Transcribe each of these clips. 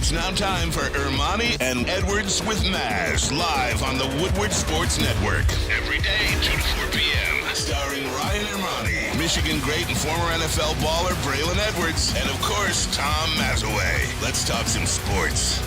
It's now time for Ermanni and Edwards with Maz, live on the Woodward Sports Network. Every day, 2 to 4 p.m. Starring Ryan Ermanni, Michigan great and former NFL baller Braylon Edwards, and of course, Tom Mazawey. Let's talk some sports.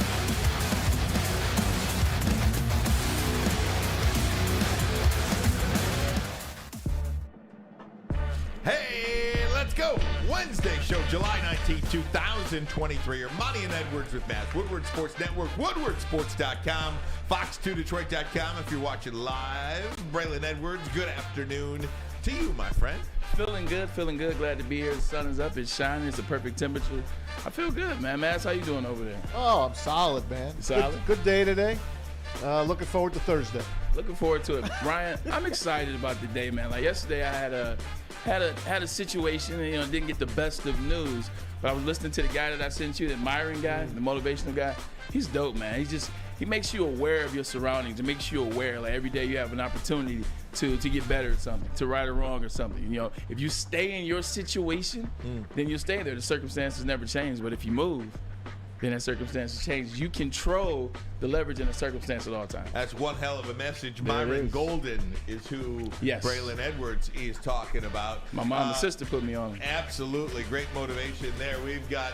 Hey, let's go. Wednesday show, July 19, 2023. Ermanni and Edwards with Matt. Woodward Sports Network, woodwardsports.com, fox2detroit.com if you're watching live. Braylon Edwards, good afternoon to you, my friend. Feeling good. Glad to be here. The sun is up. It's shining. It's the perfect temperature. I feel good, man. Mass, how you doing over there? Oh, I'm solid, man. Solid? Good day today. Looking forward to Thursday. Looking forward to it. Ryan, I'm excited about the day, man. Like yesterday, I had a situation and, didn't get the best of news. But I was listening to the guy that I sent you, the admiring guy, the motivational guy. He's dope, man. He makes you aware of your surroundings. It makes you aware, like every day you have an opportunity to get better at something, to right or wrong or something. If you stay in your situation, then you'll stay there. The circumstances never change. But if you move, then that circumstances change. You control the leverage in a circumstance at all times. That's one hell of a message. Myron Golden is who Braylon Edwards is talking about. My mom and sister put me on. Absolutely. Great motivation there. We've got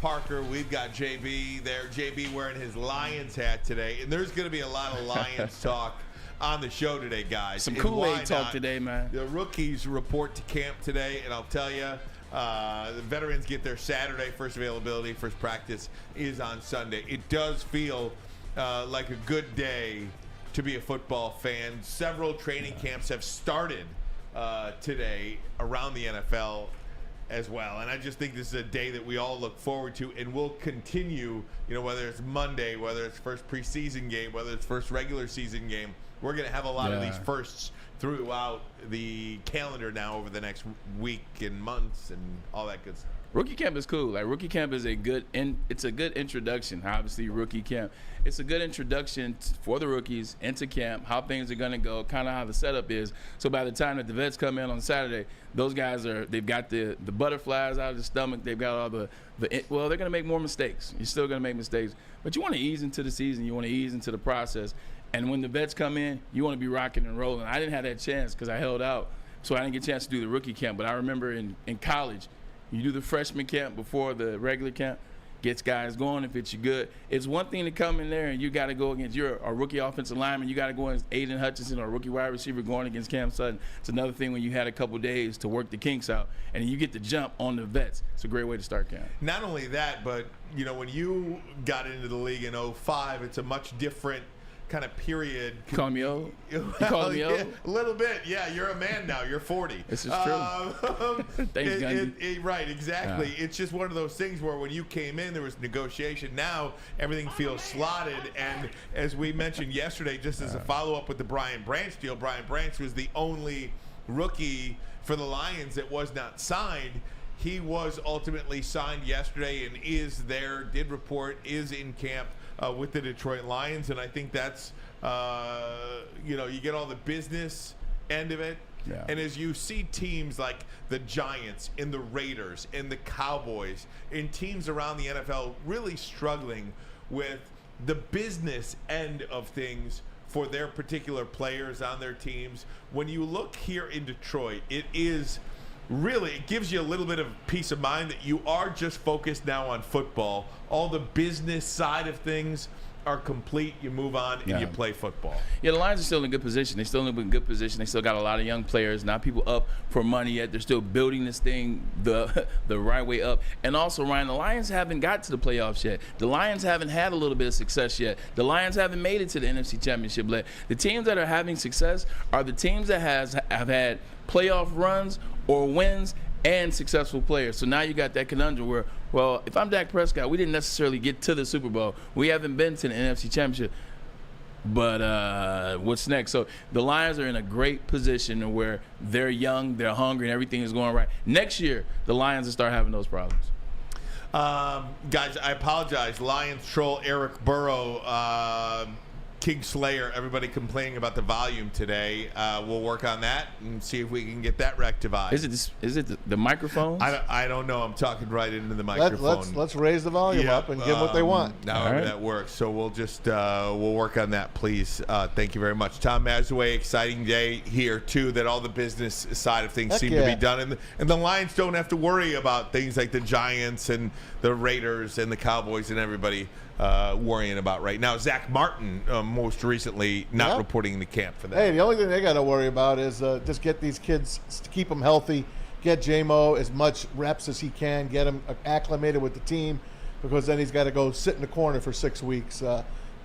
Parker. We've got JB there. JB wearing his Lions hat today. And there's going to be a lot of Lions talk on the show today, guys. Some Kool-Aid talk today, man. The rookies report to camp today, and I'll tell you, the veterans get their Saturday. First availability, first practice is on Sunday. It does feel like a good day to be a football fan. Several training camps have started today around the NFL as well. And I just think this is a day that we all look forward to and will continue, whether it's Monday, whether it's first preseason game, whether it's first regular season game. We're going to have a lot of these firsts throughout the calendar now over the next week and months and all that good stuff. Rookie camp is cool. Like rookie camp is it's a good introduction. Obviously, rookie camp. It's a good introduction for the rookies into camp, how things are going to go, kind of how the setup is. So by the time that the vets come in on Saturday, those guys they've got the butterflies out of the stomach. They've got all they're going to make more mistakes. You're still going to make mistakes, but you want to ease into the season. You want to ease into the process. And when the vets come in, you want to be rocking and rolling. I didn't have that chance because I held out, so I didn't get a chance to do the rookie camp. But I remember in college, you do the freshman camp before the regular camp, gets guys going if it's good. It's one thing to come in there and you got to go against a rookie offensive lineman. You got to go against Aiden Hutchinson or a rookie wide receiver going against Cam Sutton. It's another thing when you had a couple days to work the kinks out and you get to jump on the vets. It's a great way to start camp. Not only that, but when you got into the league in 2005, it's a much different kind of period. You call me old? You call me old? A little bit. Yeah, you're a man now. You're 40. This is true. Thanks, Gundy. Right, exactly. Yeah. It's just one of those things where when you came in, there was negotiation. Now, everything feels slotted. And as we mentioned yesterday, just as a follow-up with the Brian Branch deal, Brian Branch was the only rookie for the Lions that was not signed. He was ultimately signed yesterday and is there, did report, is in camp with the Detroit Lions, and I think that's, you get all the business end of it. Yeah. And as you see teams like the Giants and the Raiders and the Cowboys and teams around the NFL really struggling with the business end of things for their particular players on their teams, when you look here in Detroit, it gives you a little bit of peace of mind that you are just focused now on football. All the business side of things are complete. You move on and you play football. Yeah, the Lions are still in a good position. They still in a good position. They still got a lot of young players. Not people up for money yet. They're still building this thing the right way up. And also, Ryan, the Lions haven't got to the playoffs yet. The Lions haven't had a little bit of success yet. The Lions haven't made it to the NFC Championship yet. The teams that are having success are the teams that have had playoff runs or wins and successful players. So now you got that conundrum where, well, if I'm Dak Prescott, we didn't necessarily get to the Super Bowl. We haven't been to the NFC Championship. But what's next? So the Lions are in a great position where they're young, they're hungry, and everything is going right. Next year, the Lions will start having those problems. Guys, I apologize. Lions troll Eric Burrow King Slayer, everybody complaining about the volume today. We'll work on that and see if we can get that rectified. Is it the microphones? I don't know. I'm talking right into the microphone. Let's raise the volume up and give them what they want. However that works. So we'll just we'll work on that, please. Thank you very much, Tom Mazawey. Exciting day here too. That all the business side of things seem to be done, and the Lions don't have to worry about things like the Giants and the Raiders and the Cowboys and everybody worrying about right now. Zach Martin, most recently, not reporting the camp for that. Hey, the only thing they got to worry about is just get these kids, to keep them healthy, get J-Mo as much reps as he can, get him acclimated with the team, because then he's got to go sit in the corner for 6 weeks,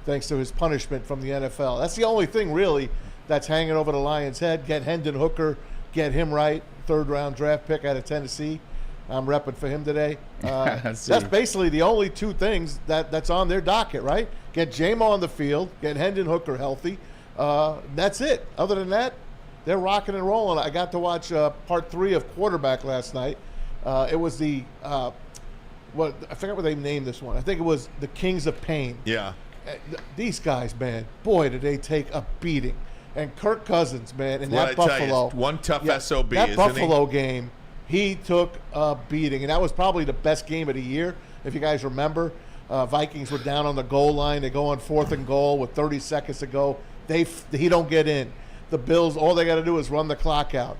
thanks to his punishment from the NFL. That's the only thing, really, that's hanging over the Lions' head. Get Hendon Hooker, get him right, third-round draft pick out of Tennessee. I'm repping for him today. That's basically the only two things that's on their docket, right? Get J-Mo on the field, get Hendon Hooker healthy. That's it. Other than that, they're rocking and rolling. I got to watch part 3 of Quarterback last night. It was I forgot what they named this one. I think it was the Kings of Pain. Yeah. These guys, man, boy, did they take a beating. And Kirk Cousins, man, in that Buffalo. One tough SOB, that isn't Buffalo game. He took a beating, and that was probably the best game of the year. If you guys remember, Vikings were down on the goal line. They go on 4th and goal with 30 seconds to go. He don't get in. The Bills, all they got to do is run the clock out.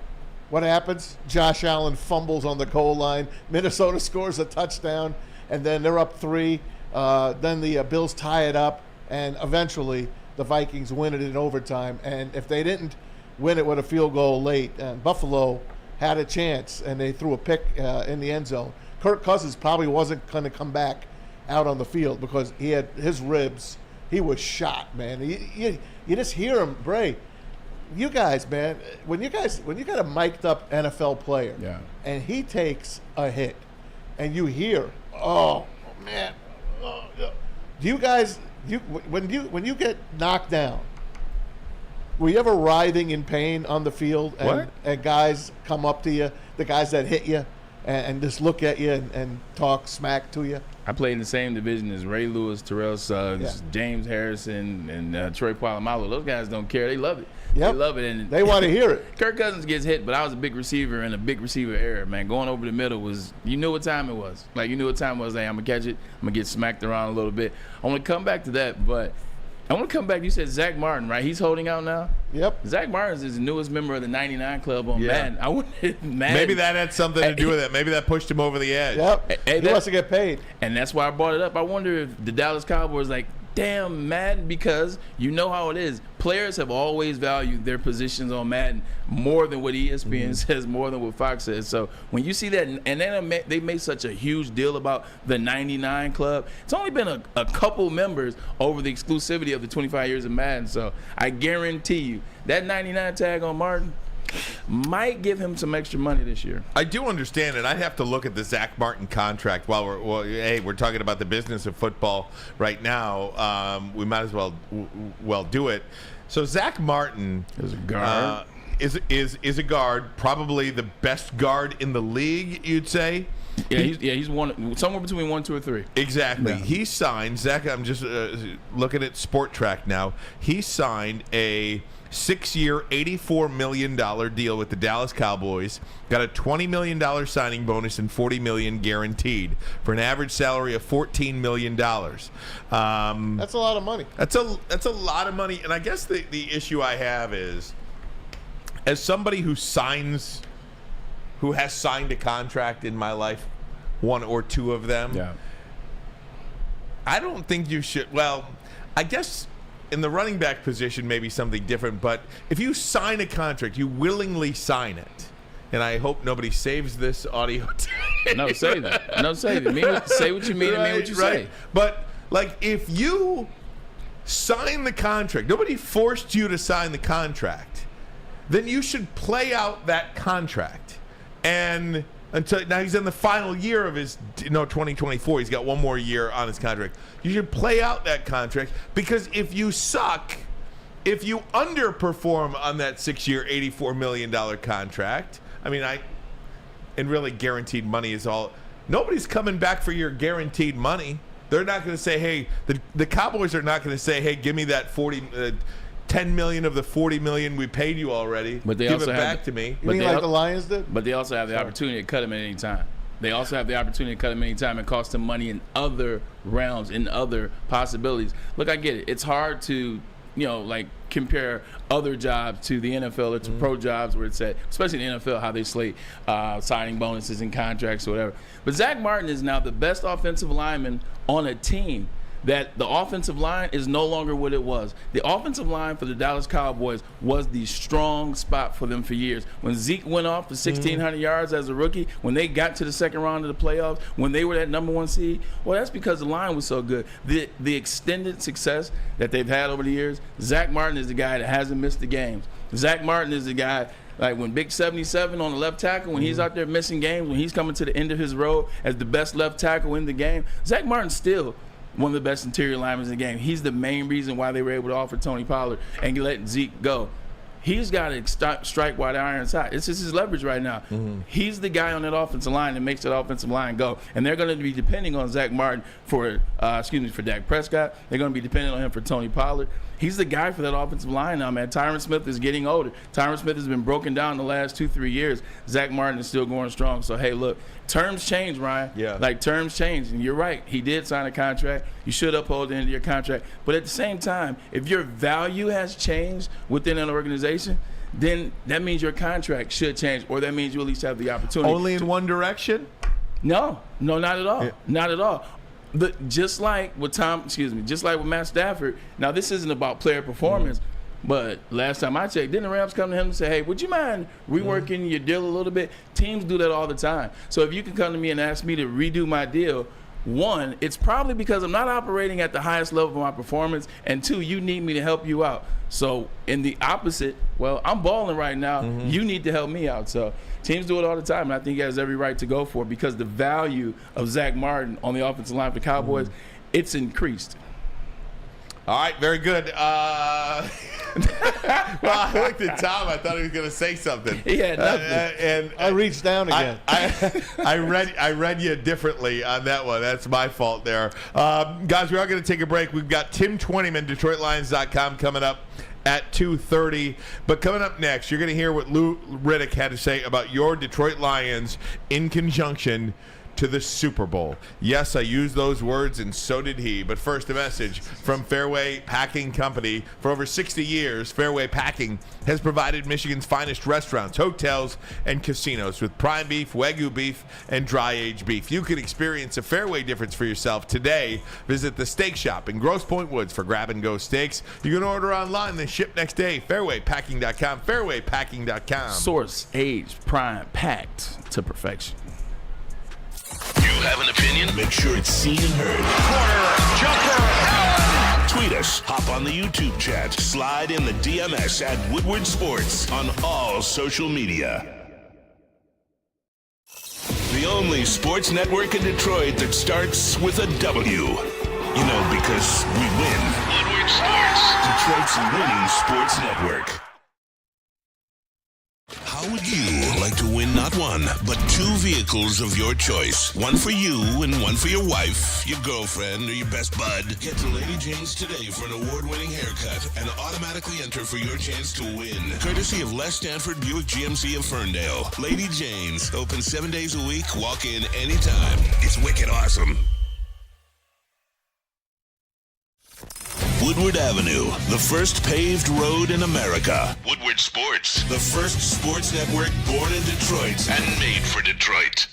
What happens? Josh Allen fumbles on the goal line. Minnesota scores a touchdown, and then they're up 3. Then the Bills tie it up, and eventually the Vikings win it in overtime. And if they didn't win it with a field goal late, Buffalo had a chance, and they threw a pick in the end zone. Kirk Cousins probably wasn't going to come back out on the field because he had his ribs. He was shot, man. You just hear him, Bray. You guys, man, when you got a mic'd up NFL player, and he takes a hit, and you hear, oh man, do you guys, when you get knocked down, were you ever writhing in pain on the field and guys come up to you, the guys that hit you, and just look at you and talk smack to you? I played in the same division as Ray Lewis, Terrell Suggs, James Harrison, and Troy Polamalu. Those guys don't care. They love it. Yep. They love it. And they want to hear it. Kirk Cousins gets hit, but I was a big receiver in a big receiver era, man. Going over the middle you knew what time it was. Like, you knew what time it was. Hey, I'm going to catch it. I'm going to get smacked around a little bit. I want to come back to that, but I want to come back. You said Zach Martin, right? He's holding out now? Yep. Zach Martin is the newest member of the 99 Club on Madden. I wanted Madden. Maybe that had something to do with it. Maybe that pushed him over the edge. Yep. He wants to get paid. And that's why I brought it up. I wonder if the Dallas Cowboys damn Madden, because you know how it is. Players have always valued their positions on Madden more than what ESPN says, more than what Fox says. So when you see that, and then they made such a huge deal about the 99 Club, it's only been a couple members over the exclusivity of the 25 years of Madden. So I guarantee you that 99 tag on Martin might give him some extra money this year. I do understand it. I'd have to look at the Zach Martin contract while we're talking about the business of football right now. We might as well do it. So Zach Martin is a guard. Is a guard, probably the best guard in the league, you'd say. He's one somewhere between 1, 2, or 3. Exactly. Yeah. He signed, Zach, I'm just looking at Sport Track now. He signed a 6-year, $84 million deal with the Dallas Cowboys. Got a $20 million signing bonus and $40 million guaranteed for an average salary of $14 million. That's a lot of money. That's a lot of money. And I guess the issue I have is, as somebody who has signed a contract in my life, 1 or 2 of them, I don't think you should. Well, I guess in the running back position, maybe something different. But if you sign a contract, you willingly sign it. And I hope nobody saves this audio. No, save it. No, save it. Say what you mean and mean what you say. But, if you sign the contract, nobody forced you to sign the contract, then you should play out that contract. And now he's in the final year of his 2024. He's got 1 more year on his contract. You should play out that contract, because if you suck, if you underperform on that 6-year, $84 million contract, and really guaranteed money is all. Nobody's coming back for your guaranteed money. They're not going to say, hey, the Cowboys are not going to say, hey, give me that 10 million of the 40 million we paid you already. But they give also it back to me. You mean like the Lions did? But they also have the opportunity to cut him at any time. They also have the opportunity to cut him any time and cost him money in other rounds, in other possibilities. Look, I get it. It's hard to, like compare other jobs to the NFL or to pro jobs where it's at, especially in the NFL, how they slate signing bonuses and contracts or whatever. But Zach Martin is now the best offensive lineman on a team that the offensive line is no longer what it was. The offensive line for the Dallas Cowboys was the strong spot for them for years. When Zeke went off for 1,600 yards as a rookie, when they got to the second round of the playoffs, when they were that number 1 seed, well, that's because the line was so good. The extended success that they've had over the years, Zach Martin is the guy that hasn't missed the games. Zach Martin is the guy, like when Big 77 on the left tackle, when he's out there missing games, when he's coming to the end of his road as the best left tackle in the game, Zach Martin's still one of the best interior linemen in the game. He's the main reason why they were able to offer Tony Pollard and let Zeke go. He's got to strike while the iron's hot. It's just his leverage right now. He's the guy on that offensive line that makes that offensive line go. And they're going to be depending on Zach Martin for Dak Prescott. They're going to be depending on him for Tony Pollard. He's the guy for that offensive line now, man. Tyron Smith is getting older. Tyron Smith has been broken down the last 2-3 years. Zach Martin is still going strong. So, hey, look, terms change, Ryan. Yeah. Like, terms change. And you're right. He did sign a contract. You should uphold the end of your contract. But at the same time, if your value has changed within an organization, then that means your contract should change, or that means you at least have the opportunity. Only in one direction? No, not at all. Yeah. Not at all. Just like with Matt Stafford. Now, this isn't about player performance, but last time I checked, didn't the Rams come to him and say, hey, would you mind reworking your deal a little bit? Teams do that all the time. So if you can come to me and ask me to redo my deal, one, it's probably because I'm not operating at the highest level of my performance, and two, you need me to help you out. So in the opposite, well, I'm balling right now. You need to help me out. So teams do it all the time, and I think he has every right to go for it because the value of Zach Martin on the offensive line for the Cowboys, it's increased. All right, very good. Well, I looked at Tom. I thought he was going to say something. He had nothing. And I reached down again. I read you differently on that one. That's my fault there. Guys, we are going to take a break. We've got Tim Twentyman, DetroitLions.com, coming up at 2:30. But coming up next, you're going to hear what Lou Riddick had to say about your Detroit Lions in conjunction to the Super Bowl. Yes, I used those words, and so did he. But first, a message from Fairway Packing Company. For over 60 years, Fairway Packing has provided Michigan's finest restaurants, hotels, and casinos with prime beef, Wagyu beef, and dry-aged beef. You can experience a Fairway difference for yourself today. Visit the Steak Shop in Grosse Pointe Woods for grab-and-go steaks. You can order online, then ship next day. FairwayPacking.com, FairwayPacking.com. Source, aged, prime, packed to perfection. You have an opinion? Make sure it's seen and heard. Corner, jumper, tweet us, hop on the YouTube chat, slide in the DMS at Woodward Sports on all social media. The only sports network in Detroit that starts with a W. You know, because we win. Woodward Sports, Detroit's winning sports network. How would you like to win not one, but two vehicles of your choice? One for you and one for your wife, your girlfriend, or your best bud. Get to Lady Jane's today for an award-winning haircut and automatically enter for your chance to win. Courtesy of Les Stanford Buick GMC of Ferndale. Lady Jane's, open 7 days a week, walk in anytime. It's wicked awesome. Woodward Avenue, the first paved road in America. Woodward Sports, the first sports network born in Detroit and made for Detroit.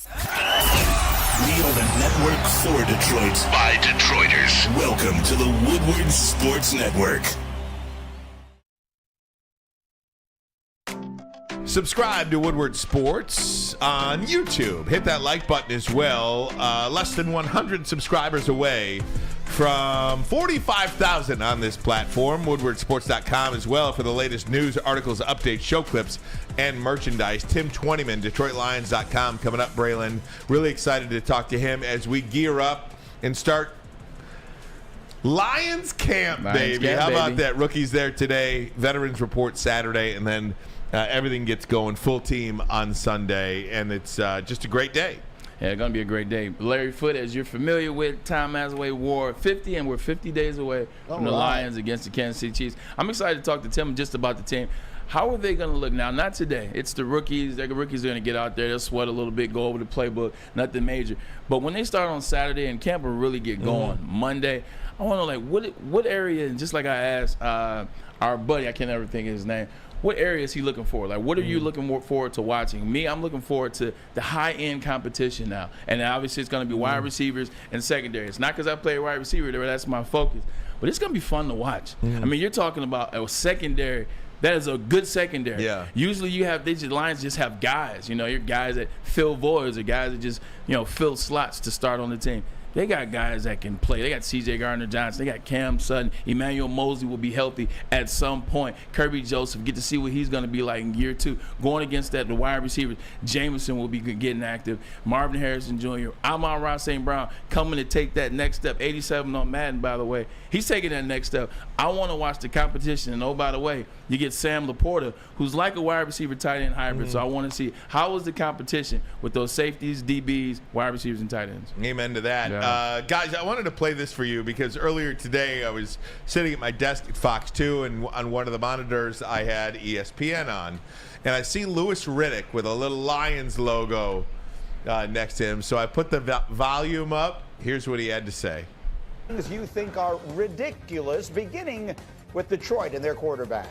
We are the network for Detroit by Detroiters. Welcome to the Woodward Sports Network. Subscribe to Woodward Sports on YouTube. Hit that like button as well. Less than 100 subscribers away from 45,000 on this platform. WoodwardSports.com as well for the latest news, articles, updates, show clips, and merchandise. Tim Twentyman, DetroitLions.com, coming up, Braylon. Really excited to talk to him as we gear up and start Lions camp, baby. How about that? Rookies there today, Veterans Report Saturday, and then everything gets going full team on Sunday, and it's just a great day. Yeah, it's going to be a great day. Larry Foote, as you're familiar with, Tom Mazawey wore 50, and we're 50 days away from the Lions against the Kansas City Chiefs. I'm excited to talk to Tim just about the team. How are they going to look now? Not today. It's the rookies. The rookies are going to get out there. They'll sweat a little bit, go over the playbook, nothing major. But when they start on Saturday and camp will really get going Monday, I want to know, like, what area, and just like I asked our buddy, I can't ever think of his name, what area is he looking for? Like, what are you looking forward to watching? Me, I'm looking forward to the high-end competition now. And obviously it's going to be wide receivers and secondary. It's not because I play wide receiver there, that's my focus. But it's going to be fun to watch. I mean, you're talking about a secondary. That is a good secondary. Yeah. Usually Lions just have guys. You know, your guys that fill voids or guys that just, fill slots to start on the team. They got guys that can play. They got C.J. Gardner-Johnson. They got Cam Sutton. Emmanuel Mosley will be healthy at some point. Kirby Joseph, get to see what he's going to be like in year 2. Going against the wide receivers, Jameson will be getting active. Marvin Harrison Jr., Amon-Ra St. Brown coming to take that next step. 87 on Madden, by the way. He's taking that next step. I want to watch the competition. And, oh, by the way, you get Sam Laporta, who's like a wide receiver tight end hybrid. So I want to see how is the competition with those safeties, DBs, wide receivers, and tight ends. Amen to that. Yeah. Guys, I wanted to play this for you because earlier today I was sitting at my desk at Fox 2, and on one of the monitors I had ESPN on. And I see Louis Riddick with a little Lions logo next to him. So I put the volume up. Here's what he had to say. Things you think are ridiculous, beginning with Detroit and their quarterback.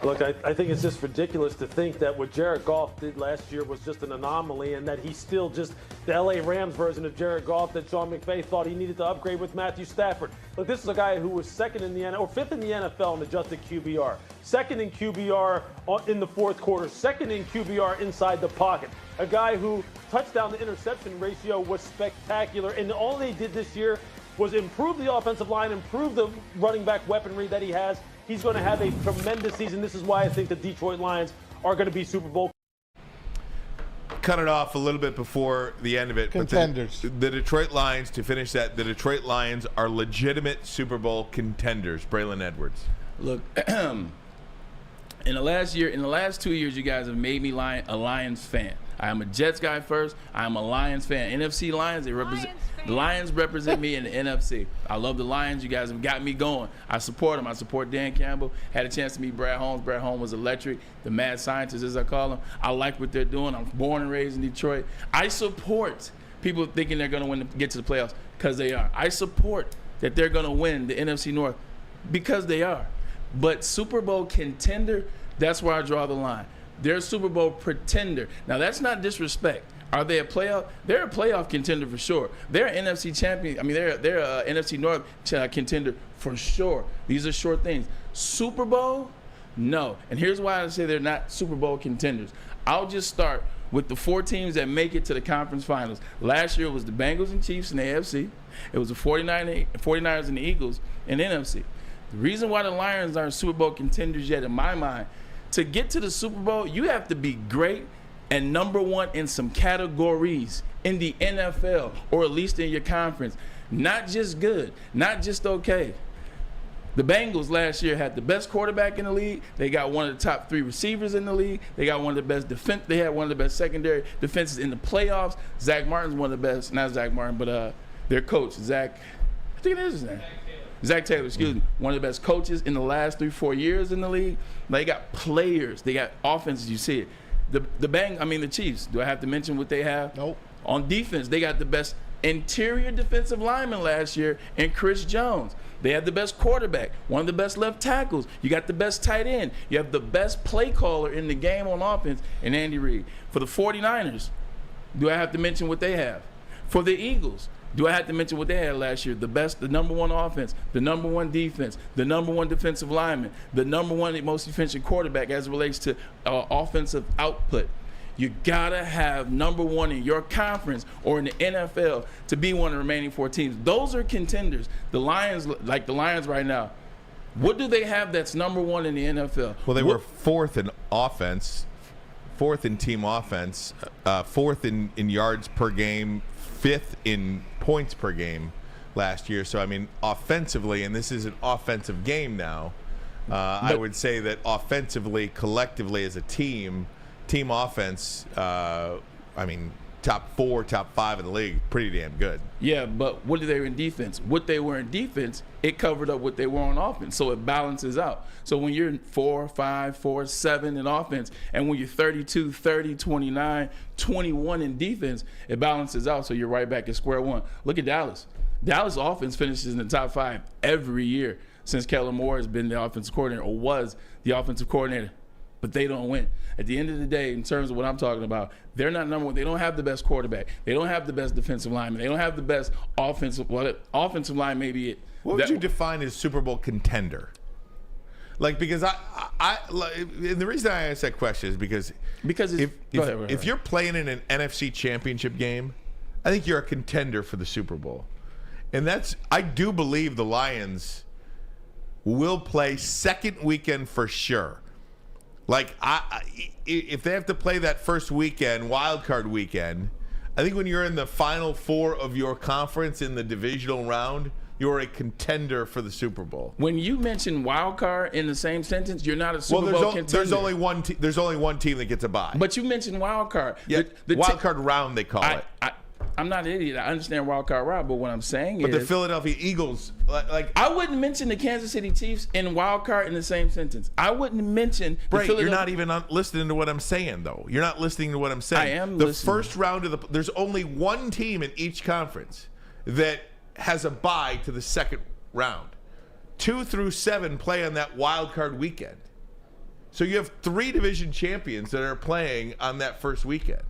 Look, I think it's just ridiculous to think that what Jared Goff did last year was just an anomaly, and that he's still just the LA Rams version of Jared Goff that Sean McVay thought he needed to upgrade with Matthew Stafford. Look, this is a guy who was fifth in the NFL in adjusted QBR, second in QBR in the fourth quarter, second in QBR inside the pocket. A guy who touchdown to interception ratio was spectacular, and all they did this year was improve the offensive line, improve the running back weaponry that he has. He's going to have a tremendous season. This is why I think the Detroit Lions are going to be Super Bowl. Cut it off a little bit before the end of it. Contenders. But the Detroit Lions, to finish that, the Detroit Lions are legitimate Super Bowl contenders. Braylon Edwards. Look, in the last 2 years, you guys have made me a Lions fan. I am a Jets guy first. I am a Lions fan. NFC Lions, the Lions represent me in the NFC. I love the Lions. You guys have got me going. I support them. I support Dan Campbell. Had a chance to meet Brad Holmes. Brad Holmes was electric, the mad scientist, as I call him. I like what they're doing. I'm born and raised in Detroit. I support people thinking they're going to get to the playoffs because they are. I support that they're going to win the NFC North because they are. But Super Bowl contender, that's where I draw the line. They're a Super Bowl pretender. Now, that's not disrespect. Are they a playoff? They're a playoff contender for sure. They're an NFC champion. I mean, they're an NFC North contender for sure. These are short things. Super Bowl? No. And here's why I say they're not Super Bowl contenders. I'll just start with the 4 teams that make it to the conference finals. Last year it was the Bengals and Chiefs in the AFC. It was the 49ers and the Eagles in the NFC. The reason why the Lions aren't Super Bowl contenders yet, in my mind, to get to the Super Bowl, you have to be great and number one in some categories in the NFL, or at least in your conference. Not just good, not just okay. The Bengals last year had the best quarterback in the league. They got one of the top 3 receivers in the league. They got one of the best defense. They had one of the best secondary defenses in the playoffs. Zach Martin's one of the best, not Zach Martin, but their coach, Zach, I think it is his name. Zach Taylor, excuse me, one of the best coaches in the last 3-4 years in the league. They got players. They got offenses. You see it. The Chiefs. Do I have to mention what they have? Nope. On defense, they got the best interior defensive lineman last year in Chris Jones. They had the best quarterback, one of the best left tackles. You got the best tight end. You have the best play caller in the game on offense in Andy Reid. For the 49ers, do I have to mention what they have? For the Eagles, do I have to mention what they had last year? The number 1 offense, the number 1 defense, the number 1 defensive lineman, the number 1 most efficient quarterback as it relates to offensive output. You gotta have number 1 in your conference or in the NFL to be one of the remaining 4 teams. Those are contenders. The Lions, like the Lions right now, what do they have that's number 1 in the NFL? Well, they were 4th in offense, 4th in team offense, 4th in yards per game, 5th in points per game last year. So, I mean, offensively, and this is an offensive game now, I would say that offensively, collectively as a team offense top 4, top 5 in the league. Pretty damn good. Yeah, but what are they in defense? What they were in defense, it covered up what they were on offense, so it balances out. So when you're 4, 5, 4, 7 in offense, and when you're 32, 30, 29, 21 in defense, it balances out, so you're right back at square one. Look at Dallas. Dallas offense finishes in the top 5 every year since Kellen Moore has been the offensive coordinator, or was the offensive coordinator. But they don't win. At the end of the day, in terms of what I'm talking about, they're not number one. They don't have the best quarterback. They don't have the best defensive lineman. They don't have the best offensive. Well, offensive line may be it. What would you define as Super Bowl contender? Like, because and the reason I ask that question is because if you're playing in an NFC Championship game, I think you're a contender for the Super Bowl, and I do believe the Lions will play second weekend for sure. Like, if they have to play that first weekend, wild card weekend, I think when you're in the final 4 of your conference in the divisional round, you're a contender for the Super Bowl. When you mention wild card in the same sentence, you're not a Super Bowl contender. There's only one team that gets a bye. But you mentioned wild card. Yeah, the wild card round they call it. I'm not an idiot. I understand wild card round, but what I'm saying is, the Philadelphia Eagles, I wouldn't mention the Kansas City Chiefs and wild card in the same sentence. I wouldn't mention. You're not even listening to what I'm saying, though. You're not listening to what I'm saying. I am the listening. First round of there's only one team in each conference that has a bye to the second round. 2 through 7 play on that wild card weekend. So you have 3 division champions that are playing on that first weekend.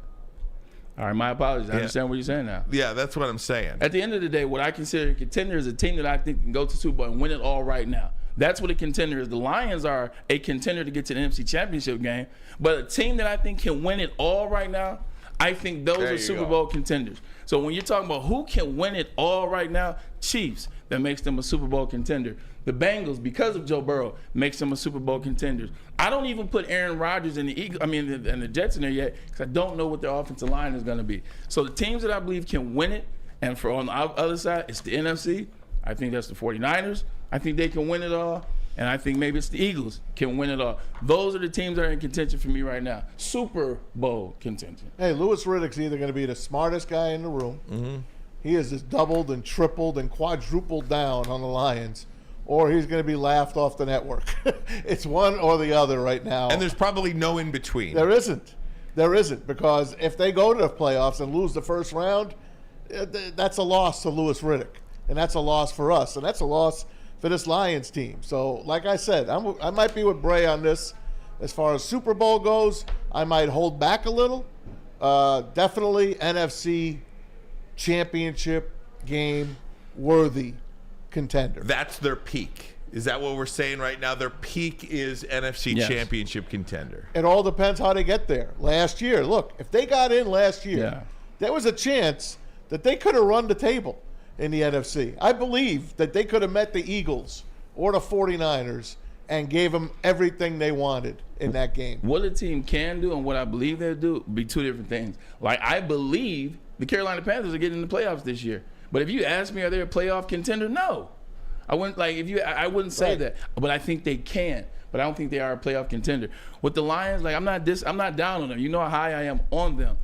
All right, my apologies. I understand what you're saying now. Yeah, that's what I'm saying. At the end of the day, what I consider a contender is a team that I think can go to Super Bowl and win it all right now. That's what a contender is. The Lions are a contender to get to the NFC Championship game, but a team that I think can win it all right now, I think those are Super Bowl contenders. So when you're talking about who can win it all right now, Chiefs, that makes them a Super Bowl contender. The Bengals, because of Joe Burrow, makes them a Super Bowl contender. I don't even put Aaron Rodgers and the Jets in there yet because I don't know what their offensive line is going to be. So the teams that I believe can win it, and for on the other side, it's the NFC. I think that's the 49ers. I think they can win it all. And I think maybe it's the Eagles can win it all. Those are the teams that are in contention for me right now. Super Bowl contention. Hey, Louis Riddick's either going to be the smartest guy in the room. Mm-hmm. He has just doubled and tripled and quadrupled down on the Lions, or he's going to be laughed off the network. It's one or the other right now. And there's probably no in between. There isn't. There isn't, because if they go to the playoffs and lose the first round, that's a loss to Louis Riddick, and that's a loss for us, and that's a loss for this Lions team. So, like I said, I might be with Bray on this. As far as Super Bowl goes, I might hold back a little. Definitely NFC Championship game worthy contender. That's their peak. Is that what we're saying right now? Their peak is NFC Championship contender. It all depends how they get there. Last year, look, if they got in last year, there was a chance that they could have run the table in the NFC. I believe that they could have met the Eagles or the 49ers and gave them everything they wanted in that game. What a team can do and what I believe they'll do be two different things. Like, I believe the Carolina Panthers are getting in the playoffs this year. But if you ask me, are they a playoff contender? No. I wouldn't I say that. But I think they can. But I don't think they are a playoff contender. With the Lions, like, I'm not down on them. You know how high I am on them.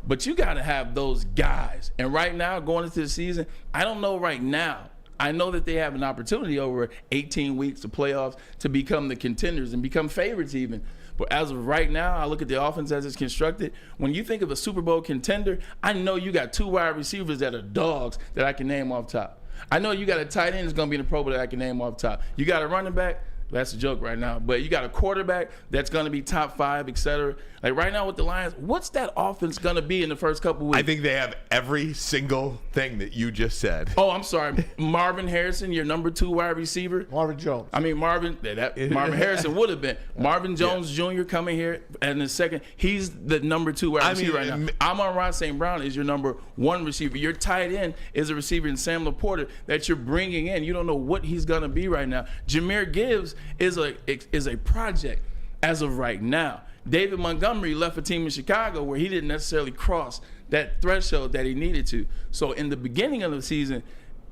But you got to have those guys. And right now, going into the season, I don't know right now. I know that they have an opportunity over 18 weeks of playoffs to become the contenders and become favorites even. But as of right now, I look at the offense as it's constructed. When you think of a Super Bowl contender, I know you got 2 wide receivers that are dogs that I can name off top. I know you got a tight end that's going to be in the Pro Bowl that I can name off top. You got a running back. That's a joke right now. But you got a quarterback that's going to be top 5, et cetera. Like, right now with the Lions, what's that offense going to be in the first couple weeks? I think they have every single thing that you just said. Oh, I'm sorry. Marvin Harrison, your number 2 wide receiver. Marvin Jones. I mean, Marvin Harrison would have been. Marvin Jones Jr. coming here in the second. He's the number 2 wide receiver right now. Amon-Ra St. Brown is your number 1 receiver. Your tight end is a receiver in Sam Laporta that you're bringing in. You don't know what he's going to be right now. Jahmyr Gibbs is a project as of right now. David Montgomery left a team in Chicago where he didn't necessarily cross that threshold that he needed to. So in the beginning of the season,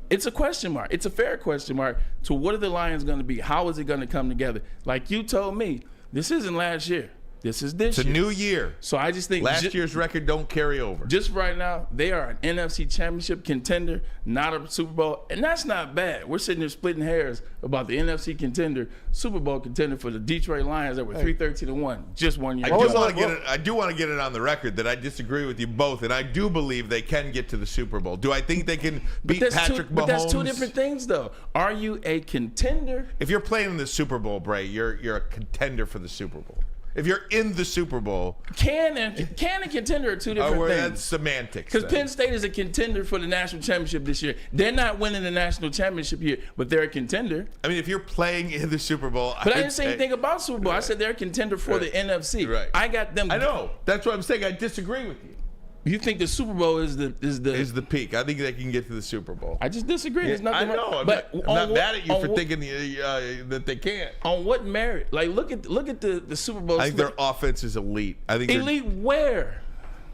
it's a question mark. It's a fair question mark to what are the Lions going to be? How is it going to come together? Like you told me, this isn't last year. This is this It's a year. new year. So I just think Last year's record don't carry over. just right now, they are an NFC championship contender, not a Super Bowl. And that's not bad. We're sitting here splitting hairs about the NFC contender, Super Bowl contender for the Detroit Lions that were 313-1 just 1 year I ago. do want to get it on the record that I disagree with you both, and I do believe they can get to the Super Bowl. Do I think they can beat Patrick Mahomes? But that's two different things, though. Are you a contender? If you're playing in the Super Bowl, Bray, you're a contender for the Super Bowl. If you're in the Super Bowl, Can and contender are two different well, things. that's semantics. Because then. Penn State is a contender for the national championship this year. They're not winning the national championship here, but they're a contender. I mean, if you're playing in the Super Bowl, But I didn't say anything about Super Bowl. I said they're a contender for the NFC. Right. I got them. I know. That's what I'm saying. I disagree with you. You think the Super Bowl is the Is the peak? I think they can get to the Super Bowl. I just disagree. There's I nothing know. wrong. I'm But not mad at you for what, thinking that they can't. on what merit? Like look at the Super Bowl. I think their offense is elite. I think elite where?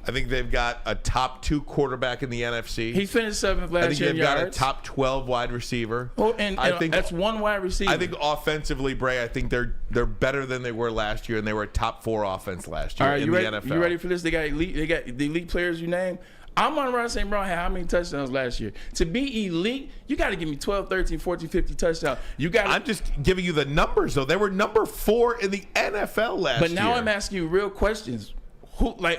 I think they've got a top 2 quarterback in the NFC. He finished 7th I last think year in they've got a yards. top 12 wide receiver. Oh, and I think that's one wide receiver. I think offensively, Bray, I think they're better than they were last year, and they were a top 4 offense last year All right, in you the ready? NFL. You ready for this? They got the elite players you name. Amon-Ra St. Brown had how many touchdowns last year? To be elite, you got to give me 12, 13, 14, 50 touchdowns. I'm just giving you the numbers, though. They were number 4 in the NFL last year. But now I'm asking you real questions.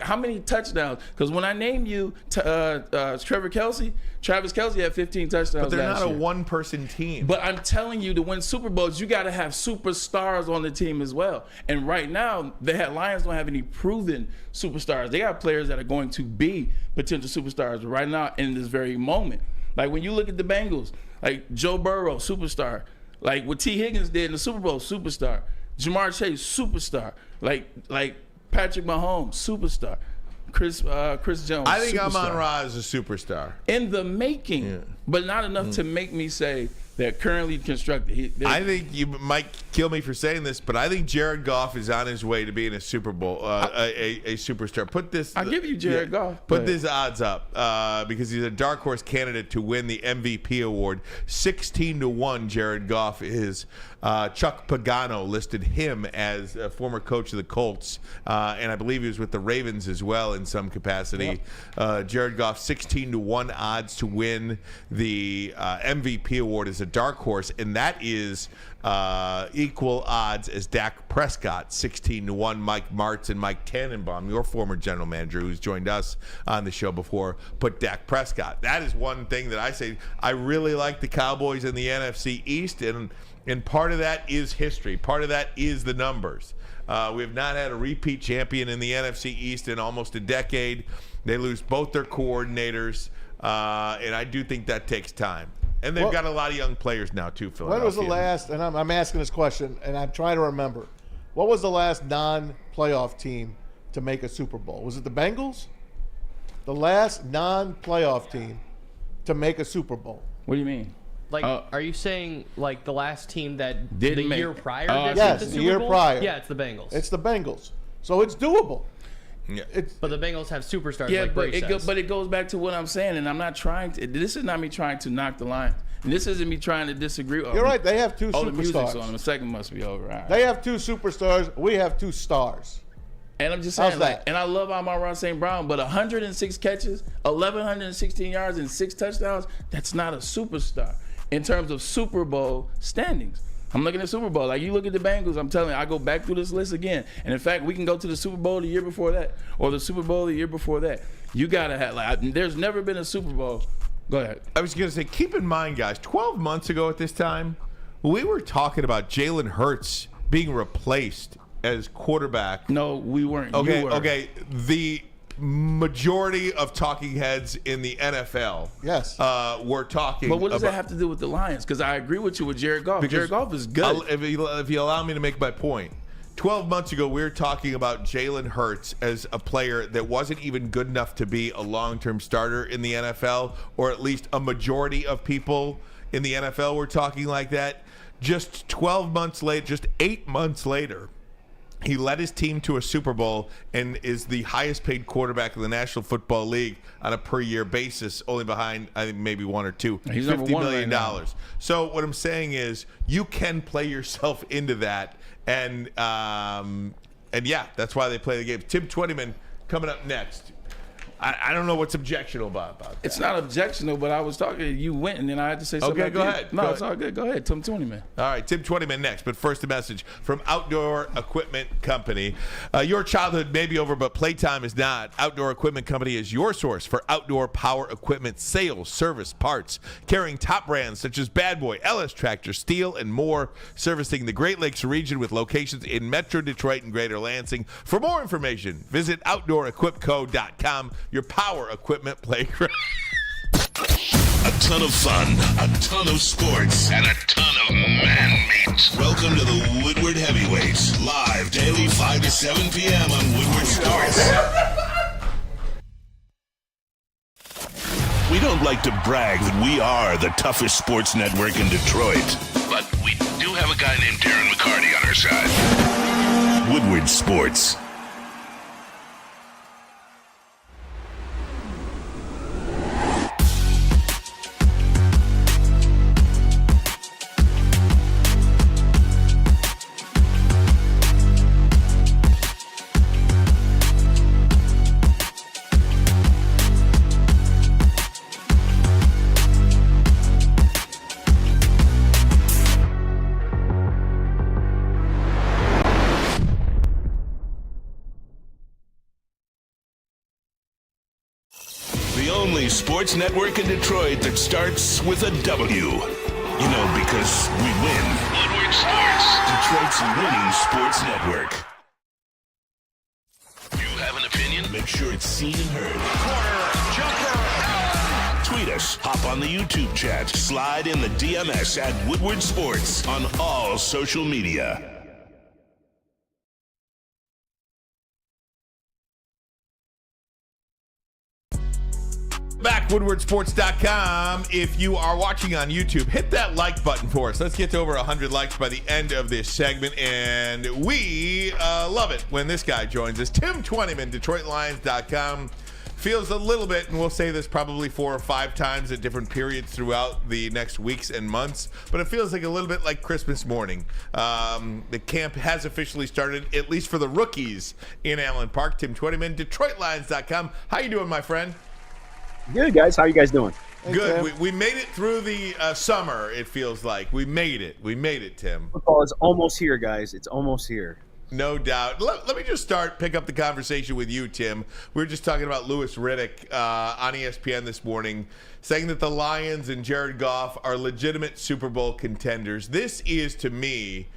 How many touchdowns? Because when I name you Travis Kelce had 15 touchdowns. But they're last not a year. one-person team. But I'm telling you, to win Super Bowls, you got to have superstars on the team as well. And right now, the Lions don't have any proven superstars. They got players that are going to be potential superstars right now in this very moment. Like when you look at the Bengals, like Joe Burrow, superstar. Like what T. Higgins did in the Super Bowl, superstar. Jamar Chase, superstar. Like Patrick Mahomes, superstar. Chris Jones, I think superstar. Amon-Ra is a superstar. In the making, but not enough to make me say they're currently constructed. I think you might kill me for saying this, but I think Jared Goff is on his way to being a Super Bowl, a superstar. I'll give you Jared Goff. Put these odds up because he's a dark horse candidate to win the MVP award. 16-1, Jared Goff is. Chuck Pagano listed him as a former coach of the Colts, and I believe he was with the Ravens as well in some capacity. Yep. Jared Goff, 16-1 odds to win the MVP award as a dark horse, and that is equal odds as Dak Prescott, 16-1. Mike Martz and Mike Tannenbaum, your former general manager who's joined us on the show before, put Dak Prescott. That is one thing that I say. I really like the Cowboys in the NFC East, and part of that is history. Part of that is the numbers. We have not had a repeat champion in the NFC East in almost a decade. They lose both their coordinators, and I do think that takes time. And they've got a lot of young players now, too, Philadelphia. When was the last, and I'm asking this question, and I'm trying to remember, what was the last non-playoff team to make a Super Bowl? Was it the Bengals? The last non-playoff team to make a Super Bowl. What do you mean? Like, are you saying like the last team that Didn't the make- year prior? Yes, did the the Super year Bowl? prior. Yeah, it's the Bengals. It's the Bengals. So it's doable. Yeah. But the Bengals have superstars Yeah, like Bray says. but it goes back to what I'm saying, and I'm not trying to. This is not me trying to knock the Lions. And this isn't me trying to disagree. You're right. They have 2 Oh, the music's superstars. on them. The second must be over. All right. They have 2 superstars. We have 2 stars. And I'm just saying, How's that? and I love Amon-Ra St. Brown, but 106 catches, 1,116 yards, and 6 touchdowns, that's not a superstar in terms of Super Bowl standings. I'm looking at Super Bowl. Like, you look at the Bengals, I'm telling you, I go back through this list again. And in fact, we can go to the Super Bowl the year before that, or the Super Bowl the year before that. You got to have, there's never been a Super Bowl. Go ahead. I was going to say, keep in mind, guys, 12 months ago at this time, we were talking about Jalen Hurts being replaced as quarterback. No, we weren't. Okay, You were. okay. The majority of talking heads in the NFL were talking But what does about, that have to do with the Lions? Because I agree with you with Jared Goff. Jared Goff is good. If you allow me to make my point, 12 months ago, we were talking about Jalen Hurts as a player that wasn't even good enough to be a long-term starter in the NFL, or at least a majority of people in the NFL were talking like that. Just 12 months later, just 8 months later, he led his team to a Super Bowl and is the highest paid quarterback in the National Football League on a per year basis, only behind, I think, maybe 1 or 2. He's $50 number 1 million. right now. So what I'm saying is you can play yourself into that. And And yeah, that's why they play the game. Tim Twentyman coming up next. I don't know what's objectionable about that. It's not objectionable, but I was talking. You went, and then I had to say something. Okay, go ahead. No, it's all good. Go ahead. Tim Twentyman. All right, Tim Twentyman next. But first, a message from Outdoor Equipment Company. Your childhood may be over, but playtime is not. Outdoor Equipment Company is your source for outdoor power equipment sales, service, parts, carrying top brands such as Bad Boy, LS Tractor, Steel, and more, servicing the Great Lakes region with locations in Metro Detroit and Greater Lansing. For more information, visit OutdoorEquipCo.com. Your power equipment playground. A ton of fun, a ton of sports, and a ton of man meat. Welcome to the Woodward Heavyweights, live daily 5 to 7 p.m. on Woodward Sports. We don't like to brag that we are the toughest sports network in Detroit, but we do have a guy named Darren McCarty on our side. Woodward Sports. Sports network in Detroit that starts with a W. You know, because we win. Woodward Sports, Detroit's winning sports network. You have an opinion? Make sure it's seen and heard. Corner, jumper. Tweet us, hop on the YouTube chat, slide in the DMS at Woodward Sports on all social media. Back, woodwardsports.com. If you are watching on YouTube, hit that like button for us. Let's get to over 100 likes by the end of this segment, and we love it when this guy joins us. Tim Twentyman, DetroitLions.com. Feels a little bit, and we'll say this probably 4 or 5 times at different periods throughout the next weeks and months, but it feels like a little bit like Christmas morning. The camp has officially started, at least for the rookies in Allen Park. Tim Twentyman, DetroitLions.com. How you doing, my friend? Good, guys. How are you guys doing? Good. We made it through the summer, it feels like. We made it. We made it, Tim. Football is almost here, guys. It's almost here. No doubt. Let me just pick up the conversation with you, Tim. We were just talking about Louis Riddick on ESPN this morning, saying that the Lions and Jared Goff are legitimate Super Bowl contenders. This is, to me,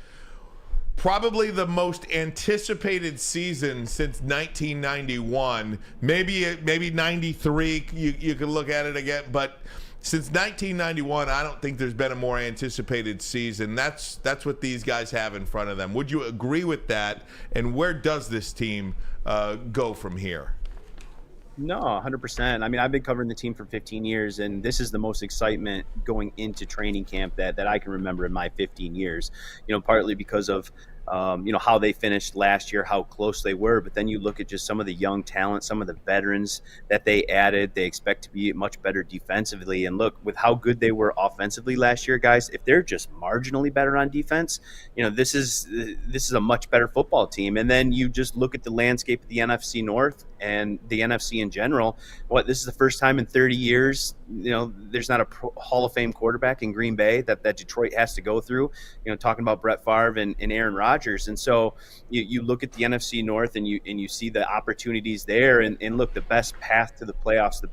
probably the most anticipated season since 1991. Maybe 93. You can look at it again, but since 1991, I don't think there's been a more anticipated season. That's what these guys have in front of them. Would you agree with that? And where does this team go from here? No, 100%. I mean, I've been covering the team for 15 years, and this is the most excitement going into training camp that I can remember in my 15 years. Partly because of how they finished last year, how close they were. But then you look at just some of the young talent, some of the veterans that they added. They expect to be much better defensively. And look, with how good they were offensively last year, guys, if they're just marginally better on defense, this is a much better football team. And then you just look at the landscape of the NFC North and the NFC in general. This is the first time in 30 years, there's not a Hall of Fame quarterback in Green Bay that Detroit has to go through, talking about Brett Favre and Aaron Rodgers. And so you look at the NFC North and you see the opportunities there, and look, the best path to the playoffs, the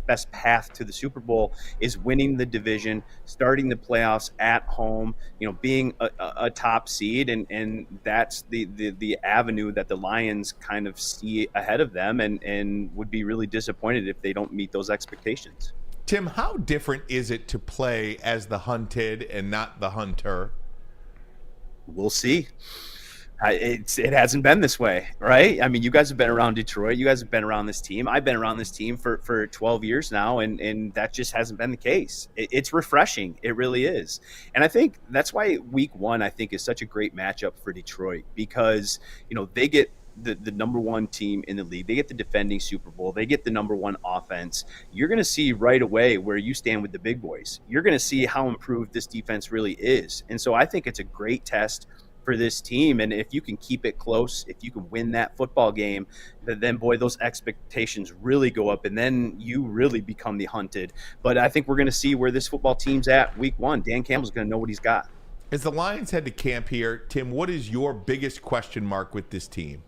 best path to the Super Bowl is winning the division, starting the playoffs at home, being a top seed, and that's the avenue that the Lions kind of see ahead of them, and would be really disappointed if they don't meet those expectations. Tim, how different is it to play as the hunted and not the hunter? We'll see. It hasn't been this way, right? I mean, you guys have been around Detroit. You guys have been around this team. I've been around this team for 12 years now, and that just hasn't been the case. It's refreshing. It really is. And I think that's why week one, I think, is such a great matchup for Detroit, because, they get the number one team in the league. They get the defending Super Bowl. They get the number one offense. You're going to see right away where you stand with the big boys. You're going to see how improved this defense really is. And so I think it's a great test for this team. And if you can keep it close, if you can win that football game, then boy, those expectations really go up, and then you really become the hunted. But I think we're going to see where this football team's at week one. Dan Campbell's going to know what he's got. As the Lions head to camp here, Tim, what is your biggest question mark with this team?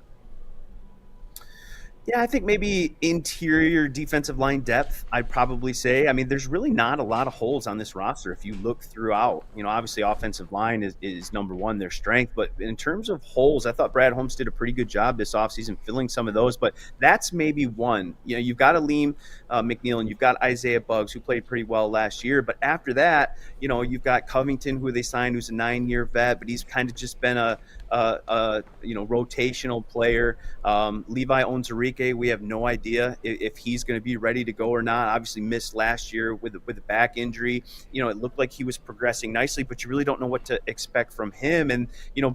Yeah, I think maybe interior defensive line depth, I'd probably say. I mean, there's really not a lot of holes on this roster if you look throughout. Obviously offensive line is number one, their strength. But in terms of holes, I thought Brad Holmes did a pretty good job this offseason filling some of those. But that's maybe one. You've got Aleem McNeil and you've got Isaiah Buggs, who played pretty well last year. But after that, you've got Covington, who they signed, who's a 9-year vet, but he's kind of just been a rotational player. Levi Onwuzurike, we have no idea if he's going to be ready to go or not. Obviously missed last year with a back injury. It looked like he was progressing nicely, but you really don't know what to expect from him. And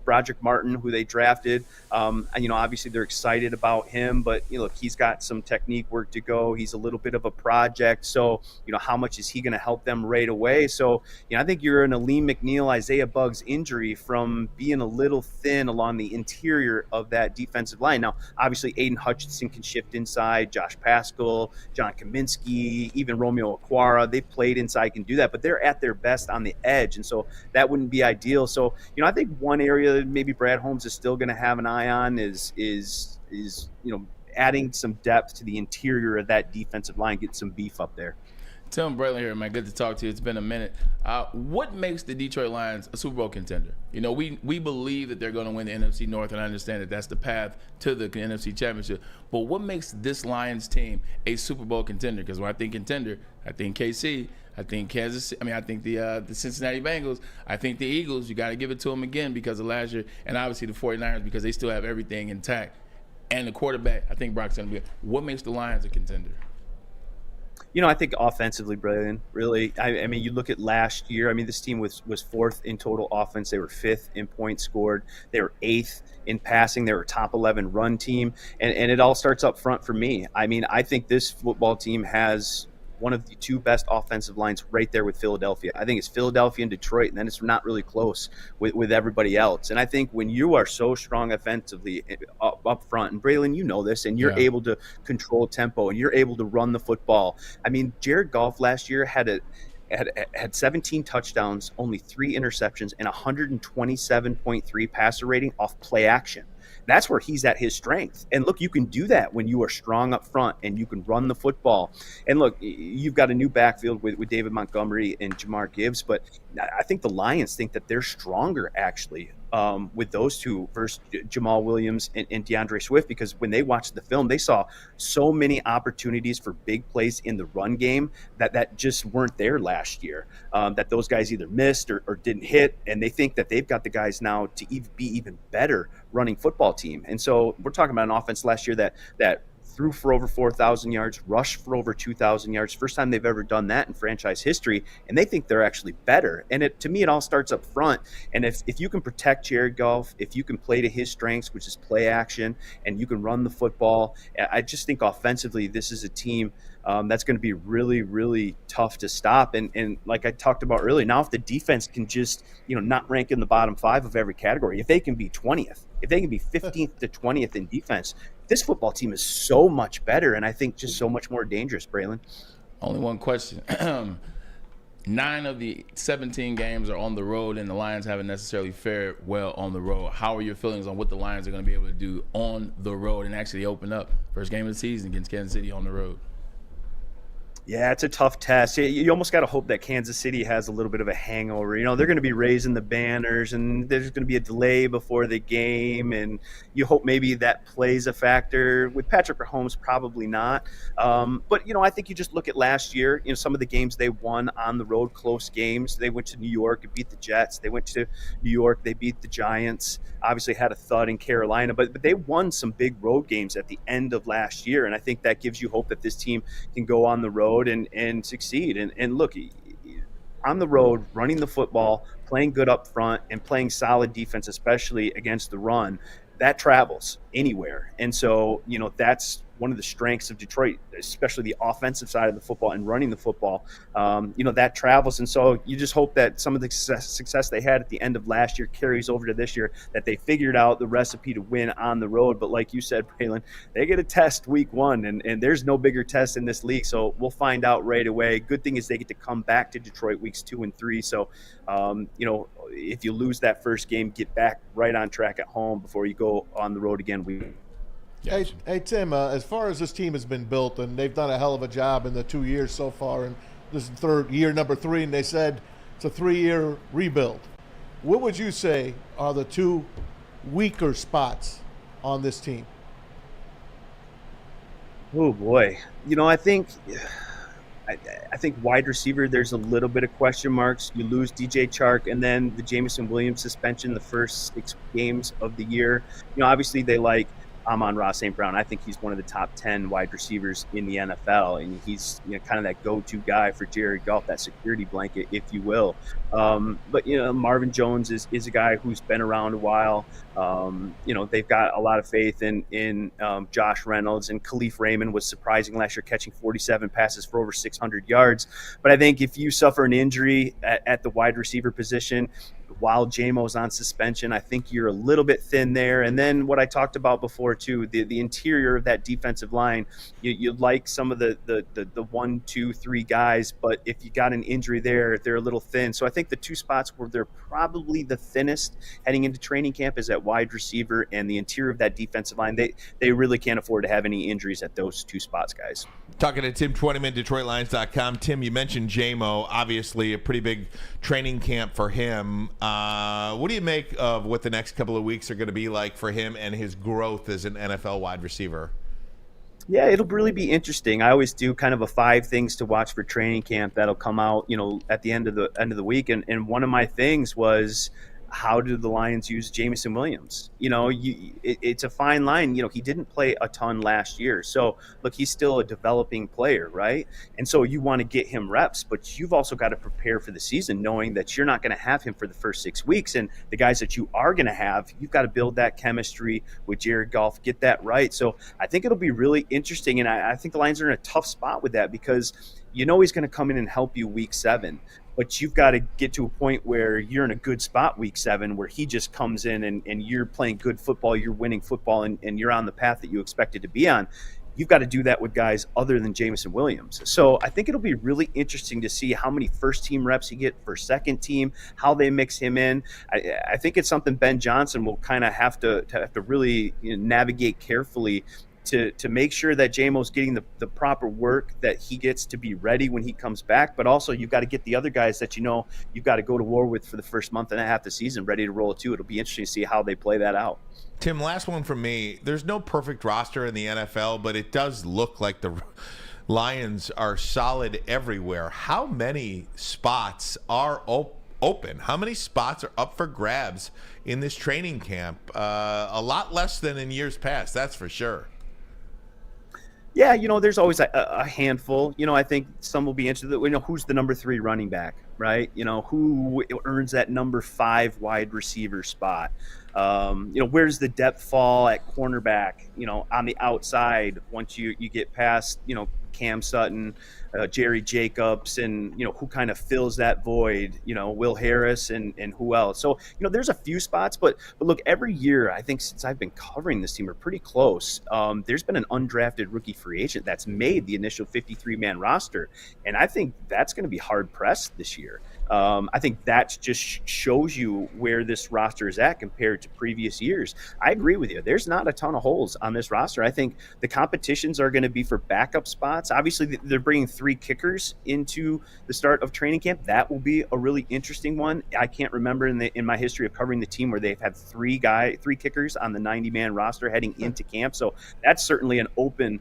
Broderick Martin, who they drafted, obviously they're excited about him, but look, he's got some technique work to go. He's a little bit of a project, so how much is he going to help them right away? So I think you're an Aleem McNeil, Isaiah Buggs injury from being a little thin along the interior of that defensive line. Now, obviously, Aiden Hutchinson can shift inside, Josh Paschal, John Kaminsky, even Romeo Okwara. They've played inside, can do that, but they're at their best on the edge, and so that wouldn't be ideal. So, I think one area that maybe Brad Holmes is still going to have an eye on is adding some depth to the interior of that defensive line, get some beef up there. Tim Braylon here, man. Good to talk to you. It's been a minute. What makes the Detroit Lions a Super Bowl contender? We believe that they're going to win the NFC North, and I understand that that's the path to the NFC Championship. But what makes this Lions team a Super Bowl contender? Because when I think contender, I think KC, I think Kansas. I think the Cincinnati Bengals. I think the Eagles. You got to give it to them again because of last year, and obviously the 49ers because they still have everything intact. And the quarterback, I think Brock's going to be. What makes the Lions a contender? I think offensively, Braylon, really. I mean, you look at last year. I mean, this team was fourth in total offense. They were fifth in points scored. They were eighth in passing. They were a top 11 run team. And it all starts up front for me. I mean, I think this football team has one of the two best offensive lines right there with Philadelphia. I think it's Philadelphia and Detroit, and then it's not really close with everybody else. And I think when you are so strong offensively up front, and Braylon, you know this, and you're able to control tempo and you're able to run the football. I mean, Jared Goff last year had 17 touchdowns, only 3 interceptions, and 127.3 passer rating off play action. That's where he's at his strength. And look, you can do that when you are strong up front and you can run the football. And look, you've got a new backfield with David Montgomery and Jamar Gibbs, but I think the Lions think that they're stronger actually with those two versus Jamal Williams and DeAndre Swift, because when they watched the film, they saw so many opportunities for big plays in the run game that just weren't there last year, that those guys either missed or didn't hit, and they think that they've got the guys now to be even better running football team. And so we're talking about an offense last year that threw for over 4,000 yards, rushed for over 2,000 yards. First time they've ever done that in franchise history, and they think they're actually better. And to me, it all starts up front. And if you can protect Jared Goff, if you can play to his strengths, which is play action, and you can run the football, I just think offensively this is a team that's going to be really, really tough to stop. And like I talked about earlier, now if the defense can just, not rank in the bottom 5 of every category, if they can be 20th, if they can be 15th to 20th in defense, this football team is so much better, and I think just so much more dangerous, Braylon. Only one question. 9 of the 17 games are on the road, and the Lions haven't necessarily fared well on the road. How are your feelings on what the Lions are going to be able to do on the road and actually open up first game of the season against Kansas City on the road? Yeah, it's a tough test. You almost got to hope that Kansas City has a little bit of a hangover. They're going to be raising the banners, and there's going to be a delay before the game, and you hope maybe that plays a factor. With Patrick Mahomes, probably not. But, I think you just look at last year, some of the games they won on the road, close games. They went to New York and beat the Jets. They went to New York. They beat the Giants. Obviously had a thud in Carolina, but they won some big road games at the end of last year, and I think that gives you hope that this team can go on the road and succeed. And look, on the road, running the football, playing good up front, and playing solid defense, especially against the run, that travels anywhere. And so, that's one of the strengths of Detroit, especially the offensive side of the football and running the football. That travels. And so you just hope that some of the success they had at the end of last year carries over to this year, that they figured out the recipe to win on the road. But like you said, Braylon, they get a test week 1, and there's no bigger test in this league. So we'll find out right away. Good thing is they get to come back to Detroit weeks 2 and 3. So, if you lose that first game, get back right on track at home before you go on the road again. Hey Tim, as far as this team has been built, and they've done a hell of a job in the 2 years so far, and this is year number 3, and they said it's a 3-year rebuild. What would you say are the 2 weaker spots on this team? Oh boy, I think wide receiver, there's a little bit of question marks. You lose DJ Chark, and then the Jameson Williams suspension the first 6 games of the year. Obviously they like Amon-Ra St. Brown. I think he's one of the top 10 wide receivers in the NFL, and he's kind of that go-to guy for Jared Goff, that security blanket, if you will. But Marvin Jones is a guy who's been around a while. They've got a lot of faith in Josh Reynolds, and Khalif Raymond was surprising last year, catching 47 passes for over 600 yards. But I think if you suffer an injury at the wide receiver position while JMO's on suspension, I think you're a little bit thin there. And then what I talked about before too, the interior of that defensive line, you like some of the 1, 2, 3 guys, but if you got an injury there, they're a little thin. So I think the 2 spots where they're probably the thinnest heading into training camp is at wide receiver and the interior of that defensive line. They really can't afford to have any injuries at those 2 spots, guys. Talking to Tim Twentyman, DetroitLions.com. Tim, you mentioned JMO, obviously a pretty big training camp for him. What do you make of what the next couple of weeks are going to be like for him and his growth as an NFL wide receiver? Yeah, it'll really be interesting. I always do kind of a 5 things to watch for training camp that'll come out, at the end of the week. And one of my things was, how do the Lions use Jameson Williams? It's a fine line. He didn't play a ton last year. So, look, he's still a developing player, right? And so you want to get him reps, but you've also got to prepare for the season knowing that you're not going to have him for the first 6 weeks. And the guys that you are going to have, you've got to build that chemistry with Jared Goff, get that right. So I think it'll be really interesting. And I think the Lions are in a tough spot with that because he's going to come in and help you week 7. But you've got to get to a point where you're in a good spot week 7 where he just comes in and you're playing good football, you're winning football, and you're on the path that you expected to be on. You've got to do that with guys other than Jameson Williams. So I think it'll be really interesting to see how many first-team reps he get for second team, how they mix him in. I think it's something Ben Johnson will kind of have to really navigate carefully to make sure that JMO's getting the proper work that he gets to be ready when he comes back. But also you've got to get the other guys that you've got to go to war with for the first month and a half of the season ready to roll it too. It'll be interesting to see how they play that out. Tim, last one from me. There's no perfect roster in the NFL, but it does look like the Lions are solid everywhere. How many spots are open? How many spots are up for grabs in this training camp? A lot less than in years past, that's for sure. Yeah, there's always a handful. I think some will be interested. Who's the number 3 running back, right? Who earns that number 5 wide receiver spot? Where's the depth fall at cornerback? On the outside, once you get past, Cam Sutton, Jerry Jacobs, and who kind of fills that void, Will Harris and who else. So there's a few spots, but look, every year I think since I've been covering this team, we're pretty close. There's been an undrafted rookie free agent that's made the initial 53-man roster, and I think that's going to be hard pressed this year. I think that just shows you where this roster is at compared to previous years. I agree with you. There's not a ton of holes on this roster. I think the competitions are going to be for backup spots. Obviously, they're bringing 3 kickers into the start of training camp. That will be a really interesting one. I can't remember in my history of covering the team where they've had 3 kickers on the 90-man roster heading into camp. So that's certainly an open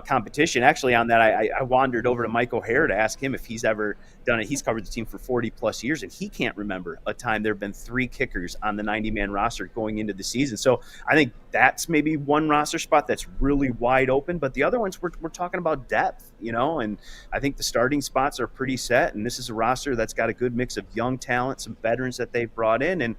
competition. Actually, on that, I wandered over to Mike O'Hare to ask him if he's ever done it. He's covered the team for 40-plus years, and he can't remember a time there have been 3 kickers on the 90-man roster going into the season. So I think that's maybe one roster spot that's really wide open, but the other ones we're talking about depth, and I think the starting spots are pretty set, and this is a roster that's got a good mix of young talent, some veterans that they've brought in, and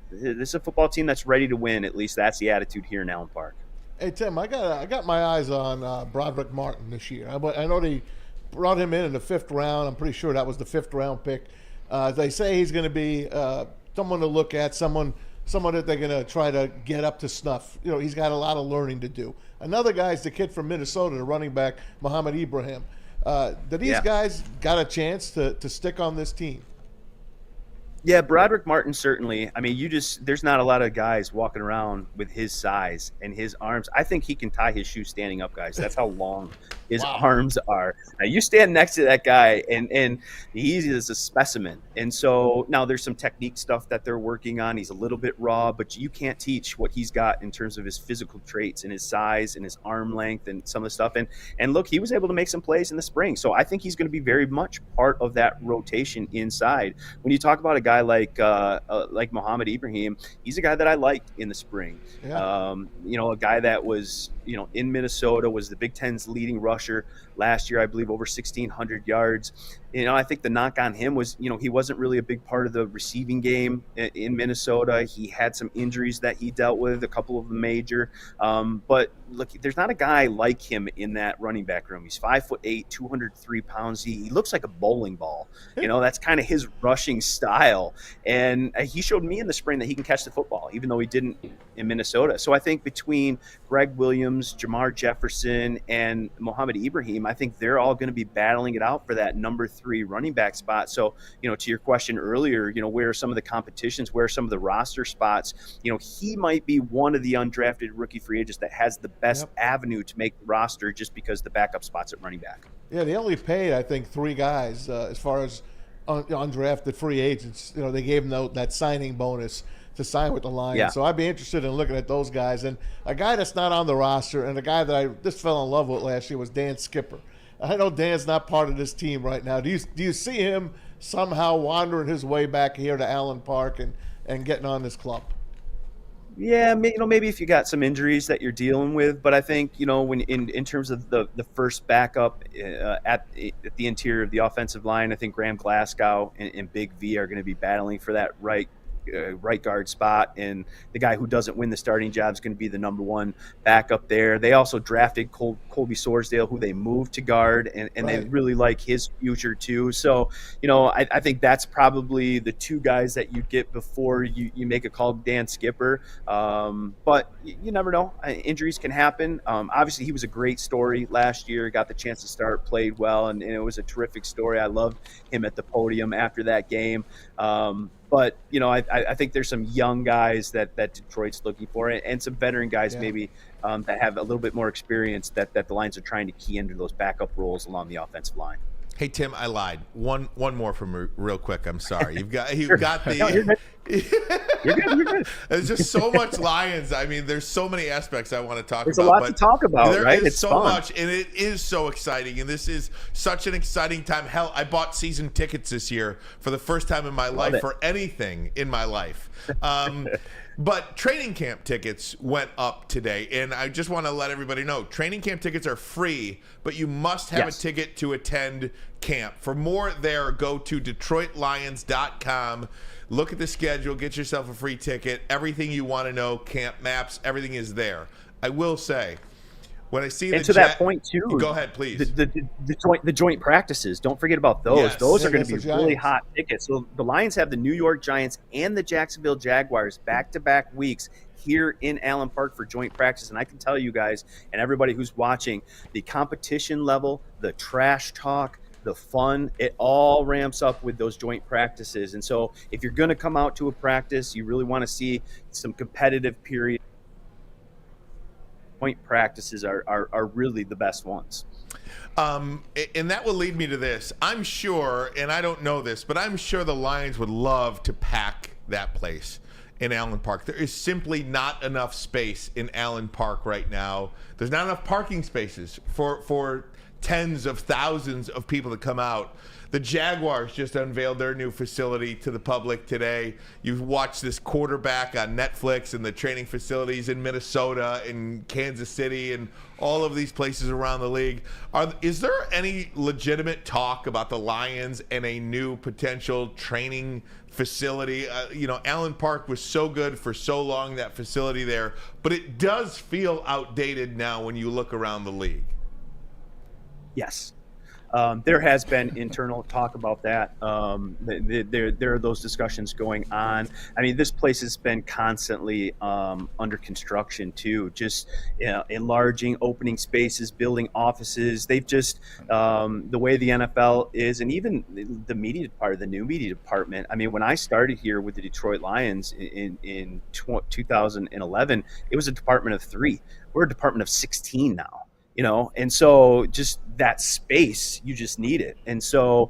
this is a football team that's ready to win. At least that's the attitude here in Allen Park. Hey Tim, I got my eyes on Broderick Martin this year. I know they brought him in the 5th round. I'm pretty sure that was the 5th round pick. They say he's going to be someone to look at, someone that they're going to try to get up to snuff. You know, he's got a lot of learning to do. Another guy's the kid from Minnesota, the running back, Muhammad Ibrahim. Do these guys got a chance to stick on this team? Yeah, Broderick Martin, certainly. I mean, there's not a lot of guys walking around with his size and his arms. I think he can tie his shoes standing up, guys. That's how long his arms are. Now, you stand next to that guy, and he is a specimen. And so now there's some technique stuff that they're working on. He's a little bit raw, but you can't teach what he's got in terms of his physical traits and his size and his arm length and some of the stuff. And look, he was able to make some plays in the spring. So I think he's going to be very much part of that rotation inside. When you talk about a guy like Muhammad Ibrahim, he's a guy that I liked in the spring. Yeah. A guy that was, in Minnesota, was the Big Ten's leading rusher last year, I believe, over 1,600 yards. I think the knock on him was, he wasn't really a big part of the receiving game in Minnesota. He had some injuries that he dealt with, a couple of them major. But look, there's not a guy like him in that running back room. He's 5'8", 203 pounds. He looks like a bowling ball. That's kind of his rushing style. And he showed me in the spring that he can catch the football, even though he didn't in Minnesota. So I think between Greg Williams, Jamar Jefferson, and Muhammad Ibrahim, I think they're all going to be battling it out for that number 3 running back spot. So, to your question earlier, where are some of the competitions, where are some of the roster spots? He might be one of the undrafted rookie free agents that has the best avenue to make the roster just because the backup spots at running back. Yeah, they only paid, I think, 3 guys as far as undrafted free agents. They gave them that signing bonus to sign with the Lions. Yeah. So I'd be interested in looking at those guys. And a guy that's not on the roster, and a guy that I just fell in love with last year, was Dan Skipper. I know Dan's not part of this team right now. Do you see him somehow wandering his way back here to Allen Park and getting on this club? Yeah, maybe if you got some injuries that you're dealing with, but I think when in terms of the first backup at the interior of the offensive line, I think Graham Glasgow and Big V are going to be battling for that right guard spot, and the guy who doesn't win the starting job is going to be the number 1 backup there. They also drafted Colby Sorsdale, who they moved to guard, and they really like his future too. So, I think that's probably the 2 guys that you get before you make a call to Dan Skipper. But you never know. Injuries can happen. Obviously, he was a great story last year, got the chance to start, played well, and it was a terrific story. I loved him at the podium after that game. But, I think there's some young guys that Detroit's looking for, and some veteran guys maybe that have a little bit more experience that the Lions are trying to key into those backup roles along the offensive line. Hey, Tim, I lied. One more from real quick. I'm sorry. You've got the. No, you're good. You're good. There's just so much Lions. I mean, there's so many aspects I want to talk about. There's a lot to talk about, right? It's so fun. Much, and it is so exciting. And this is such an exciting time. Hell, I bought season tickets this year for the first time in my life for anything in my life. But training camp tickets went up today, and I just want to let everybody know, training camp tickets are free, but you must have a ticket to attend camp. For more there, go to DetroitLions.com. Look at the schedule, get yourself a free ticket. Everything you want to know, camp maps, everything is there. I will say, when I see that point too, go ahead, please. The joint practices, don't forget about those. Yes. Those are going to be really hot tickets. So the Lions have the New York Giants and the Jacksonville Jaguars back-to-back weeks here in Allen Park for joint practice. And I can tell you guys and everybody who's watching, the competition level, the trash talk, the fun, it all ramps up with those joint practices. And so if you're going to come out to a practice, you really want to see some competitive period. Joint practices are really the best ones. And that will lead me to this. I'm sure, and I don't know this, but I'm sure the Lions would love to pack that place in Allen Park. There is simply not enough space in Allen Park right now. There's not enough parking spaces for tens of thousands of people to come out. The Jaguars just unveiled their new facility to the public today. You've watched this quarterback on Netflix and the training facilities in Minnesota and Kansas City and all of these places around the league. Is there any legitimate talk about the Lions and a new potential training facility? Allen Park was so good for so long, that facility there, but it does feel outdated now when you look around the league. Yes. There has been internal talk about that. There are those discussions going on. I mean, this place has been constantly under construction too, just enlarging, opening spaces, building offices. They've just, the way the NFL is, and even the media part of the new media department. I mean, when I started here with the Detroit Lions in 2011, it was a department of 3. We're a department of 16 now. And so just that space, you just need it. And so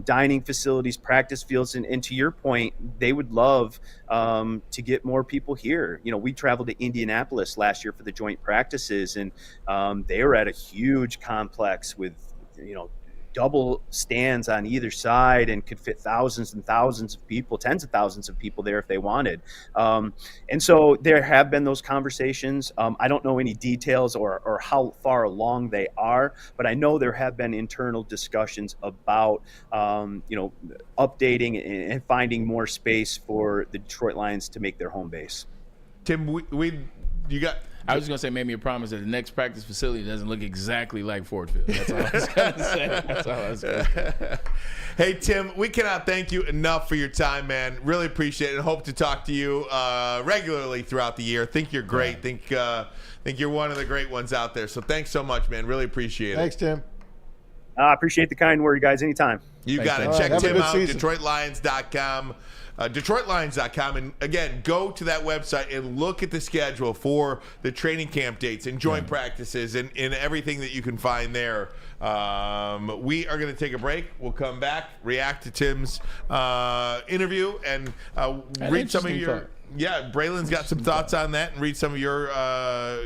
dining facilities, practice fields, and to your point, they would love to get more people here. We traveled to Indianapolis last year for the joint practices, and they were at a huge complex with, double stands on either side and could fit thousands and thousands of people, tens of thousands of people there if they wanted. And so there have been those conversations. I don't know any details or how far along they are, but I know there have been internal discussions about, updating and finding more space for the Detroit Lions to make their home base. Tim, I was just going to say, make me a promise that the next practice facility doesn't look exactly like Ford Field. That's all I was going to say. That's all I was going to say. Hey, Tim, we cannot thank you enough for your time, man. Really appreciate it and hope to talk to you regularly throughout the year. Think you're great. Think you're one of the great ones out there. So thanks so much, man. Really appreciate it. Thanks, Tim. I appreciate the kind word, guys. Anytime. You got it. All Check right, Tim out, season. DetroitLions.com. DetroitLions.com. And again, go to that website and look at the schedule for the training camp dates and joint practices and everything that you can find there. We are going to take a break. We'll come back, react to Tim's interview, and read some of your... Yeah, Braylon's got some thoughts on that and read some of your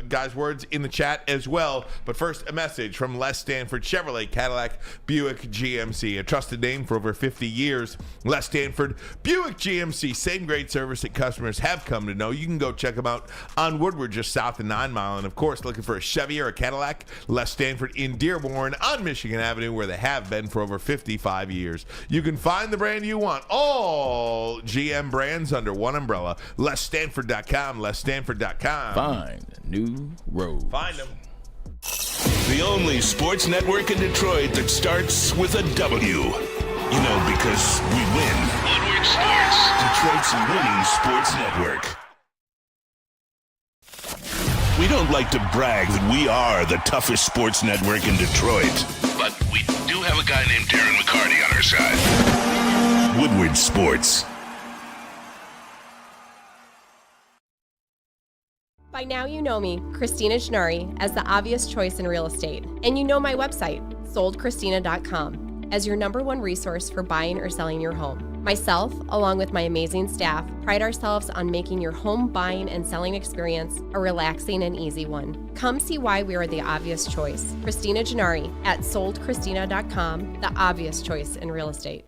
guys' words in the chat as well. But first, a message from Les Stanford Chevrolet Cadillac Buick GMC, a trusted name for over 50 years. Les Stanford Buick GMC, same great service that customers have come to know. You can go check them out on Woodward, just south of 9 Mile. And, of course, looking for a Chevy or a Cadillac, Les Stanford in Dearborn on Michigan Avenue, where they have been for over 55 years. You can find the brand you want, all GM brands under one umbrella. LesStanford.com, LesStanford.com. Find a new road. Find them. The only sports network in Detroit that starts with a W. Because we win. Woodward Sports, Detroit's winning sports network. We don't like to brag that we are the toughest sports network in Detroit, but we do have a guy named Darren McCarty on our side. Woodward Sports. By now you know me, Christina Gennari, as the obvious choice in real estate. And you know my website, soldchristina.com, as your #1 resource for buying or selling your home. Myself, along with my amazing staff, pride ourselves on making your home buying and selling experience a relaxing and easy one. Come see why we are the obvious choice. Christina Gennari at soldchristina.com, the obvious choice in real estate.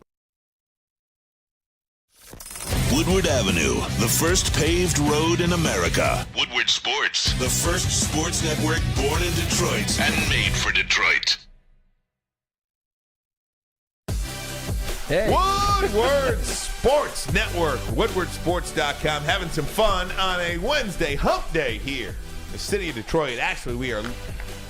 Woodward Avenue, the first paved road in America. Woodward Sports, the first sports network born in Detroit and made for Detroit. Hey. Woodward Sports Network, WoodwardSports.com. Having some fun on a Wednesday hump day here in the city of Detroit. Actually, we are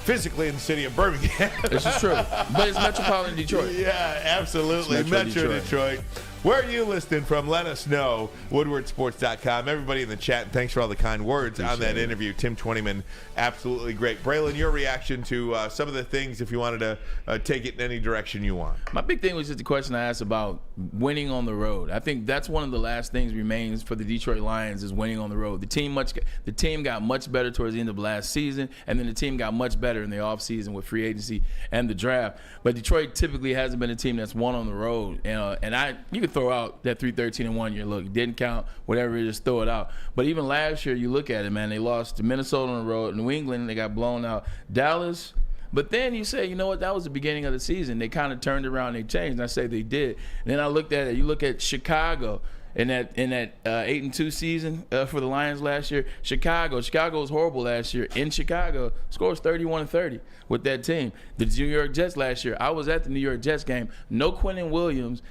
physically in the city of Birmingham. This is true. But it's metropolitan Detroit. Yeah, absolutely. It's Metro Metro Detroit. Where are you listening from? Let us know. WoodwardSports.com. Everybody in the chat, thanks for all the kind words on that interview. Tim Twentyman, absolutely great. Braylon, your reaction to some of the things, if you wanted to take it in any direction you want. My big thing was just the question I asked about winning on the road. I think that's one of the last things remains for the Detroit Lions is winning on the road. The team got much better towards the end of last season, and then the team got much better in the offseason with free agency and the draft. But Detroit typically hasn't been a team that's won on the road. And you could throw out that 3-13-1 year. Look, it didn't count, whatever, just throw it out. But even last year, you look at it, man, they lost to Minnesota on the road. New England, they got blown out. Dallas, But then you say, you know what, that was the beginning of the season. They kind of turned around, they changed. And I say they did. And then I looked at it. You look at Chicago in that 8-2 season for the Lions last year. Chicago was horrible last year. In Chicago, scores 31-30 with that team. The New York Jets last year, I was at the New York Jets game. No Quentin Williams.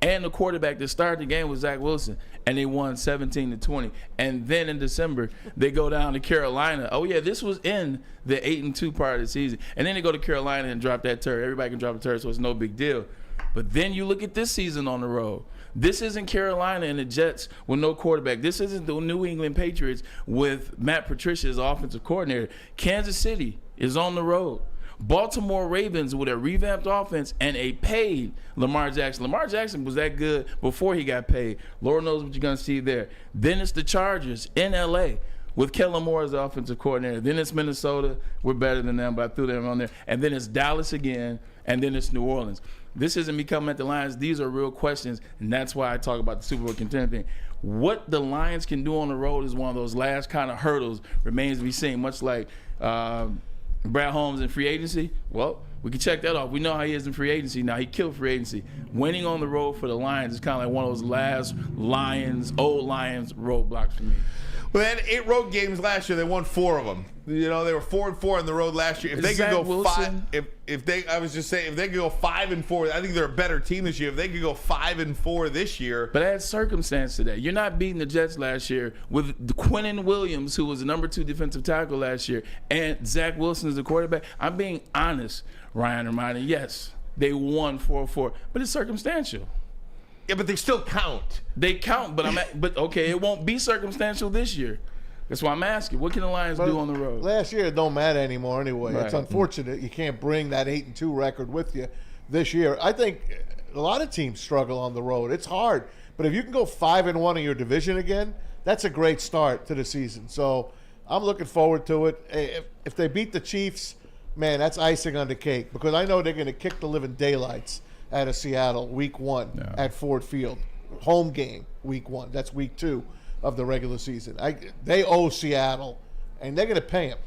And the quarterback that started the game was Zach Wilson, and they won 17-20. And then in December, they go down to Carolina. Oh yeah, this was in the 8-2 part of the season. And then they go to Carolina and drop that turd. Everybody can drop a turd, so it's no big deal. But then you look at this season on the road. This isn't Carolina and the Jets with no quarterback. This isn't the New England Patriots with Matt Patricia as offensive coordinator. Kansas City is on the road. Baltimore Ravens with a revamped offense and a paid Lamar Jackson. Lamar Jackson was that good before he got paid. Lord knows what you're going to see there. Then it's the Chargers in L.A. with Kellen Moore as the offensive coordinator. Then it's Minnesota. We're better than them, but I threw them on there. And then it's Dallas again, and then it's New Orleans. This isn't me coming at the Lions. These are real questions, and that's why I talk about the Super Bowl contender thing. What the Lions can do on the road is one of those last kind of hurdles remains to be seen, much like Brad Holmes in free agency. Well, we can check that off. We know how he is in free agency now. He killed free agency. Winning on the road for the Lions is kind of like one of those last old Lions roadblocks for me. Well, they had 8 road games last year. They won 4 of them. You know, they were 4-4 on the road last year. If they could go 5, if they could go 5-4, I think they're a better team this year. If they could go 5-4 this year, but add circumstance to that. You're not beating the Jets last year with Quentin Williams, who was the number 2 defensive tackle last year, and Zach Wilson is the quarterback. I'm being honest, Ryan Ermanni. Yes, they won 4-4, but it's circumstantial. Yeah, but they still count. They count, but okay, it won't be circumstantial this year. That's why I'm asking. What can the Lions do on the road? Last year, it don't matter anymore anyway. Right. It's unfortunate you can't bring that 8-2 record with you this year. I think a lot of teams struggle on the road. It's hard. But if you can go 5-1 in your division again, that's a great start to the season. So I'm looking forward to it. If they beat the Chiefs, man, that's icing on the cake, because I know they're going to kick the living daylights out of Seattle week 1 at Ford Field. Home game week 1. That's week 2 of the regular season. They owe Seattle, and they're going to pay them.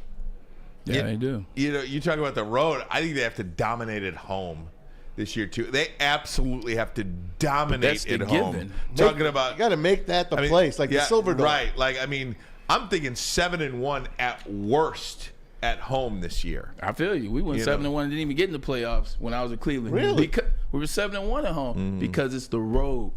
Yeah, they do. You know, you talk about the road. I think they have to dominate at home this year too. They absolutely have to dominate at home. Talking about, you got to make that the place, like the Silver Dome. Right. Like, I mean, I'm thinking 7-1 at worst at home this year. I feel you. We went 7-1 and didn't even get in the playoffs when I was in Cleveland. Really? Because we were 7-1 at home because it's the road.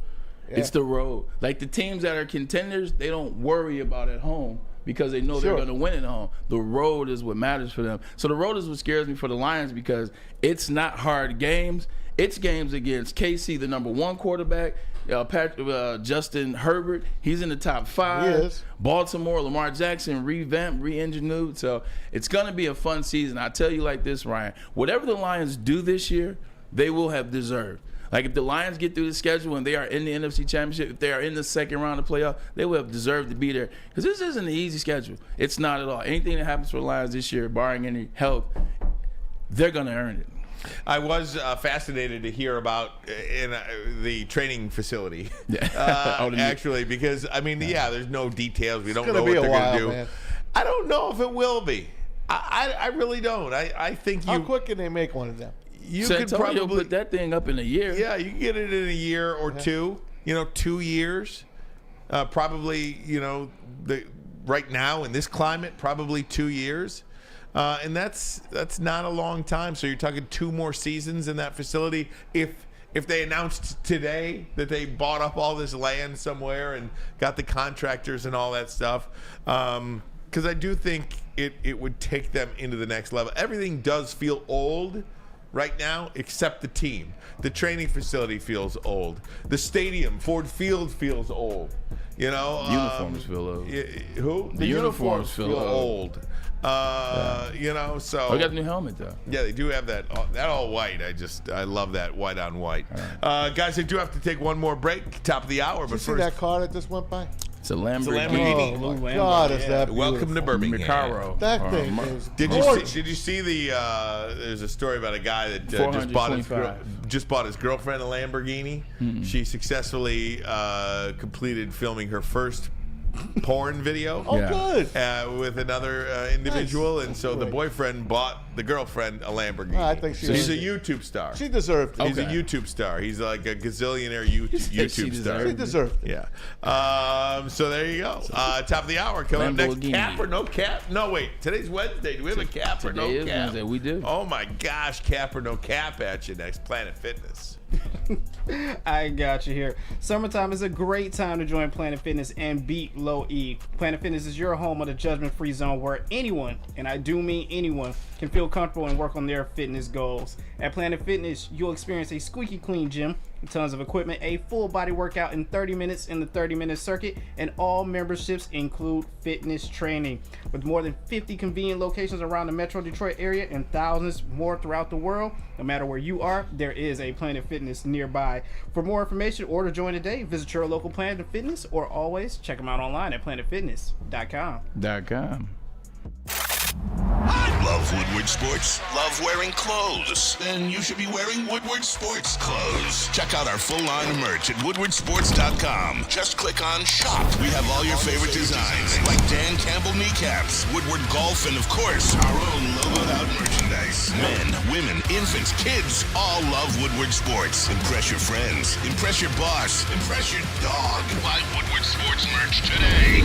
Yeah. It's the road. Like the teams that are contenders, they don't worry about at home because they know they're going to win at home. The road is what matters for them. So the road is what scares me for the Lions, because it's not hard games. It's games against KC, the number 1 quarterback, Justin Herbert. He's in the top 5. He is. Baltimore, Lamar Jackson, revamped, re-engineered. So it's going to be a fun season. I tell you like this, Ryan. Whatever the Lions do this year, they will have deserved. Like, if the Lions get through the schedule and they are in the NFC Championship, if they are in the second round of playoff, they will have deserved to be there. Because this isn't an easy schedule. It's not at all. Anything that happens for the Lions this year, barring any health, they're going to earn it. I was fascinated to hear about in the training facility, actually, because, I mean, there's no details. We don't know what they're going to do. Man. I don't know if it will be. I really don't. I think How quick can they make one of them? You so could probably put that thing up in a year. Yeah, you can get it in a year or 2. 2 years. Probably, right now in this climate, probably 2 years. And that's not a long time. So you're talking 2 more seasons in that facility. If they announced today that they bought up all this land somewhere and got the contractors and all that stuff, because I do think it would take them into the next level. Everything does feel old right now, except the team. The training facility feels old. The stadium, Ford Field, feels old. Uniforms feel old. The uniforms feel old. So we got the new helmet though. Yeah, they do have that all white. I love that white on white. Right. Guys, I do have to take one more break. Top of the hour, Did but you see that car that just went by? It's a Lamborghini. Oh my God, is that beautiful. Welcome to Birmingham. Caro. That thing is Did you see the? There's a story about a guy that just bought his girlfriend a Lamborghini. Mm-hmm. She successfully completed filming her first porn video. Oh, Yeah. good. With another individual, Nice. and so the Great. boyfriend bought the girlfriend a Lamborghini. I think she He's a earned YouTube star. She deserved it. He's a Okay. YouTube star. He's like a gazillionaire She YouTube star. deserved She deserved it. Yeah. So there you go. Top of the hour coming up next. Lamborghini. Cap or no cap? No, wait. Today's Wednesday. Do we have a cap or no Today is cap? Wednesday. We do. Oh my gosh, cap or no cap at you next. Planet Fitness. I got you here. Summertime is a great time to join Planet Fitness and beat low E. Planet Fitness is your home of the judgment-free zone where anyone, and I do mean anyone, can feel comfortable and work on their fitness goals. At Planet Fitness, you'll experience a squeaky clean gym, tons of equipment, a full body workout in 30 minutes in the 30-minute circuit, and all memberships include fitness training. With more than 50 convenient locations around the Metro Detroit area and thousands more throughout the world, no matter where you are, there is a Planet Fitness nearby. For more information or to join today, visit your local Planet Fitness or always check them out online at planetfitness.com. Love Woodward Sports? Love wearing clothes? Then you should be wearing Woodward Sports clothes. Check out our full line of merch at woodwardsports.com. Just click on shop. We have all your favorite designs, like Dan Campbell kneecaps, Woodward Golf, and of course, our own logoed out merchandise. Men, women, infants, kids all love Woodward Sports. Impress your friends. Impress your boss. Impress your dog. Buy Woodward Sports merch today.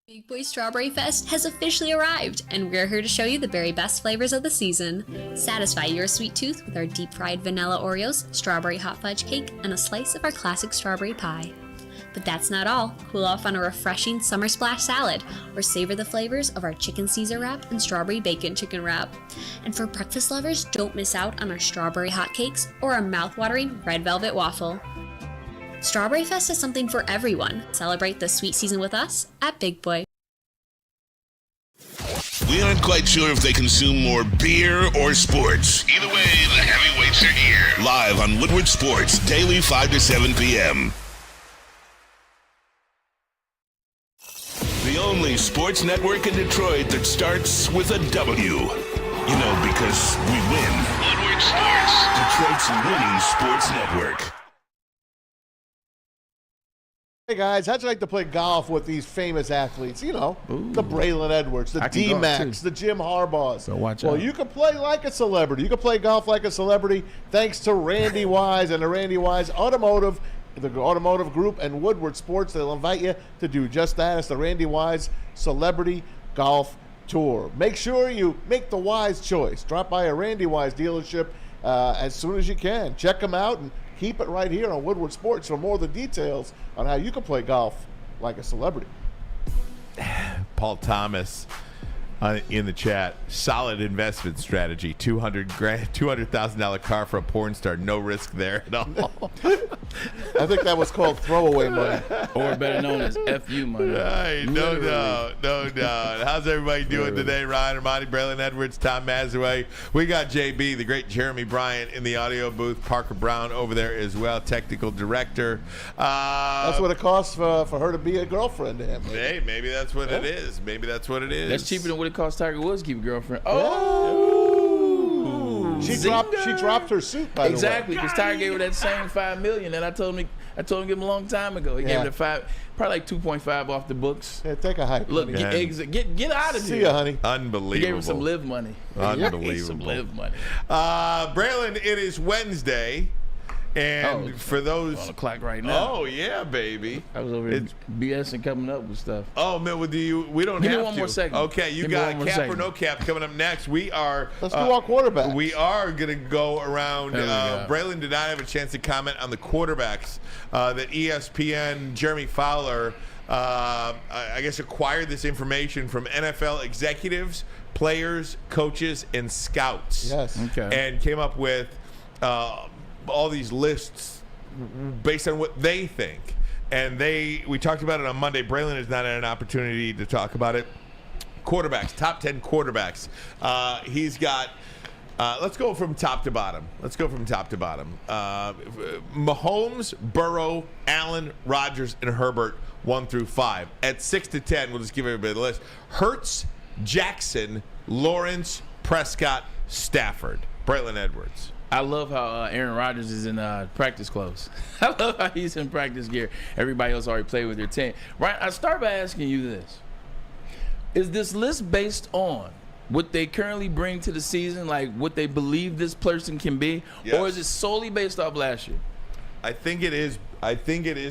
Big Boy Strawberry Fest has officially arrived, and we're here to show you the very best flavors of the season. Satisfy your sweet tooth with our deep-fried vanilla Oreos, strawberry hot fudge cake, and a slice of our classic strawberry pie. But that's not all. Cool off on a refreshing summer splash salad, or savor the flavors of our chicken Caesar wrap and strawberry bacon chicken wrap. And for breakfast lovers, don't miss out on our strawberry hotcakes or our mouth-watering red velvet waffle. Strawberry Fest is something for everyone. Celebrate the sweet season with us at Big Boy. We aren't quite sure if they consume more beer or sports. Either way, the heavyweights are here. Live on Woodward Sports, daily 5 to 7 p.m. The only sports network in Detroit that starts with a W. You know, because we win. Woodward Sports, Detroit's winning sports network. Hey guys, how'd you like to play golf with these famous athletes? You know, the Braylon Edwards, the I can golf, D-Max, too. the Jim Harbaughs. So watch well, out. you can play like a celebrity. You can play golf like a celebrity thanks to Randy Wise and the Randy Wise Automotive, the Automotive Group, and Woodward Sports. They'll invite you to do just that. It's the Randy Wise Celebrity Golf Tour. Make sure you make the wise choice. Drop by a Randy Wise dealership as soon as you can. Check them out and keep it right here on Woodward Sports for more of the details on how you can play golf like a celebrity. Paul Thomas in the chat. Solid investment strategy. $200,000 car for a porn star. No risk there at all. I think that was called throwaway money. Or better known as FU money. Hey, no Literally. doubt, no doubt. How's everybody doing today? Ryan, Ermanni, Braylon, Edwards, Tom Mazawey. We got JB, the great Jeremy Bryant, in the audio booth. Parker Brown over there as well, technical director. That's what it costs for her to be a girlfriend to him. Hey, maybe that's what it is. Maybe that's what it is. That's cheaper than what it cost Tiger Woods to keep a girlfriend. She dropped her suit, by Exactly, the way. because Tiger gave her that same $5 million, and I told him to give him a long time ago. He gave her the probably like 2.5 off the books. Yeah, take a hike. Look, get out of here. See ya, honey. Unbelievable. He gave her some live money. Unbelievable. Some live money. Braylon, it is Wednesday. And for those on the clock right now. Oh yeah, baby. I was over here BSing coming up with stuff. Oh man, we don't Give have me one to. more segment. Okay, you Give me got one more cap or segment. no cap coming up next. We are Let's do our quarterbacks. We are gonna go around. There we go. Braylon did not have a chance to comment on the quarterbacks that ESPN Jeremy Fowler I guess acquired this information from NFL executives, players, coaches, and scouts. Yes. Okay. And came up with all these lists based on what they think. And we talked about it on Monday. Braylon has not had an opportunity to talk about it. Quarterbacks, top 10 quarterbacks. He's got, let's go from top to bottom. Mahomes, Burrow, Allen, Rodgers, and Herbert, 1 through 5. At 6 to 10, we'll just give everybody the list. Hurts, Jackson, Lawrence, Prescott, Stafford. Braylon Edwards. I love how Aaron Rodgers is in practice clothes. I love how he's in practice gear. Everybody else already played with their team. Right? I start by asking you this. Is this list based on what they currently bring to the season, like what they believe this person can be? Yes. Or is it solely based off last year? I think it is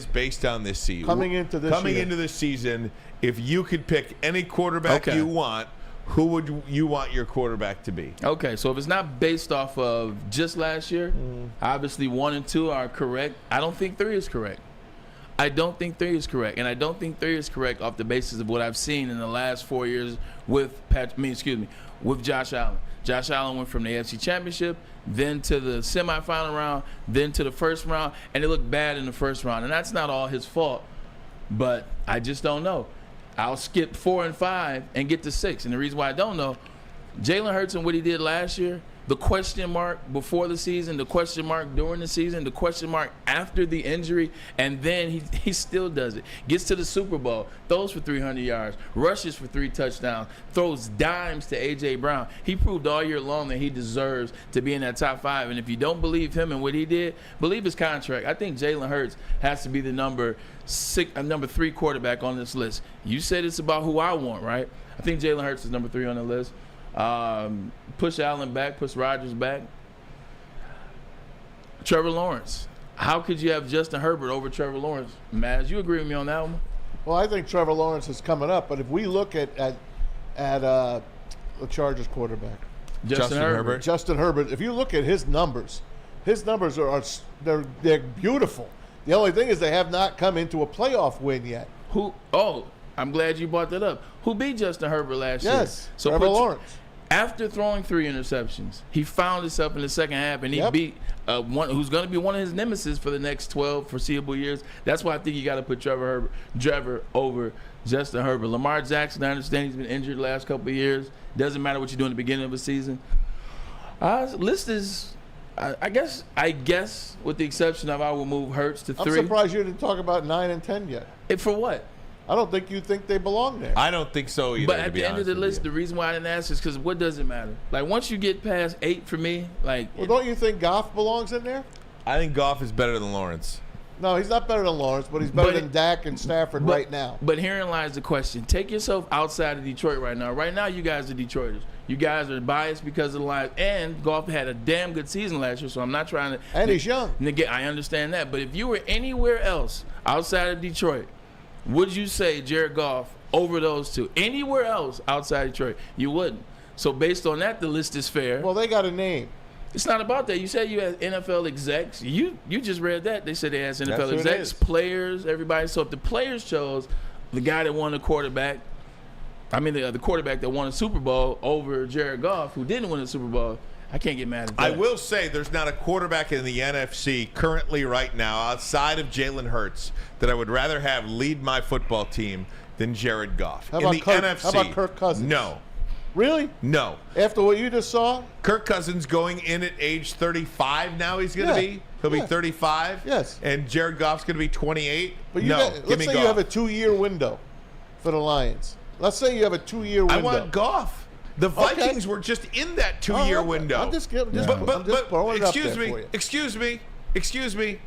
based on this season. Coming into this season, if you could pick any quarterback you want, who would you want your quarterback to be? Okay, so if it's not based off of just last year, obviously 1 and 2 are correct. I don't think 3 is correct. And I don't think 3 is correct off the basis of what I've seen in the last 4 years with Josh Allen. Josh Allen went from the AFC Championship, then to the semifinal round, then to the first round, and it looked bad in the first round. And that's not all his fault, but I just don't know. I'll skip 4 and 5 and get to 6. And the reason why I don't know, Jalen Hurts and what he did last year, the question mark before the season, the question mark during the season, the question mark after the injury, and then he still does it. Gets to the Super Bowl, throws for 300 yards, rushes for 3 touchdowns, throws dimes to A.J. Brown. He proved all year long that he deserves to be in that top 5. And if you don't believe him and what he did, believe his contract. I think Jalen Hurts has to be the number 3 quarterback on this list. You said it's about who I want, right? I think Jalen Hurts is number 3 on the list. Push Allen back, push Rodgers back. Trevor Lawrence. How could you have Justin Herbert over Trevor Lawrence? Maz, you agree with me on that one? Well, I think Trevor Lawrence is coming up, but if we look at the Chargers quarterback, Justin Herbert. Justin Herbert. If you look at his numbers are they're beautiful. The only thing is they have not come into a playoff win yet. I'm glad you brought that up. Who beat Justin Herbert last year? Yes, Trevor Lawrence. After throwing 3 interceptions, he found himself in the second half, and he beat one who's going to be one of his nemesis for the next 12 foreseeable years. That's why I think you got to put Trevor over Justin Herbert. Lamar Jackson, I understand he's been injured the last couple of years. Doesn't matter what you do in the beginning of a season. List is, I guess, with the exception of I will move Hurts to 3. I'm surprised you didn't talk about 9 and 10 yet. For what? I don't think you think they belong there. I don't think so either. But at the end of the list, the reason why I didn't ask is because what does it matter? Like, once you get past 8 for me, don't you think Goff belongs in there? I think Goff is better than Lawrence. No, he's not better than Lawrence, but he's better than Dak and Stafford right now. But herein lies the question. Take yourself outside of Detroit right now. Right now, you guys are Detroiters. You guys are biased because of the Lions. And Goff had a damn good season last year, so I'm not trying to. And he's young. I understand that. But if you were anywhere else outside of Detroit, would you say Jared Goff over those 2? Anywhere else outside Detroit, you wouldn't. So based on that, the list is fair. Well, they got a name. It's not about that. You said you had NFL execs. You just read that. They said they had NFL execs, players, everybody. So if the players chose the guy that won the quarterback, the quarterback that won a Super Bowl over Jared Goff, who didn't win a Super Bowl, I can't get mad at that. I will say there's not a quarterback in the NFC currently right now outside of Jalen Hurts that I would rather have lead my football team than Jared Goff. NFC. How about Kirk Cousins? No. Really? No. After what you just saw? Kirk Cousins going in at age 35 now he's going to be. He'll be 35. Yes. And Jared Goff's going to be 28. But let's say you have a 2-year window for the Lions. Let's say you have a 2-year window. I want Goff. The Vikings were just in that 2-year window. I'm just throwing it up there for you. Excuse me.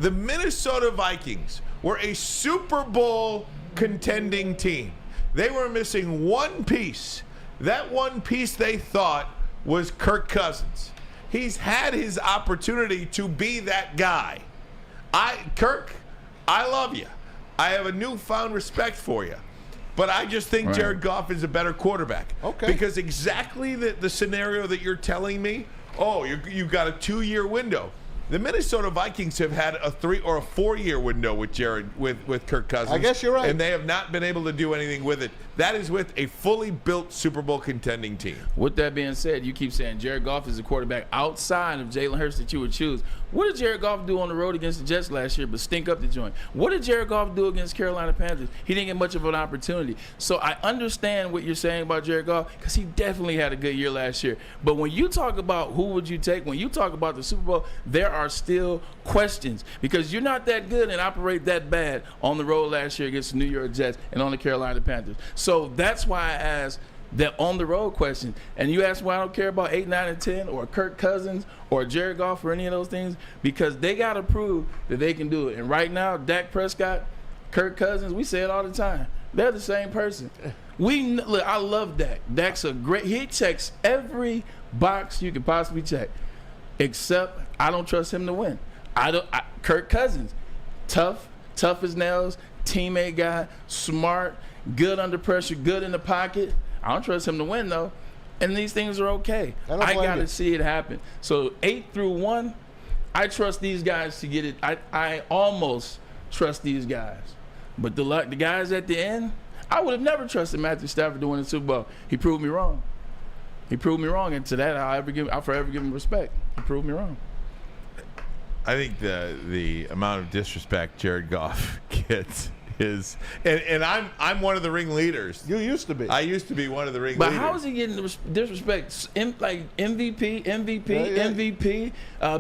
The Minnesota Vikings were a Super Bowl contending team. They were missing one piece. That one piece they thought was Kirk Cousins. He's had his opportunity to be that guy. Kirk, I love you. I have a newfound respect for you. But I just think Jared Goff is a better quarterback. Okay. Because exactly the scenario that you're telling me, you've got a 2-year window. The Minnesota Vikings have had a 3 or a 4-year window with Kirk Cousins. I guess you're right. And they have not been able to do anything with it. That is with a fully built Super Bowl contending team. With that being said, you keep saying Jared Goff is a quarterback outside of Jalen Hurts that you would choose. What did Jared Goff do on the road against the Jets last year but stink up the joint? What did Jared Goff do against Carolina Panthers? He didn't get much of an opportunity. So I understand what you're saying about Jared Goff because he definitely had a good year last year. But when you talk about who would you take, when you talk about the Super Bowl, there are still questions because you're not that good and operate that bad on the road last year against the New York Jets and on the Carolina Panthers. So that's why I asked that on the road question. And you ask why I don't care about 8, 9, and 10 or Kirk Cousins or Jared Goff or any of those things, because they got to prove that they can do it. And right now, Dak Prescott, Kirk Cousins, we say it all the time. They're the same person. Look, I love Dak. Dak's he checks every box you could possibly check, except I don't trust him to win. Kirk Cousins, tough as nails, teammate guy, smart, good under pressure, good in the pocket. I don't trust him to win, though. And these things are okay. I got to see it happen. So 8 through 1, I trust these guys to get it. I almost trust these guys. But the guys at the end, I would have never trusted Matthew Stafford to win the Super Bowl. He proved me wrong. And to that, I'll forever give him respect. He proved me wrong. I think the amount of disrespect Jared Goff gets is, and I'm one of the ringleaders. You used to be. I used to be one of the ringleaders. But how is he getting disrespect? Like MVP,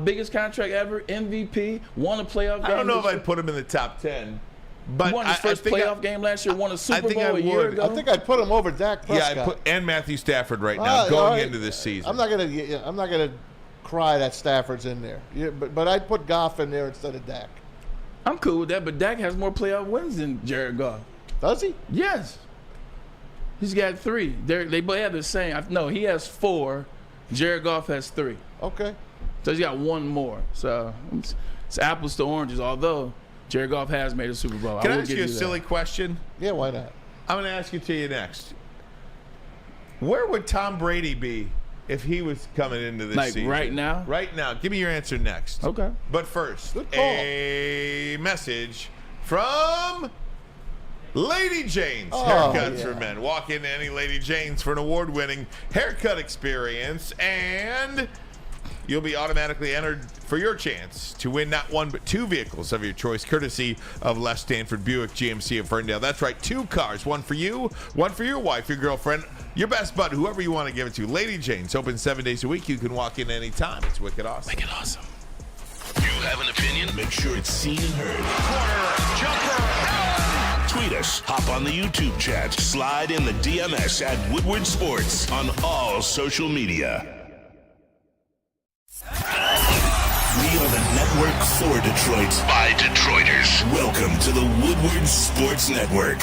biggest contract ever, MVP, won a playoff game. I don't know if I'd put him in the top 10. But won his first playoff game last year, won a Super Bowl a year ago. I think I'd put him over Dak Prescott. Yeah, and Matthew Stafford right now going into this season. I'm not gonna cry that Stafford's in there. Yeah, but I'd put Goff in there instead of Dak. I'm cool with that, but Dak has more playoff wins than Jared Goff. Does he? Yes. He's got 3. They both have the same. No, he has 4. Jared Goff has 3. Okay. So he's got 1 more. So it's apples to oranges, although Jared Goff has made a Super Bowl. Can I ask you a silly question? Yeah, why not? I'm going to ask it to you next. Where would Tom Brady be if he was coming into this season? Right now? Right now. Give me your answer next. Okay. But first, a message from Lady Jane's Haircuts for Men. Walk into any Lady Jane's for an award-winning haircut experience, and you'll be automatically entered for your chance to win not 1 but 2 vehicles of your choice, courtesy of Les Stanford Buick GMC of Ferndale. That's right, 2 cars, 1 for you, 1 for your wife, your girlfriend, your best bud, whoever you want to give it to. Lady Jane's open 7 days a week. You can walk in any time. It's wicked awesome. Wicked awesome. You have an opinion? Make sure it's seen and heard. Corner jumper. Tweet us. Hop on the YouTube chat. Slide in the DMS at Woodward Sports on all social media. We are the network for Detroit by Detroiters. Welcome to the Woodward Sports Network.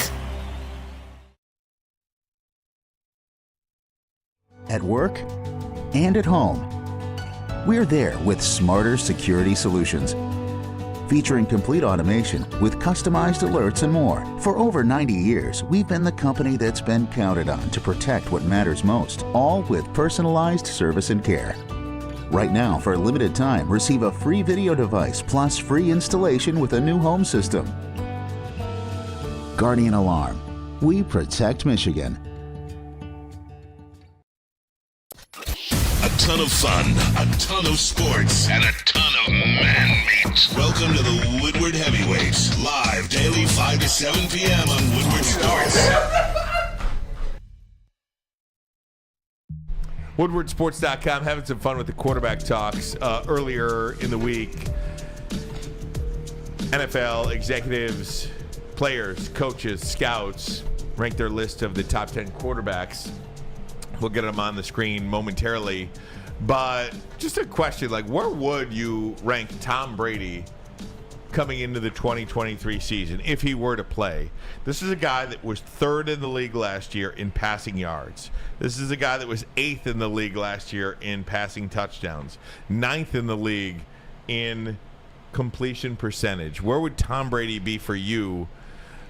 At work and at home, we're there with smarter security solutions. Featuring complete automation with customized alerts and more. For over 90 years, we've been the company that's been counted on to protect what matters most, all with personalized service and care. Right now, for a limited time, receive a free video device plus free installation with a new home system. Guardian Alarm. We protect Michigan. A ton of fun, a ton of sports, and a ton of man meat. Welcome to the Woodward Heavyweights, live daily 5 to 7 p.m. on Woodward Sports. WoodwardSports.com, having some fun with the quarterback talks earlier in the week. NFL executives, players, coaches, scouts ranked their list of the top 10 quarterbacks. We'll get them on the screen momentarily. But just a question, like, where would you rank Tom Brady coming into the 2023 season if he were to play? This is a guy that was 3rd in the league last year in passing yards. This is a guy that was 8th in the league last year in passing touchdowns, 9th in the league in completion percentage. Where would Tom Brady be for you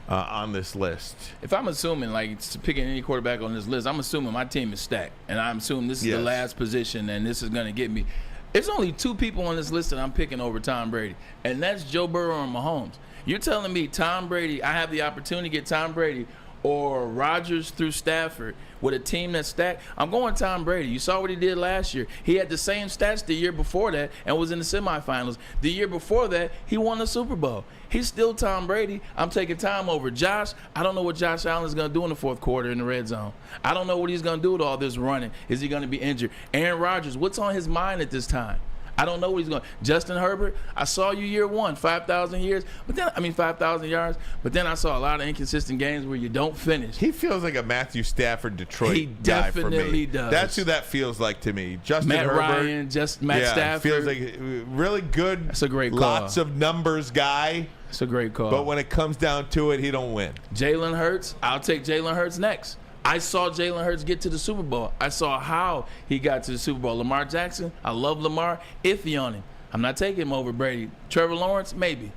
on this list? If I'm assuming, like, picking any quarterback on this list, I'm assuming my team is stacked, and I'm assuming this is the last position, and this is going to get me. There's only 2 people on this list that I'm picking over Tom Brady, and that's Joe Burrow and Mahomes. You're telling me Tom Brady, I have the opportunity to get Tom Brady or Rodgers through Stafford with a team that's stacked? I'm going Tom Brady. You saw what he did last year. He had the same stats the year before that and was in the semifinals. The year before that, he won the Super Bowl. He's still Tom Brady. I'm taking Tom over Josh. I don't know what Josh Allen is going to do in the 4th quarter in the red zone. I don't know what he's going to do with all this running. Is he going to be injured? Aaron Rodgers, what's on his mind at this time? I don't know what he's going. Justin Herbert, I saw you year one, 5,000 yards, but then 5,000 yards. But then I saw a lot of inconsistent games where you don't finish. He feels like a Matthew Stafford Detroit He guy for me. definitely does. That's who that feels like to me. Justin Matt Herbert, Ryan, Matt Stafford feels like a really good. That's a great call. Lots of numbers guy. It's a great call. But when it comes down to it, he don't win. Jalen Hurts, I'll take Jalen Hurts next. I saw Jalen Hurts get to the Super Bowl. I saw how he got to the Super Bowl. Lamar Jackson, I love Lamar. Iffy on him. I'm not taking him over Brady. Trevor Lawrence, maybe.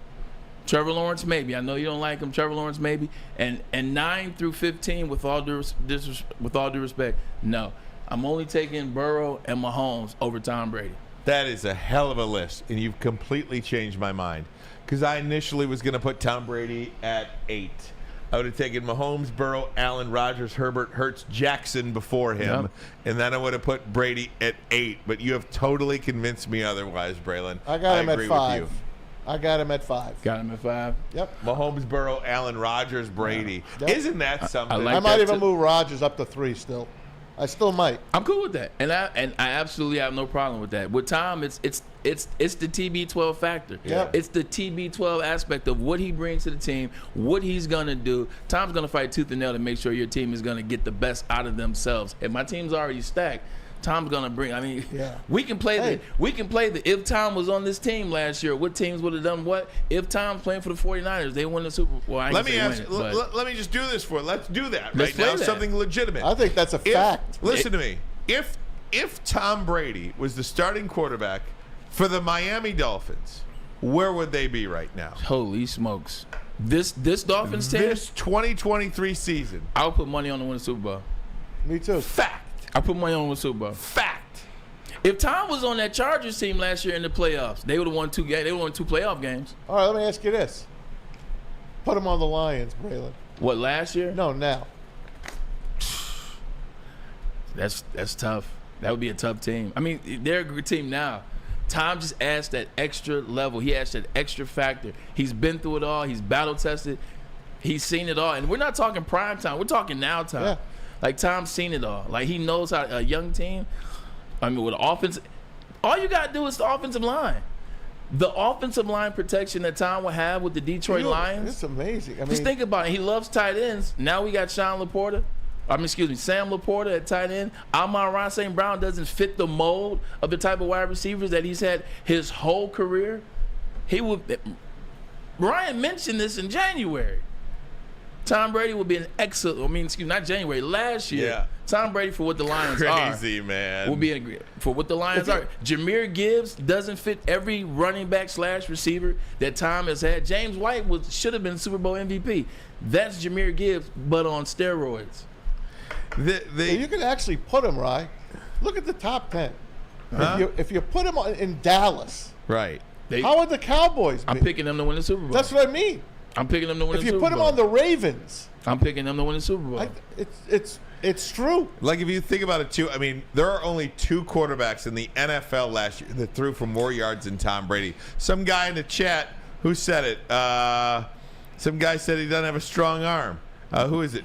I know you don't like him. Trevor Lawrence, maybe. And 9 through 15, with all due respect, no. I'm only taking Burrow and Mahomes over Tom Brady. That is a hell of a list, and you've completely changed my mind. Because I initially was going to put Tom Brady at 8. I would have taken Mahomes, Burrow, Allen, Rodgers, Herbert, Hurts, Jackson before him. Yep. And then I would have put Brady at 8. But you have totally convinced me otherwise, Braylon. I got him at agree 5. with you. I got him at 5. Got him at 5? Yep. Mahomes, Burrow, Allen, Rodgers, Brady. Yep. Isn't that something? I like I might that even too. move Rodgers up to 3 still. I still might. I'm cool with that, and I absolutely have no problem with that. With Tom, it's the TB12 factor. Yeah. It's the TB12 aspect of what he brings to the team, what he's gonna do. Tom's gonna fight tooth and nail to make sure your team is gonna get the best out of themselves. If my team's already stacked, Tom's gonna bring. We can play the. If Tom was on this team last year, what teams would have done what? If Tom's playing for the 49ers, they win the Super Bowl. Let me let me just do this for it. Let's do that Let's right now. play that. Something legitimate. I think that's a fact. Listen to me. If Tom Brady was the starting quarterback for the Miami Dolphins, where would they be right now? Holy smokes! This Dolphins team, This 2023 season. I'll put money on to win the Super Bowl. Me too. Fact. I put money on the Super Bowl. Fact. If Tom was on that Chargers team last year in the playoffs, they would have won 2 games. They would have won 2 playoff games. All right, let me ask you this. Put him on the Lions, Braylon. What, last year? No, now. That's tough. That would be a tough team. I mean, they're a good team now. Tom just adds that extra level. He adds that extra factor. He's been through it all. He's battle tested. He's seen it all. And we're not talking prime time. We're talking now time. Yeah. Like, Tom's seen it all. Like, he knows how a young team, with offense, all you got to do is the offensive line. The offensive line protection that Tom will have with the Detroit Lions. It's amazing. Just think about it. He loves tight ends. Now we got Sam Laporta at tight end. Amon-Ra St. Brown doesn't fit the mold of the type of wide receivers that he's had his whole career. Ryan mentioned this in January. Tom Brady will be an excellent. Not January. Last year, Yeah. Tom Brady for what the Lions are. Crazy, man. Will be for what the Lions are. Jameer Gibbs doesn't fit every running back / receiver that Tom has had. James White should have been Super Bowl MVP. That's Jameer Gibbs, but on steroids. You can actually put him, right? Look at the top 10. Huh? If you put him in Dallas, right? How would the Cowboys be? I'm picking them to win the Super Bowl. That's what I mean. I'm picking them to win the Super Bowl. If you put him on the Ravens, I'm picking them to win the Super Bowl. It's true. Like, if you think about it, too, there are only 2 quarterbacks in the NFL last year that threw for more yards than Tom Brady. Some guy in the chat, who said it? Some guy said he doesn't have a strong arm. Who is it?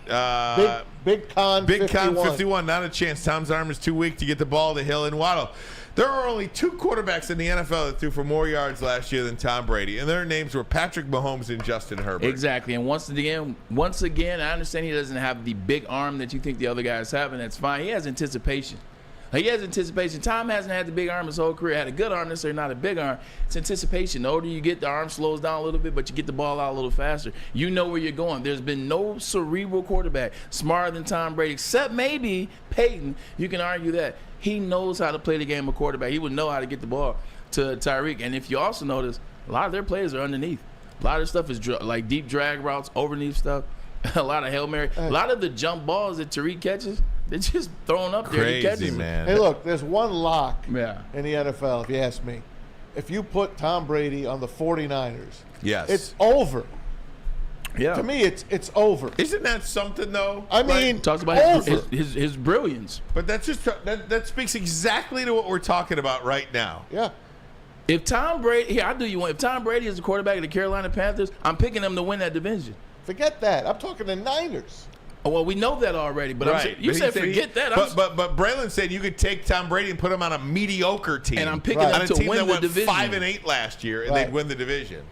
Big Con 51. Not a chance. Tom's arm is too weak to get the ball to Hill and Waddle. There are only 2 quarterbacks in the NFL that threw for more yards last year than Tom Brady, and their names were Patrick Mahomes and Justin Herbert. Exactly. And once again, I understand he doesn't have the big arm that you think the other guys have, and that's fine. He has anticipation. Tom hasn't had the big arm his whole career. Had a good arm, necessarily not a big arm. It's anticipation. The older you get, the arm slows down a little bit, but you get the ball out a little faster. You know where you're going. There's been no cerebral quarterback smarter than Tom Brady, except maybe Peyton. You can argue that. He knows how to play the game of quarterback. He would know how to get the ball to Tyreek. And if you also notice, a lot of their plays are underneath. A lot of stuff is like deep drag routes, overneath stuff. A lot of Hail Mary. A lot of the jump balls that Tyreek catches, they're just thrown up there. He catches man. Hey, look, there's one lock in the NFL, if you ask me. If you put Tom Brady on the 49ers, yes, it's over. Yeah. To me, it's over. Isn't that something, though? I mean, talks about his brilliance. But that's just that speaks exactly to what we're talking about right now. Yeah. If Tom Brady, I'll do you one. If Tom Brady is the quarterback of the Carolina Panthers, I'm picking them to win that division. Forget that. I'm talking the Niners. Oh, well, we know that already, but Right. you said forget that. But Braylon said you could take Tom Brady and put him on a mediocre team. And I'm picking on him a to team win that the went division. 5-8 last year, and they'd win the division.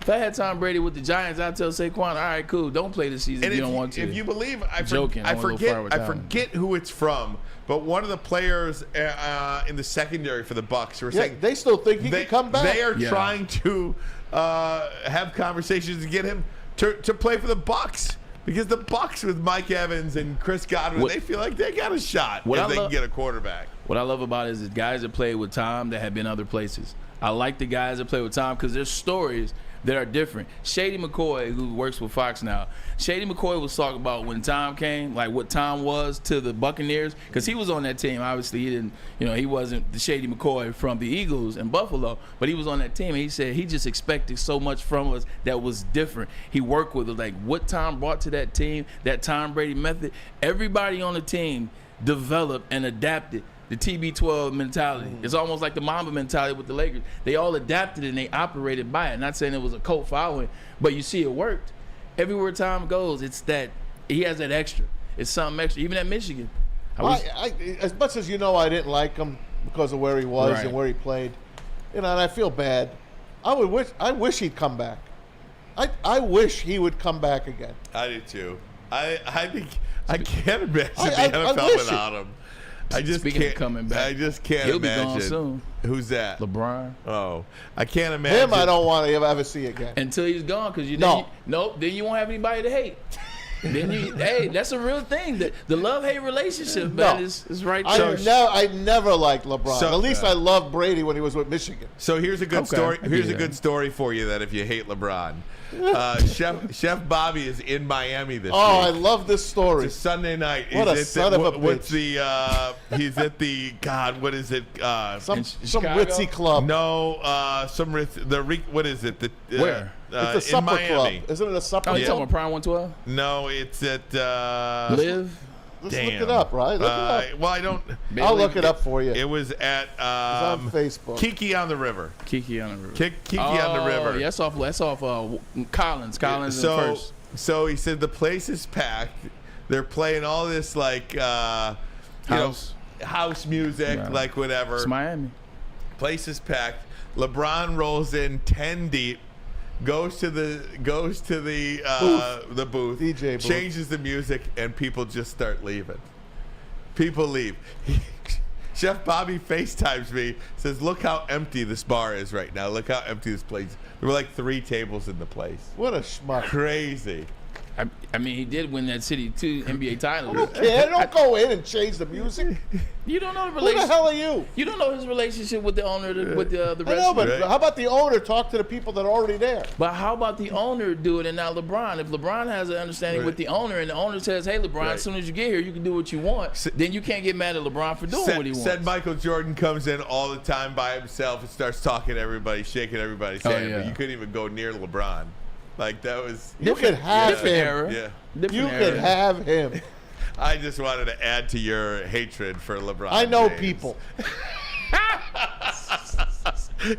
If I had Tom Brady with the Giants, I'd tell Saquon, all right, cool, don't play this season if you don't want to. If you believe, I forget who it's from, but one of the players in the secondary for the Bucs were saying they still think he can come back. They are trying to have conversations to get him to play for the Bucs. Because the Bucs with Mike Evans and Chris Godwin, they feel like they got a shot if they can get a quarterback. What I love about it is the guys that play with Tom that have been other places. I like the guys that play with Tom because there's stories that are different. Shady McCoy, who works with Fox now, Shady McCoy was talking about when Tom came, like what Tom was to the Buccaneers, because he was on that team. Obviously, he wasn't the Shady McCoy from the Eagles and Buffalo, but he was on that team. And he said he just expected so much from us that was different. He worked with us, like what Tom brought to that team, that Tom Brady method. Everybody on the team developed and adapted the TB12 mentality. It's almost like the Mamba mentality with the Lakers. They all adapted and they operated by it. Not saying it was a cult following, but you see it worked. Everywhere Tom goes, it's that he has that extra. It's something extra. Even at Michigan. As much as I didn't like him because of where he was and where he played, and I feel bad. I wish he'd come back. I wish he would come back again. I do too. I think I can't imagine the NFL without him. Speaking of coming back, I just can't he'll imagine. Be gone soon. Who's that? LeBron. Oh, I can't imagine. Him, I don't want to ever see again until he's gone. Because then you won't have anybody to hate. Then that's a real thing. The love-hate relationship, man, is right there. I never liked LeBron. At least I loved Brady when he was with Michigan. So here's a good story. Here's a good story for you that if you hate LeBron. Chef Bobby is in Miami this week. Oh, I love this story. It's a Sunday night. What a son of a bitch. He's at the what is it? Some ritzy club. No, what is it? Where? It's a supper club. Isn't it a supper club? You talking about Prime 112? No, it's at Live. Let's look it up, right? Look it up. Well, I don't. I'll look it up for you. It was at it's on Facebook. Kiki on the River. Kiki on the River. Kiki on the River. Yeah, that's off Collins. Collins is first. So he said the place is packed. They're playing all this house music, like whatever. It's Miami. Place is packed. LeBron rolls in 10 deep. Goes to the booth, DJ booth, changes the music, and people just start leaving. People leave. Chef Bobby FaceTimes me, says, "Look how empty this bar is right now. Look how empty this place. There were like 3 tables in the place. What a schmuck! Crazy." I mean, he did win that City 2 NBA title. I don't care. Don't go in and change the music. You don't know the relationship. Who the hell are you? You don't know his relationship with the owner, with the rest. I know, but how about the owner talk to the people that are already there? But how about the owner do it and not LeBron? If LeBron has an understanding with the owner and the owner says, hey, LeBron, as soon as you get here, you can do what you want, then you can't get mad at LeBron for doing what he wants. Said Michael Jordan comes in all the time by himself and starts talking to everybody, shaking everybody's hand, but you couldn't even go near LeBron. Like, that was... You could have him. Era. Yeah. You could have him. I just wanted to add to your hatred for LeBron I know James. people.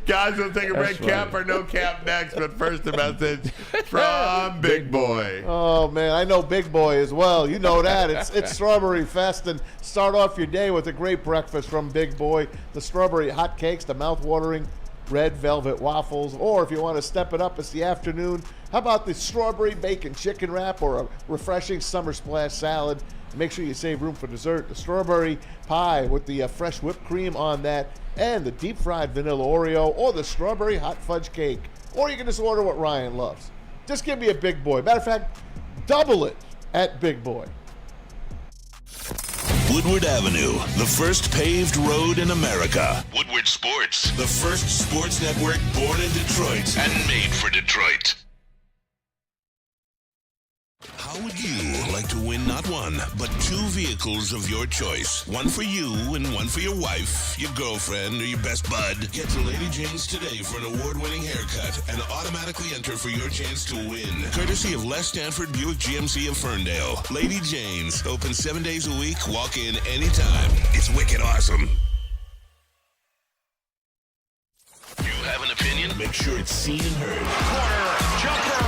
Guys, we'll take a break. Cap or no cap next, but first a message from Big Boy. Oh, man, I know Big Boy as well. You know that. It's Strawberry Fest, and start off your day with a great breakfast from Big Boy. The strawberry hot cakes, the mouth-watering red velvet waffles, or if you want to step it up, it's the afternoon. How about the strawberry bacon chicken wrap or a refreshing summer splash salad? Make sure you save room for dessert. The strawberry pie with the fresh whipped cream on that, and the deep fried vanilla Oreo, or the strawberry hot fudge cake. Or you can just order what Ryan loves. Just give me a Big Boy. Matter of fact, double it at Big Boy. Woodward Avenue, the first paved road in America. Woodward Sports, the first sports network born in Detroit and made for Detroit. How would you like to win not one, but 2 vehicles of your choice? One for you and one for your wife, your girlfriend, or your best bud. Get to Lady Jane's today for an award-winning haircut and automatically enter for your chance to win. Courtesy of Les Stanford Buick GMC of Ferndale. Lady Jane's, open 7 days a week, walk in anytime. It's wicked awesome. You have an opinion? Make sure it's seen and heard. Corner, jumper,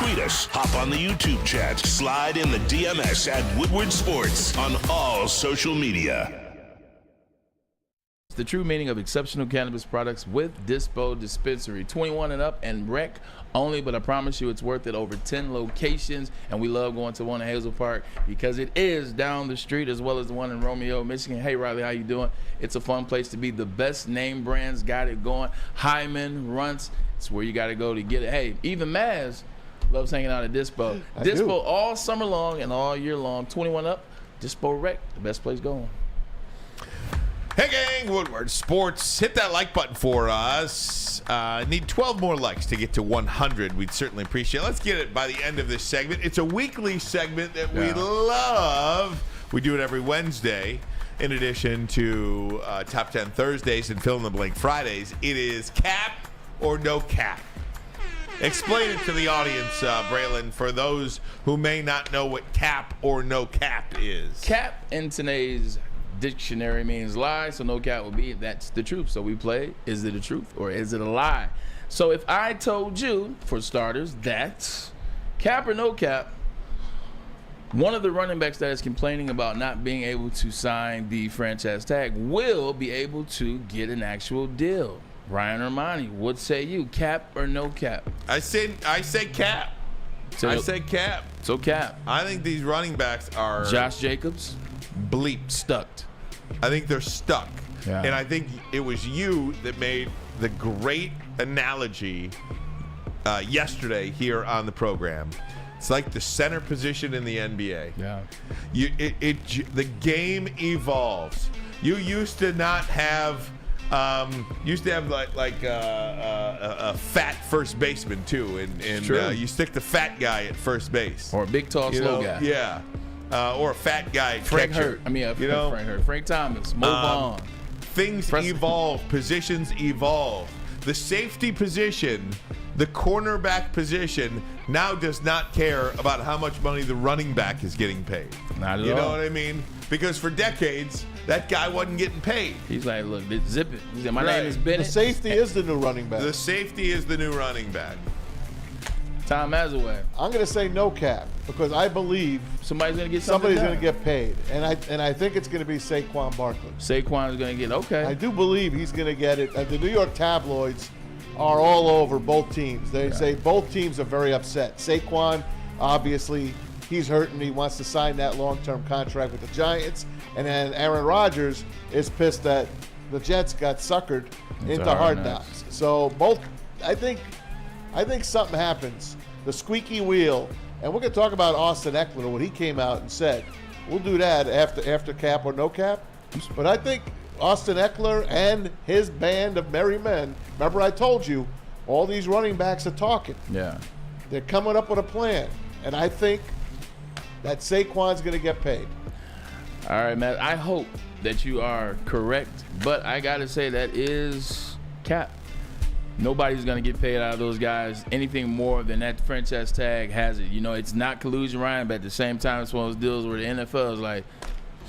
Tweet us, hop on the YouTube chat, slide in the DMS at Woodward Sports on all social media. The true meaning of exceptional cannabis products with Dispo Dispensary. 21 and up and rec only, but I promise you it's worth it. Over 10 locations, and we love going to one in Hazel Park because it is down the street, as well as the one in Romeo, Michigan. Hey, Riley, how you doing? It's a fun place to be. The best name brands got it going. Hyman, Runts, it's where you got to go to get it. Hey, even Maz loves hanging out at Dispo. Dispo all summer long and all year long. 21 up, Dispo Rec, the best place going. Hey gang, Woodward Sports. Hit that like button for us. Need 12 more likes to get to 100. We'd certainly appreciate it. Let's get it by the end of this segment. It's a weekly segment that we love. We do it every Wednesday. In addition to Top 10 Thursdays and Fill in the Blank Fridays, it is cap or no cap. Explain it to the audience, Braylon, for those who may not know what cap or no cap is. Cap in today's dictionary means lie, so no cap would be that's the truth. So we play, is it a truth or is it a lie? So if I told you, for starters, that cap or no cap, one of the running backs that is complaining about not being able to sign the franchise tag will be able to get an actual deal. Ryan Ermanni, what say you, cap or no cap? I say cap. So, I say cap. So cap. I think these running backs are Josh Jacobs stuck. I think they're stuck. Yeah. And I think it was you that made the great analogy yesterday here on the program. It's like the center position in the NBA. Yeah. The game evolves. You used to not have like a fat first baseman too, and you stick the fat guy at first base or a big tall slow guy. Yeah. Or a fat guy. Frank catcher. Hurt. Frank Hurt. Frank Thomas. Mo Vaughn. Things evolve. Positions evolve. The safety position, the cornerback position, now does not care about how much money the running back is getting paid. Not at all. You know what I mean? Because for decades, that guy wasn't getting paid. He's like, look, zip it. He said, my name is Bennett. The safety is the new running back. The safety is the new running back. Tom Mazawey. I'm going to say no cap because I believe somebody's going to get somebody's going to get paid, and I think it's going to be Saquon Barkley. Saquon is going to get I do believe he's going to get it. The New York tabloids are all over both teams. They say both teams are very upset. Saquon, obviously, he's hurting. He wants to sign that long-term contract with the Giants, and then Aaron Rodgers is pissed that the Jets got suckered into Hard Knocks. So both, I think something happens. The squeaky wheel, and we're going to talk about Austin Eckler, what he came out and said. We'll do that after cap or no cap. But I think Austin Eckler and his band of merry men, remember I told you, all these running backs are talking. Yeah. They're coming up with a plan. And I think that Saquon's going to get paid. All right, Matt. I hope that you are correct, but I got to say that is cap. Nobody's going to get paid out of those guys anything more than that franchise tag has it. You know, it's not collusion, Ryan, but at the same time, it's one of those deals where the NFL is like,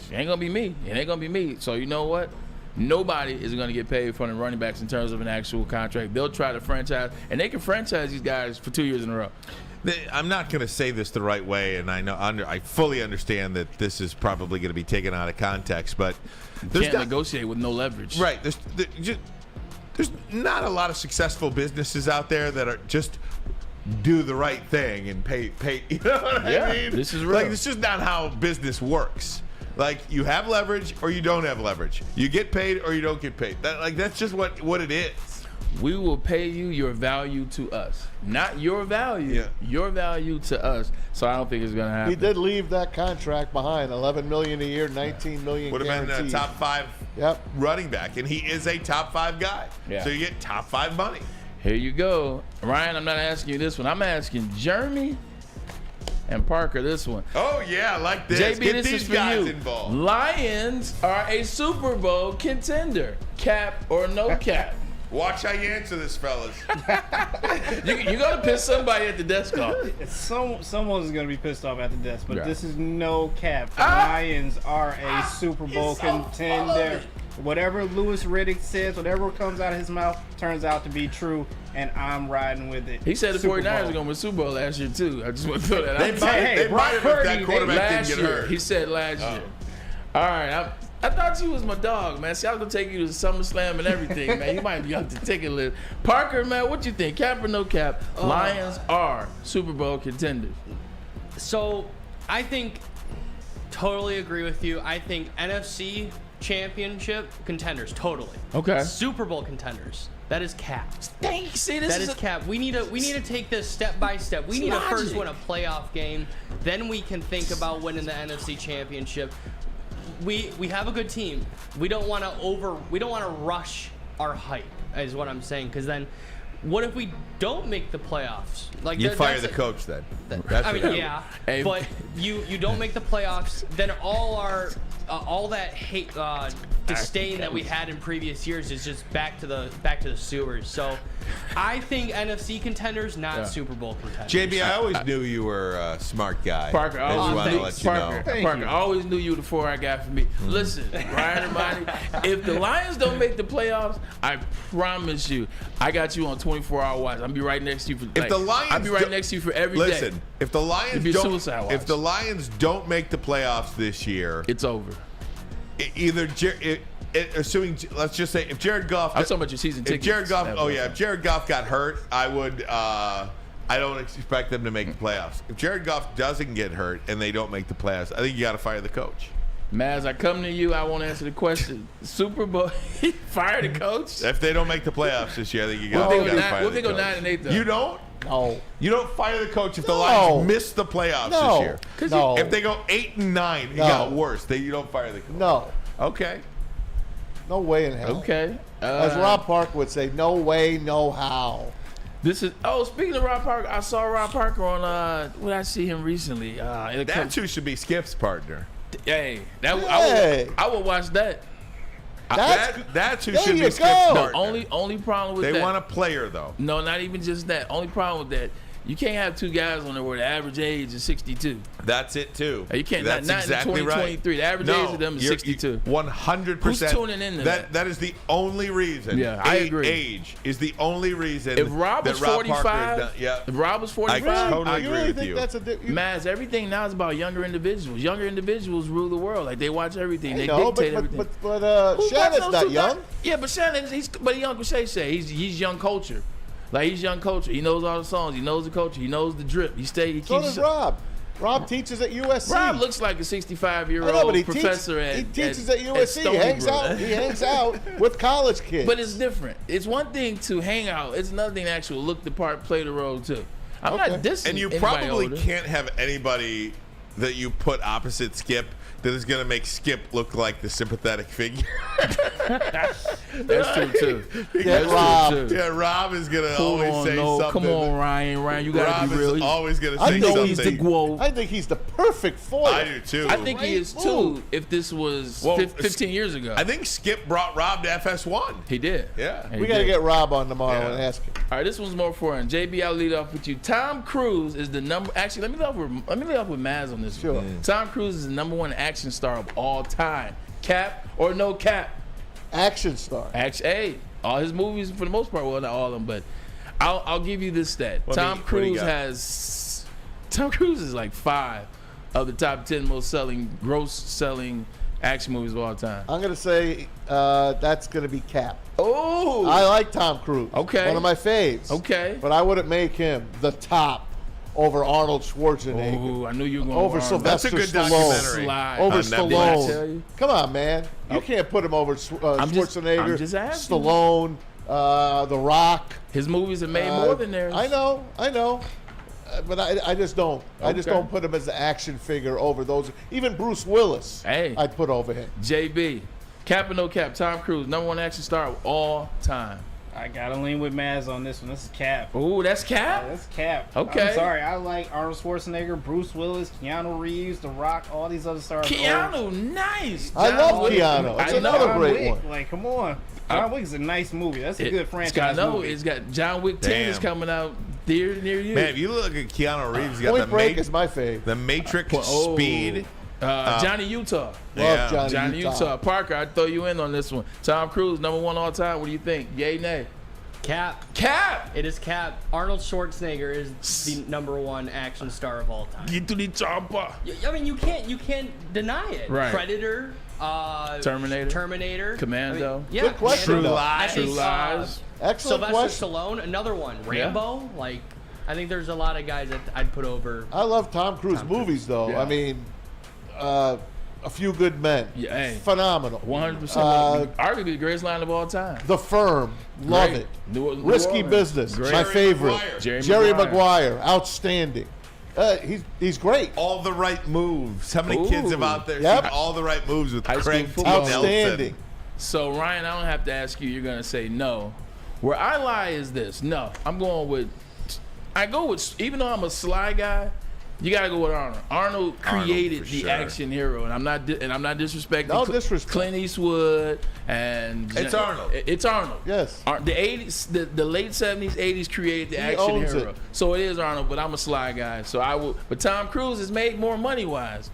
it ain't going to be me. It ain't going to be me. So you know what? Nobody is going to get paid from the running backs in terms of an actual contract. They'll try to franchise, and they can franchise these guys for 2 years in a row. I'm not going to say this the right way, and I fully understand that this is probably going to be taken out of context, but you can't negotiate with no leverage. Right. There's not a lot of successful businesses out there that are just do the right thing and pay. You know what I mean? This is real. Like, this is not how business works. Like, you have leverage or you don't have leverage. You get paid or you don't get paid. That's just what it is. We will pay you your value to us, not your value. Yeah. Your value to us. So I don't think it's going to happen. He did leave that contract behind, $11 million a year, $19 million would have been a top 5 running back, and he is a top 5 guy. Yeah. So you get top 5 money. Here you go, Ryan. I'm not asking you this one. I'm asking Jeremy and Parker this one. Oh yeah, I like this. JB, get this these is for guys you. Involved. Lions are a Super Bowl contender. Cap or no cap? Watch how you answer this, fellas. You're going to piss somebody at the desk off. Someone's going to be pissed off at the desk, but this is no cap. The Lions are a Super Bowl contender. Whatever Louis Riddick says, whatever comes out of his mouth, turns out to be true, and I'm riding with it. He said the Super 49ers Bowl. are going to win Super Bowl last year, too. I just want to throw that out. They might have if that quarterback last didn't get year. hurt. He said last year. All right. I thought you was my dog, man. See, I was going to take you to SummerSlam and everything, man. You might be up the ticket list. Parker, man, what you think? Cap or no cap? Lions are Super Bowl contenders. So, I think, totally agree with you. I think NFC championship contenders, totally. Okay. Super Bowl contenders. That is cap. Thanks. See, this That is cap. We need to take this step by step. We need to first win a playoff game, then we can think about winning the NFC championship. We have a good team. We don't want to rush our hype, is what I'm saying, because then what if we don't make the playoffs? Like You fire the coach then. I mean, yeah, but you don't make the playoffs, then all that hate, disdain that we had in previous years is just back to the sewers. So, I think NFC contenders, not Super Bowl contenders. JB, I always knew you were a smart guy. Parker, I just wanted to let you know. Parker, I always knew you were the 4 I got for me. Listen, Ryan Ermanni, if the Lions don't make the playoffs, I promise you, I got you on 24-hour watch. I'll be right next to you for. If the Lions, I'll be right next to you for every day. Listen, if the Lions if the Lions don't make the playoffs this year, it's over. Assuming, let's just say, if Jared Goff, I'm talking about your season tickets. If Jared Goff got hurt, I would. I don't expect them to make the playoffs. If Jared Goff doesn't get hurt and they don't make the playoffs, I think you got to fire the coach. Maz, I come to you. I won't answer the question. Super Bowl, fire the coach. If they don't make the playoffs this year, I think you got to fire the coach. We'll go 9-8 though. You don't? No. You don't fire the coach if the Lions miss the playoffs this year. No. If they go 8-9, it got worse. You don't fire the coach. No. Okay. No way in hell. Okay. As Rob Parker would say, no way, no how. This is speaking of Rob Parker, I saw Rob Parker on what did I see him recently? That's who should be Skip's partner. Hey, I would watch that. That's who should be Skip's The partner. only problem with that. They want a player though. No, not even just that. Only problem with that. You can't have two guys on there where the average age is 62. That's it too. You can't. That's not exactly in 2023. right. The average age of them is 62. 100%. Who's tuning into that? That is the only reason. Yeah, I agree. Age is the only reason. If Rob was 45, if Rob was 45, I totally agree really with think you. that's Maz, everything now is about younger individuals. Younger individuals rule the world. Like they watch everything. They dictate everything. But Shannon's not young. Yeah, but Shannon, but Uncle Shay he's young culture. Like he's young culture. He knows all the songs. He knows the culture. He knows the drip. So does Rob. Rob teaches at USC. Rob looks like a 65-year-old professor he teaches at USC. He hangs out with college kids. But it's different. It's one thing to hang out. It's another thing to actually look the part, play the role too. I'm not dissing And you anybody probably older. can't have anybody that you put opposite Skip that is going to make Skip look like the sympathetic figure. That's true too. Yeah, Rob is going to always say something. Come on, Ryan, you got to be real. Rob is always going to say I know something. he's the GWO. I think he's the perfect foil. I do too. I think he is too. If this was 15 years ago, I think Skip brought Rob to FS1. He did. Yeah. We got to get Rob on tomorrow and ask him. All right, this one's more fun. JB, I'll lead off with you. Tom Cruise is the number. Actually, let me lead off with Maz on this. Sure. Tom Cruise is the #1 action star of all time. Cap or no cap? Action star. Hey, all his movies for the most part. Well, not all of them, but I'll give you this stat. Tom Cruise is like 5 of the top 10 gross selling action movies of all time. I'm going to say that's going to be Cap. Oh, I like Tom Cruise. Okay. One of my faves. Okay. But I wouldn't make him the top over Arnold Schwarzenegger. Oh, I knew you were going over Sylvester Stallone. Over Stallone. Come on, man. You can't put him over Schwarzenegger. I'm just asking. Stallone, The Rock. His movies have made more than theirs. I know. But I just don't. I just don't put him as the action figure over those. Even Bruce Willis, I'd put over him. JB, cap or no cap, Tom Cruise, #1 action star of all time. I gotta lean with Maz on this one. This is Cap. Oh, that's Cap? Yeah, that's Cap. Okay. I'm sorry. I like Arnold Schwarzenegger, Bruce Willis, Keanu Reeves, The Rock, all these other stars. Keanu, nice. I love Keanu. It's another great one. Like, come on. John Wick is a nice movie. That's a good franchise movie. It's got John Wick 10 is coming out near you. Man, if you look at Keanu Reeves, he's got Point Break is my fave. The Matrix Speed. Johnny Utah. Love Johnny Utah. Parker, I'd throw you in on this one. Tom Cruise, number 1 all time. What do you think? Yay, nay? Cap. Cap. It is Cap. Arnold Schwarzenegger is the number 1 action star of all time. Get to the chopper. I mean, you can't deny it. Right. Predator. Terminator. Commando. I mean, yeah. Good question. True Lies. True Lies. Excellent Sylvester question. Stallone, another one. Rambo. Like, I think there's a lot of guys that I'd put over. I love Tom Cruise movies, though. Yeah. I mean, A Few Good Men. Yeah, hey. Phenomenal. 100%. Arguably the greatest line of all time. The Firm. Love Great. it. New Risky Orleans. Business. Great. My favorite. Maguire. Jerry Maguire. Outstanding. He's great. All the Right Moves. How many kids have out there Yep. seen All the Right Moves with High Craig T. school football. Outstanding. So, Ryan, I don't have to ask you. You're going to say no. Where I lie is this. No. I'm going with... Even though I'm a sly guy, you got to go with Arnold. Arnold created the action hero, and I'm not disrespecting No disrespect. Clint Eastwood and... It's Arnold. It's Arnold. Yes. The 80s, the late 70s, 80s created the action owns hero. it. So it is Arnold, but I'm a sly guy. So I will. But Tom Cruise has made more money-wise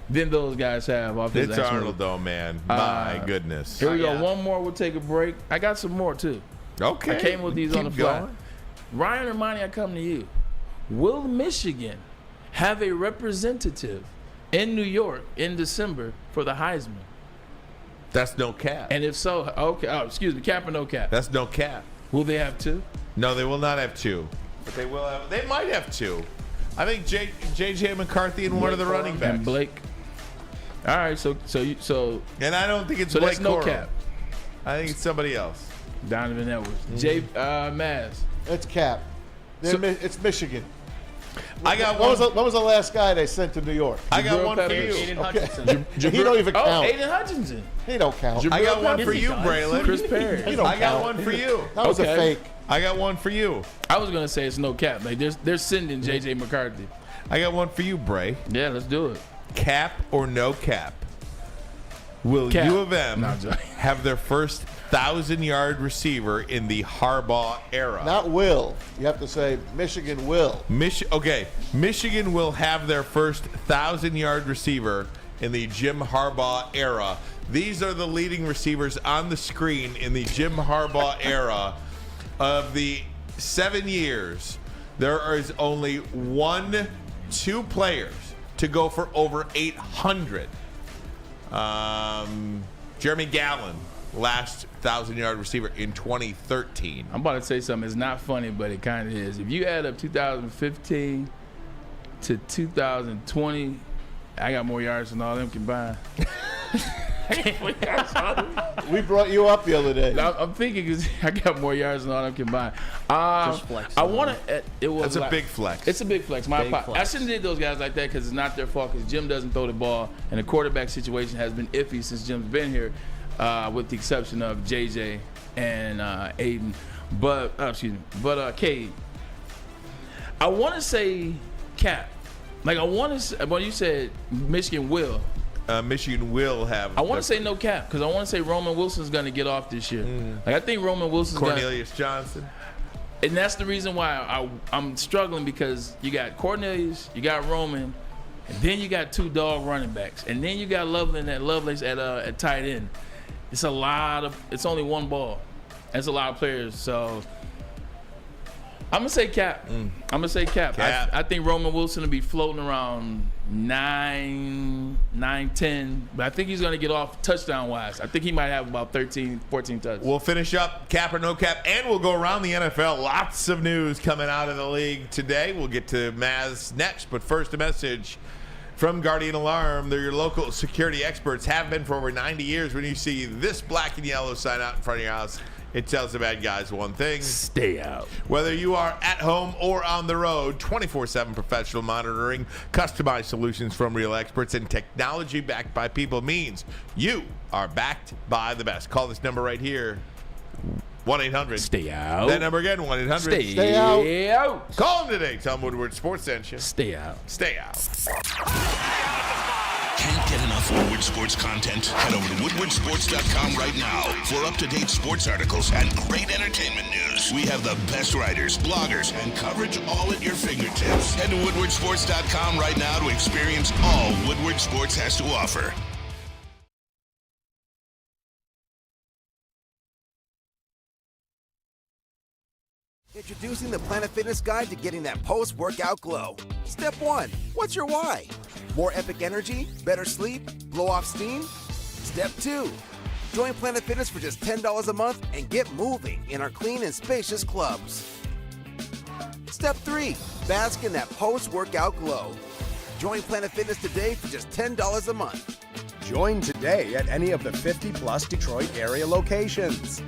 than those guys have off his It's action Arnold, though, man. My goodness. Here we go. One more. We'll take a break. I got some more, too. Okay. I came with these on the Keep fly. going. Ryan Ermanni, I come to you. Will Michigan have a representative in New York in December for the Heisman? That's no cap. And if so, okay. Oh, excuse me. Cap or no cap? That's no cap. Will they have 2? No, they will not have 2. But they will have. They might have 2. I think J.J. McCarthy and one of the running backs. And Blake. All right, so. And I don't think it's So Blake that's no Corum. cap. I think it's somebody else. Donovan Edwards. Maz. It's Cap. It's Michigan. I got What one. was the last guy they sent to New York? I got one for Peppers. you. Aiden Hutchinson. He don't even count. Aiden Hutchinson. He don't count. I got one for Yes, he you, does. Braylon. Chris Perry. He don't I got count. one for you. That was a Okay. fake. I got one for you. I was gonna say it's no cap. Like they're sending J.J. McCarthy. I got one for you, Bray. Yeah, let's do it. Cap or no cap? Will Cap. U of M No, I'm joking. have their first 1,000-yard receiver in the Harbaugh era? Not will. You have to say Michigan will. Michigan will have their first 1,000-yard receiver in the Jim Harbaugh era. These are the leading receivers on the screen in the Jim Harbaugh era. Of the 7 years, there is only 2 players to go for over 800. Jeremy Gallon, last 1,000-yard receiver in 2013. I'm about to say something. It's not funny, but it kind of is. If you add up 2015 to 2020, I got more yards than all them combined. We brought you up the other day. I'm thinking because I got more yards than all them combined. Just flex I on want to. It was That's a big flex. It's a big flex. Big I flex. shouldn't have did those guys like that because it's not their fault. Because Jim doesn't throw the ball, and the quarterback situation has been iffy since Jim's been here, with the exception of JJ and Aiden. But Cade, I want to say Cap. Like I want to say, well, you said Michigan will. Michigan will have. I want to say no cap because I want to say Roman Wilson's going to get off this year. Like I think Roman Wilson's Cornelius Johnson. and that's the reason why I'm struggling because you got Cornelius, you got Roman, and then you got 2 dog running backs, and then you got Lovelace at tight end. It's a lot of. It's only 1 ball. That's a lot of players. So I'm gonna say Cap. I'm gonna say Cap. I think Roman Wilson will be floating around 9, 10, but I think he's gonna get off touchdown wise. I think he might have about 13, 14 touchdowns. We'll finish up cap or no cap, and we'll go around the NFL. Lots of news coming out of the league today. We'll get to Maz next, but first a message from Guardian Alarm. They're your local security experts, have been for over 90 years. When you see this black and yellow sign out in front of your house, it tells the bad guys one thing: stay out. Whether you are at home or on the road, 24/7 professional monitoring, customized solutions from real experts, and technology backed by people means you are backed by the best. Call this number right here, 1-800. Stay out. That number again, 1-800. Stay out. Call them today. Tell them Woodward Sports sent you. Stay out. Stay out. Can't get enough for Woodward Sports content, head over to woodwardsports.com right now for up-to-date sports articles and great entertainment news. We have the best writers, bloggers, and coverage all at your fingertips. Head to woodwardsports.com right now to experience all Woodward Sports has to offer. Introducing the Planet Fitness Guide to getting that post-workout glow. Step 1. What's your why? More epic energy? Better sleep? Blow off steam? Step 2. Join Planet Fitness for just $10 a month and get moving in our clean and spacious clubs. Step 3. Bask in that post-workout glow. Join Planet Fitness today for just $10 a month. Join today at any of the 50-plus Detroit area locations.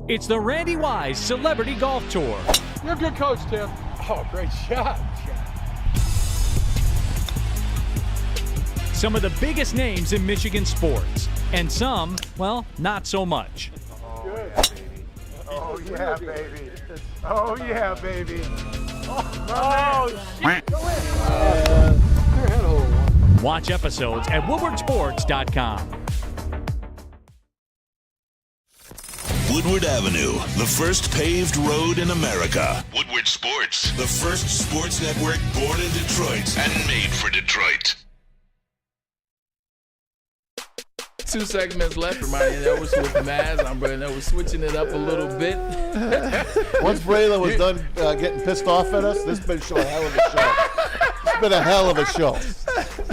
It's the Randy Wise Celebrity Golf Tour. You're a good coach, Tim. Oh, great shot. Some of the biggest names in Michigan sports, and some, well, not so much. Oh, yeah, baby. Oh, yeah, baby. Watch episodes at woodwardsports.com. Woodward Avenue, the first paved road in America. Woodward Sports, the first sports network born in Detroit and made for Detroit. 2 segments left. Ermanni and Edwards with Maz. I'm Braylon. We're switching it up a little bit. Once Braylon was done getting pissed off at us, this has been a hell of a show. It's been a hell of a show.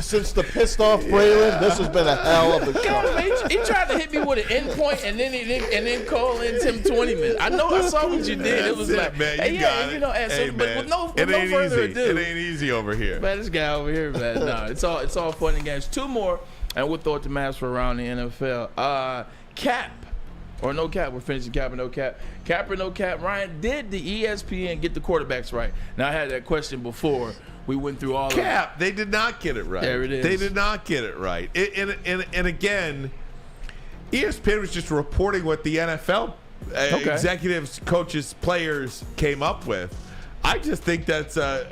Since the pissed off Braylon, this has been a hell of a show. He tried to hit me with an end point and then call in Tim Twentyman. I saw what you did. It was like, man, hey, you got it. You know, Hey, but man, with no it ain't further easy. ado, It ain't easy over here. Man, this guy over here, man. No, it's all fun and games. 2 more, and we'll throw it to Mass for around the NFL. Cap or no cap. We're finishing cap or no cap. Cap or no cap. Ryan, did the ESPN get the quarterbacks right? Now I had that question before. We went through all Cap, of it. they did not get it right. There it is. They did not get it right. And again, ESPN was just reporting what the NFL executives, coaches, players came up with. I just think that's I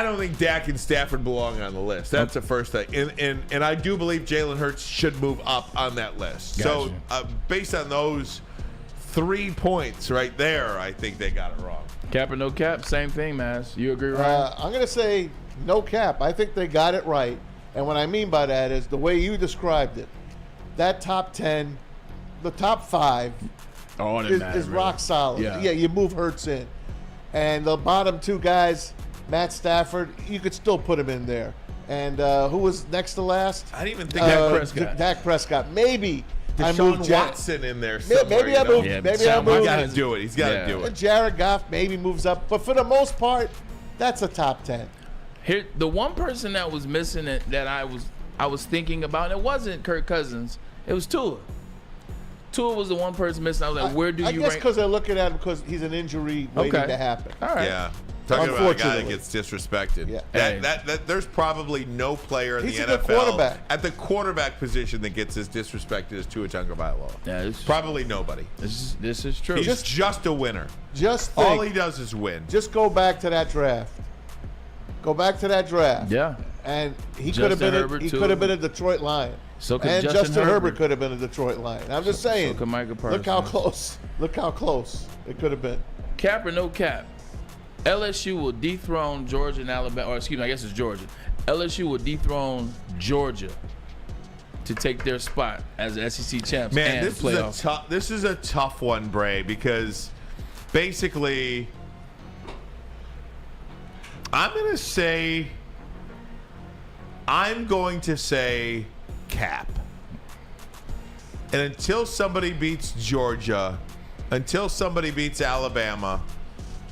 don't think Dak and Stafford belong on the list. That's the first thing. And I do believe Jalen Hurts should move up on that list. Gotcha. So based on those 3 points right there, I think they got it wrong. Cap or no cap, same thing, Mass. You agree, Ryan? I'm going to say no cap. I think they got it right. And what I mean by that is the way you described it. That top 10, the top 5 is rock solid. Yeah, you move Hurts in. And the bottom 2 guys, Matt Stafford, you could still put him in there. And who was next to last? I didn't even think Dak Prescott. Dak Prescott. Maybe I Deshaun moved Watson in there somewhere. Maybe I moved. Maybe I moved. He's got to do it. He's got to do it. And Jared Goff maybe moves up, but for the most part, that's a top 10. Here, the one person that was missing that I was thinking about, it wasn't Kirk Cousins. It was Tua. Tua was the one person missing. I was like, where do you rank? I guess because they're looking at him because he's an injury waiting to happen. All right. Yeah. Talking about a guy that gets disrespected. Yeah. That there's probably no player in He's the a good NFL quarterback. at the quarterback position that gets as disrespected as Tua Tagovailoa. Yeah, probably nobody. This is true. He's just a winner. Just all he does is win. Just go back to that draft. Go back to that draft. Yeah. And he could have been. He could have been a Detroit Lion. So could and Justin Herbert could have been a Detroit Lion. I'm just saying. So could Micah Parsons. Look how close. Look how close it could have been. Cap or no cap. LSU will dethrone Georgia and Alabama, or excuse me, I guess it's Georgia. LSU will dethrone Georgia to take their spot as the SEC champs. Man, and this is a tough one, Bray, because basically, I'm going to say cap. And until somebody beats Georgia, until somebody beats Alabama,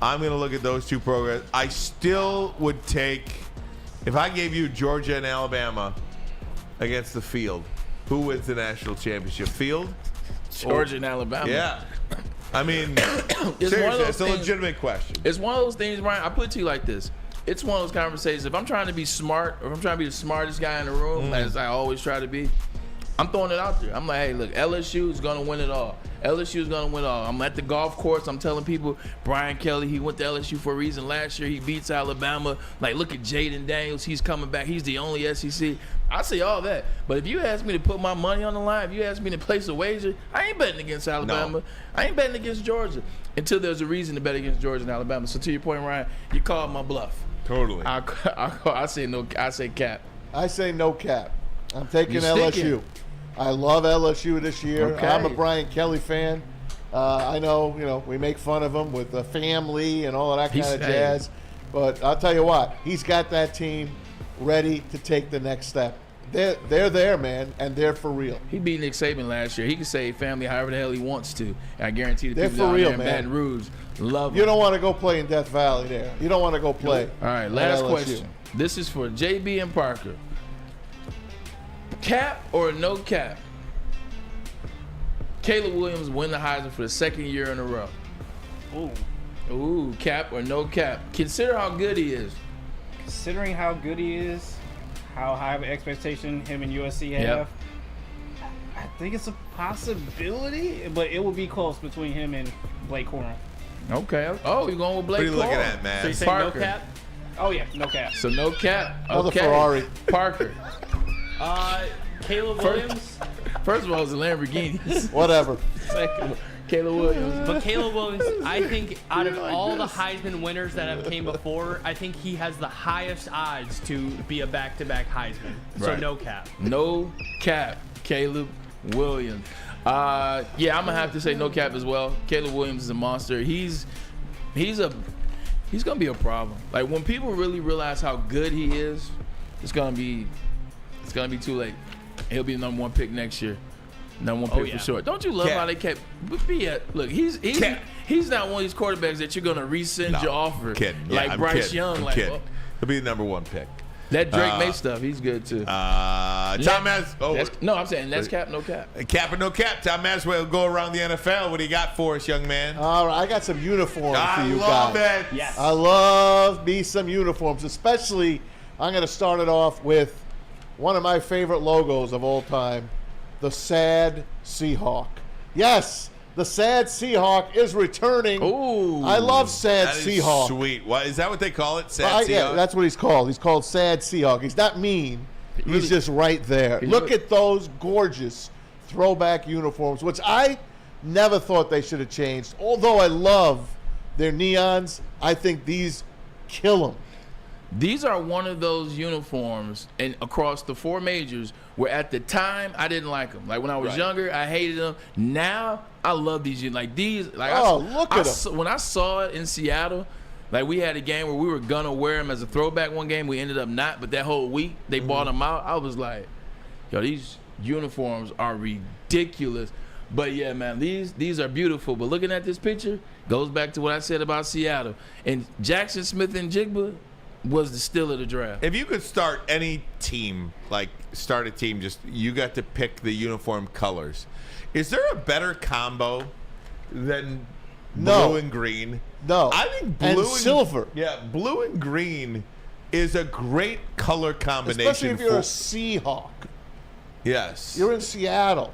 I'm going to look at those 2 programs. I still would take, if I gave you Georgia and Alabama against the field, who wins the national championship? Field? Georgia and Alabama. Yeah. I mean, seriously, it's a legitimate question. It's one of those things, Ryan, I put it to you like this. It's one of those conversations. If I'm trying to be smart, or if I'm trying to be the smartest guy in the room, as I always try to be, I'm throwing it out there. I'm like, hey, look, LSU is going to win it all. LSU is going to win it all. I'm at the golf course. I'm telling people, Brian Kelly, he went to LSU for a reason. Last year, he beats Alabama. Like, look at Jaden Daniels. He's coming back. He's the only SEC. I say all that. But if you ask me to put my money on the line, if you ask me to place a wager, I ain't betting against Alabama. No. I ain't betting against Georgia until there's a reason to bet against Georgia and Alabama. So to your point, Ryan, you called my bluff. Totally. I say no. I say cap. I say no cap. I'm taking LSU. I love LSU this year. Okay. I'm a Brian Kelly fan. I know, we make fun of him with the family and all of that kind of jazz. But I'll tell you what, he's got that team ready to take the next step. They're there, man, and they're for real. He beat Nick Saban last year. He can say family however the hell he wants to. And I guarantee the they're people for down real, there in man. Baton Rouge love You him. don't want to go play in Death Valley there. You don't want to go play. All right, last question. This is for JB and Parker. Cap or no cap? Caleb Williams win the Heisman for the second year in a row. Ooh, cap or no cap? Consider how good he is. Considering how good he is, how high of an expectation him and USC have, I think it's a possibility, but it will be close between him and Blake Corum. Okay. Oh, you're going with Blake Corum. What are you looking at, man? So you say no cap? Oh, yeah, no cap. So no cap. Another Okay. Ferrari. Parker. Caleb Williams. First of all, it's a Lamborghini. Whatever. Second, Caleb Williams. But Caleb Williams, I think out of all the Heisman winners that have came before, I think he has the highest odds to be a back-to-back Heisman. So Right. no cap. No cap, Caleb Williams. I'm gonna have to say no cap as well. Caleb Williams is a monster. He's gonna be a problem. Like when people really realize how good he is, it's gonna be too late. He'll be the number 1 pick next year. Number 1 pick for sure. Don't you love how they kept? Look, he's not one of these quarterbacks that you're gonna rescind your offer. Kidding. Yeah, like I'm Bryce kidding. Young. I'm Like kidding. He'll be the number 1 pick. that Drake May stuff. He's good too. Tom I'm saying that's cap, no cap. Cap or no cap. Tom Mazawey will go around the NFL. What do you got for us, young man? All right, I got some uniforms for you love guys. it. Yes. I love me some uniforms, especially I'm going to start it off with one of my favorite logos of all time, the Sad Seahawk. Yes, the Sad Seahawk is returning. Ooh, I love Sad That is Seahawk. sweet. What, is that what they call it? Sad Seahawk? Yeah, that's what he's called. He's called Sad Seahawk. He's not mean. He's just right there. Look at those gorgeous throwback uniforms, which I never thought they should have changed. Although I love their neons, I think these kill them. These are one of those uniforms, and across the 4 majors, where at the time I didn't like them. Like when I was younger, I hated them. Now I love these. Like these. Like look at them. When I saw it in Seattle, like we had a game where we were gonna wear them as a throwback. One game we ended up not, but that whole week they bought them out. I was like, yo, these uniforms are ridiculous. But yeah, man, these are beautiful. But looking at this picture goes back to what I said about Seattle and Jackson Smith and Jigba was the steal of the draft. If you could start any team, just you got to pick the uniform colors. Is there a better combo than blue and green? No. I think blue and silver. Yeah, blue and green is a great color combination. Especially if you're a Seahawk. Yes. You're in Seattle.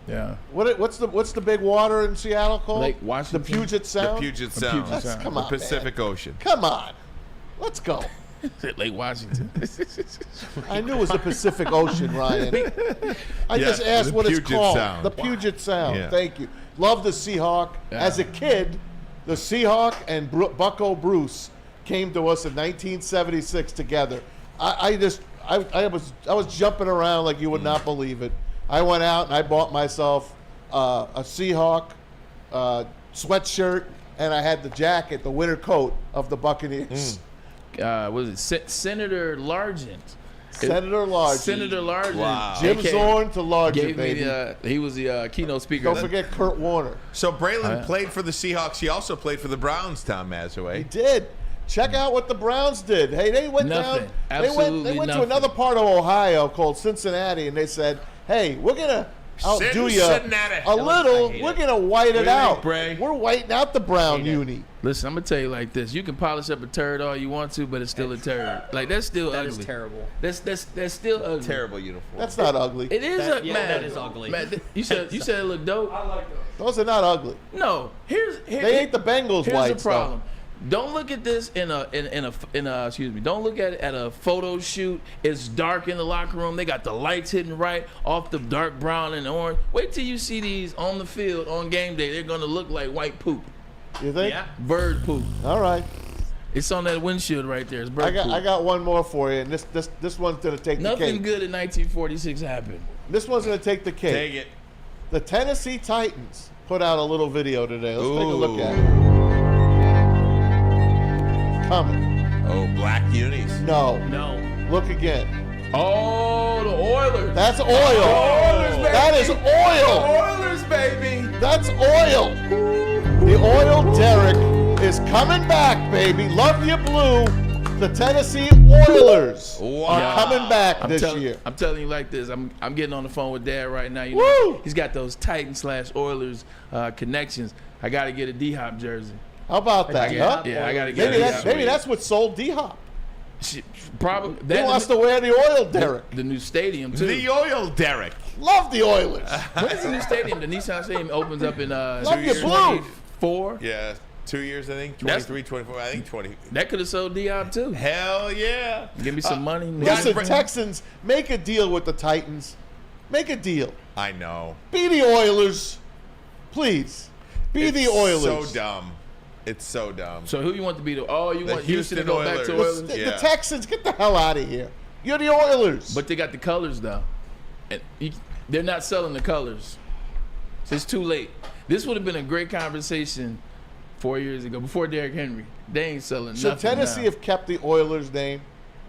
Yeah. What's the big water in Seattle called? Lake Washington. The Puget Sound. The Puget Sound. Come on, the Pacific Ocean. Come on. Let's go. Lake Washington. I knew it was the Pacific Ocean, Ryan. I just asked what it's called. Sound. The Puget Sound. Yeah. Thank you. Love the Seahawk. Yeah. As a kid, the Seahawk and Bucko Bruce came to us in 1976 together. I was jumping around like you would not believe it. I went out and I bought myself a Seahawk sweatshirt, and I had the jacket, the winter coat of the Buccaneers. Was it Senator Largent? Senator Largent. Senator Largent. Wow. Jim Zorn to Largent, Gave baby. me he was the keynote speaker. Don't forget Kurt Warner. So Braylon played for the Seahawks. He also played for the Browns, Tom Mazawey. He did. Check out what the Browns did. Hey, they went Nothing. down. Absolutely they went to nothing. another part of Ohio called Cincinnati, and they said, "Hey, we're gonna outdo you Cincinnati. a little. We're gonna white it do you out. think, Bray? We're whiting out the brown uni." Listen, I'm gonna tell you like this: you can polish up a turd all you want to, but it's still a turd. Like that's still ugly. That is terrible. That's still ugly. Terrible uniform. That's not ugly. It is man. That is ugly. Man, you said it looked dope. I like those. Those are not ugly. No, They ain't the Bengals here's whites, the problem. Don't look at this in a excuse me. Don't look at it at a photo shoot. It's dark in the locker room. They got the lights hitting right off the dark brown and orange. Wait till you see these on the field on game day. They're gonna look like white poop. You think? Yeah. Bird poop. All right. It's on that windshield right there. It's bird poop. I got one more for you, and this one's gonna take the cake. Nothing good in 1946 happened. This one's gonna take the cake. Take it. The Tennessee Titans put out a little video today. Let's take a look at it. Coming. Oh, black unis. No. Look again. Oh, the Oilers. That's oil. Oilers, baby. That is oil. Oilers, baby. That's oil. The oil derrick is coming back, baby. Love you, blue. The Tennessee Oilers are coming back this year. I'm telling you like this. I'm getting on the phone with Dad right now. You Woo! know, he's got those Titans/Oilers connections. I got to get a D-Hop jersey. How about that? Huh? Yeah, I got to get it. Maybe that's what sold D-Hop. Probably. He wants to wear the oil derrick. The new stadium, too. The oil derrick. Love the Oilers. When's the new stadium? The Nissan Stadium opens up in Love your blue. 24. Yeah, 2 years, I think. 23, 24. I think 20. That could have sold D-Hop, too. Hell yeah. Give me some money. Listen, Texans, make a deal with the Titans. Make a deal. I know. Be the Oilers. Please. Be the Oilers. So dumb. It's so dumb. So who you want to be the? Oh, you want Houston to Houston go back to Oilers. Oilers? The Texans, get the hell out of here. You're the Oilers. But they got the colors though, and they're not selling the colors. So it's too late. This would have been a great conversation 4 years ago before Derrick Henry. They ain't selling Should nothing. Tennessee have kept the Oilers name?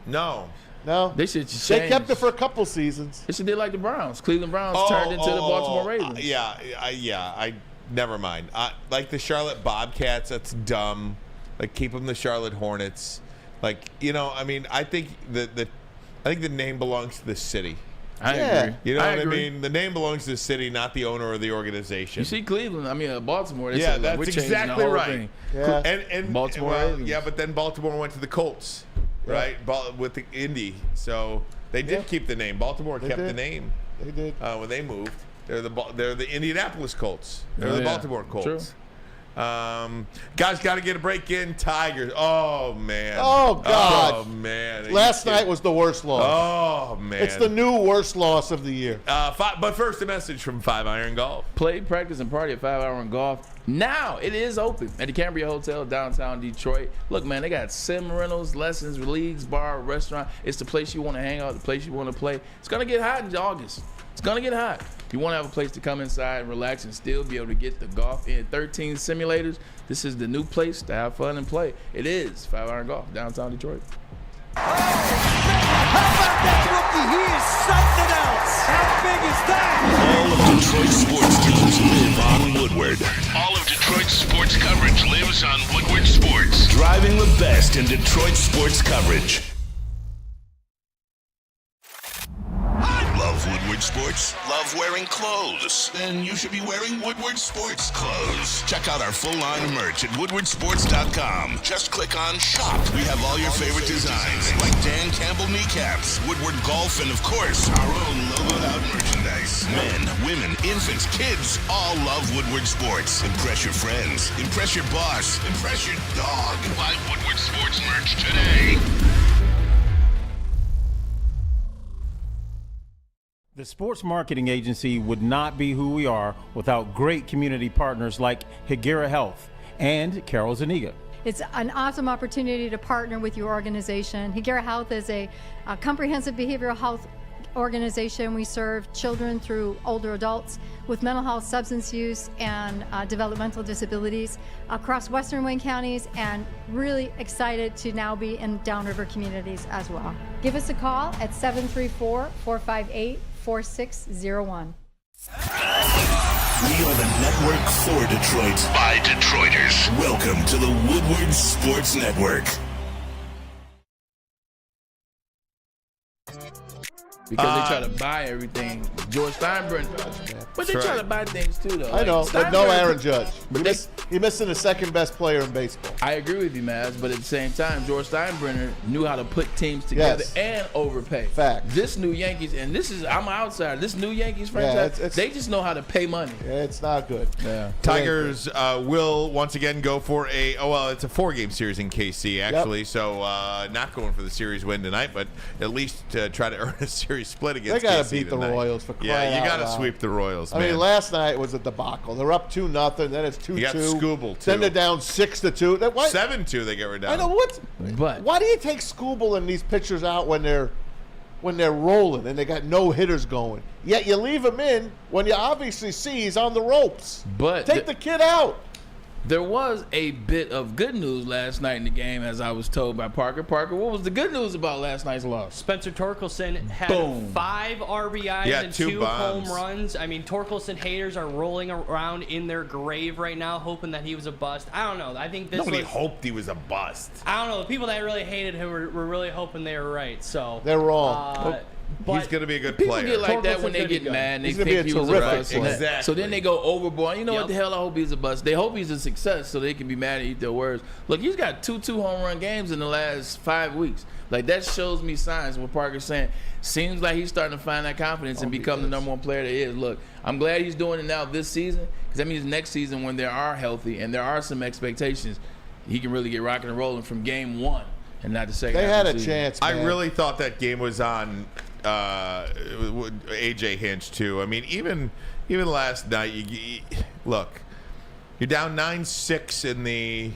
No. No. They should change. They kept it for a couple seasons. They should do like the Browns. Cleveland Browns turned into the Baltimore Ravens. I never mind. Like the Charlotte Bobcats, that's dumb. Like keep them the Charlotte Hornets. Like, you know, I mean, I think the name belongs to the city. I agree. You know what agree. I mean? The name belongs to the city, not the owner or the organization. You see Cleveland, Baltimore. They Yeah, said, that's we're changing exactly the whole right. thing. Yeah. And Baltimore well, Ravens. yeah, but then Baltimore went to the Colts, right? With the Indy. So they did keep the name. Baltimore kept the name. They did. When they moved. They're the Indianapolis Colts. They're the Baltimore Colts. True. Guys, got to get a break in. Tigers. Oh, man. Oh, God. Oh, man. Last night was the worst loss. Oh, man. It's the new worst loss of the year. But first, a message from 5 Iron Golf. Play, practice, and party at 5 Iron Golf. Now it is open at the Cambria Hotel, downtown Detroit. Look, man, they got sim rentals, lessons, leagues, bar, restaurant. It's the place you want to hang out, the place you want to play. It's going to get hot in August. It's going to get hot. If you want to have a place to come inside and relax and still be able to get the golf in 13 simulators, this is the new place to have fun and play. It is 5 Iron Golf, downtown Detroit. How about that rookie? He is something else. How big is that? All of Detroit's sports teams live on Woodward. All of Detroit's sports coverage lives on Woodward Sports. Driving the best in Detroit sports coverage. Love Woodward Sports? Love wearing clothes? Then you should be wearing Woodward Sports clothes. Check out our full line of merch at woodwardsports.com. Just click on Shop. We have all your favorite designs, like Dan Campbell kneecaps, Woodward Golf, and of course, our own logoed out merchandise. Men, women, infants, kids all love Woodward Sports. Impress your friends. Impress your boss. Impress your dog. Buy Woodward Sports merch today. The sports marketing agency would not be who we are without great community partners like Higuera Health and Carol Zuniga. It's an awesome opportunity to partner with your organization. Higuera Health is a comprehensive behavioral health organization. We serve children through older adults with mental health, substance use, and developmental disabilities across Western Wayne counties, and really excited to now be in downriver communities as well. Give us a call at 734-458-4601. We are the network for Detroit by Detroiters. Welcome to the Woodward Sports Network. because they try to buy everything. George Steinbrenner, but they try to buy things too, though. I know, but no Aaron Judge. But He missing the second best player in baseball. I agree with you, Maz, but at the same time, George Steinbrenner knew how to put teams together and overpay. Fact. This new Yankees, and this is, I'm an outsider, this new Yankees franchise, they just know how to pay money. Yeah, it's not good. Yeah. Tigers will once again go for it's a 4-game series in KC, actually, so not going for the series win tonight, but at least try to earn a series split against KC. They got to beat tonight. the Royals for crying out loud. Yeah, you got to sweep the Royals, I mean, last night was a debacle. They're up 2-0, then it's 2-2. You got Skubal, too. Then they're down 6-2. 7-2 they get rid down. I know, but why do you take Skubal and these pitchers out when they're rolling and they got no hitters going? Yet you leave him in when you obviously see he's on the ropes. But take the kid out. There was a bit of good news last night in the game, as I was told by Parker. Parker, what was the good news about last night's loss? Spencer Torkelson had 5 RBIs and 2 home runs. I mean, Torkelson haters are rolling around in their grave right now, hoping that he was a bust. I don't know. I think nobody hoped he was a bust. I don't know. The people that really hated him were really hoping they were right. So they're wrong. He's going to be a good People player. get like that when they get mad and they He's gonna think be he a was a terrific bust. player. Exactly. So then they go overboard. You know what the hell? I hope he's a bust. They hope he's a success so they can be mad and eat their words. Look, he's got 2 home run games in the last 5 weeks. Like, that shows me signs. What Parker's saying seems like he's starting to find that confidence and become the number 1 player that he is. Look, I'm glad he's doing it now this season, because that means next season when they are healthy and there are some expectations, he can really get rocking and rolling from game 1 and not the second. They had a chance, man. I really thought that game was on AJ Hinch too. I mean, even last night, look, you're down 9-6 in the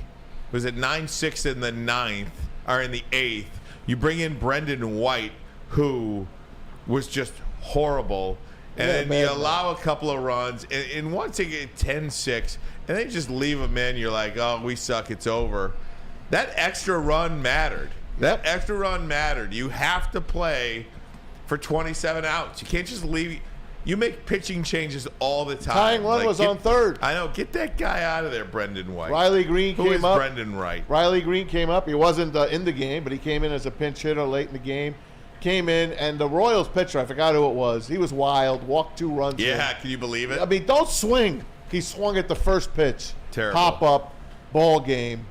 9-6 in the 9th or in the 8th. You bring in Brendan White, who was just horrible, and then you allow a couple of runs, and once you get 10-6, and they just leave him in, you're like, oh, we suck, it's over. That extra run mattered. That extra run mattered. You have to play for 27 outs. You can't just leave. You make pitching changes all the time. Tying run was on third. I know. Get that guy out of there, Brendan White. Riley Green came up. Who is Brendan White? Riley Green came up. He wasn't in the game, but he came in as a pinch hitter late in the game. Came in, and the Royals pitcher, I forgot who it was. He was wild. Walked 2 runs. Yeah, can you believe it? I mean, don't swing. He swung at the first pitch. Terrible. Pop up, ball game.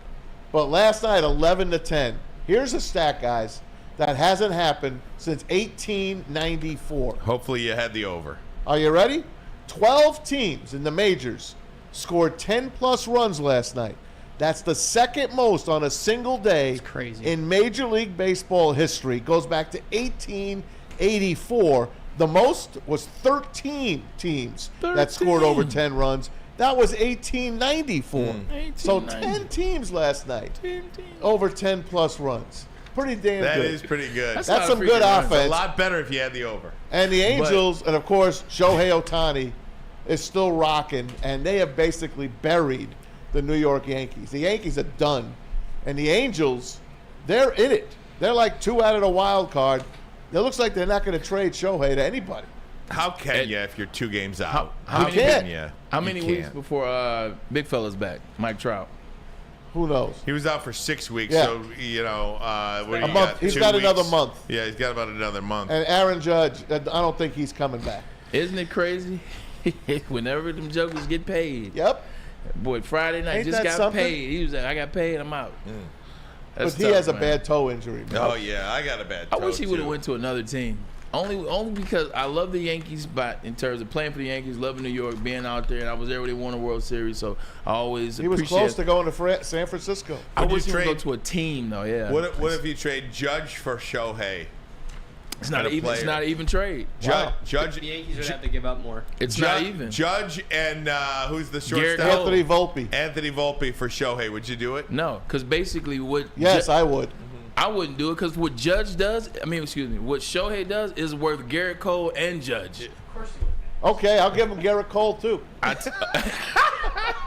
But last night, 11-10. Here's a stat, guys, that hasn't happened since 1894. Hopefully you had the over. Are you ready? 12 teams in the majors scored 10-plus runs last night. That's the second most on a single day in Major League Baseball history. Goes back to 1884. The most was 13 teams that scored over 10 runs. That was 1894. So 10 teams last night. 10 teams. Over 10-plus runs. Pretty damn good. That is pretty good. That's some good offense. It's a lot better if you had the over. And the Angels, and of course, Shohei Ohtani is still rocking, and they have basically buried the New York Yankees. The Yankees are done. And the Angels, they're in it. They're like 2 out of the wild card. It looks like they're not going to trade Shohei to anybody. How can you if you're 2 games out? How many You weeks can't. before Big Fella's back? Mike Trout. Who knows? He was out for 6 weeks, Yeah. so what do you month. got? He's 2 got weeks? another month. Yeah, he's got about another month. And Aaron Judge, I don't think he's coming back. Isn't it crazy? Whenever them jokers get paid. Yep. Boy, Friday night Ain't just that got something? paid. He was like, I got paid, I'm out. That's But he tough, has a man. bad toe injury. Man. Oh yeah, I got a bad. I wish toe, he would have too. went to another team. Only because I love the Yankees, but in terms of playing for the Yankees, loving New York, being out there, and I was there when they won a World Series, so I always He was appreciate close to going to San Francisco. I Would you wish he would go trade- to a team though. Yeah. What if you trade Judge for Shohei? It's not And a even. It's player? not an even trade. Judge. The Yankees would have to give up more. It's not even. Judge and who's the Garrett shortstop? Cole. Anthony Volpe. Anthony Volpe for Shohei. Would you do it? No, because basically what. Yes, I would. I wouldn't do it because what Judge does, what Shohei does is worth Garrett Cole and Judge. Okay, I'll give him Garrett Cole too.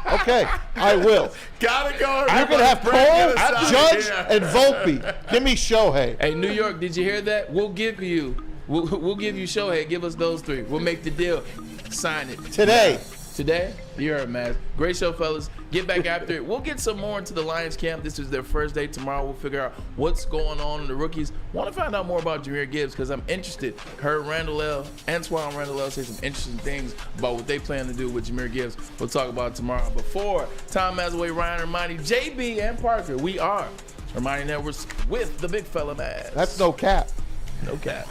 Okay, I will. Gotta go. You can have Cole, Judge, and Volpe. Give me Shohei. Hey, New York, did you hear that? We'll give you Shohei. Give us those 3. We'll make the deal. Sign it Today. Today, you heard, man. Great show, fellas. Get back after it. We'll get some more into the Lions camp. This is their first day. Tomorrow, we'll figure out what's going on in the rookies. Want to find out more about Jahmyr Gibbs because I'm interested. Heard Antoine Randall say some interesting things about what they plan to do with Jahmyr Gibbs. We'll talk about it tomorrow. Before Tom Mazawey, Ryan Ermanni, JB, and Parker, we are Ermanni and Edwards with the big fella, Maz. That's no cap. No cap.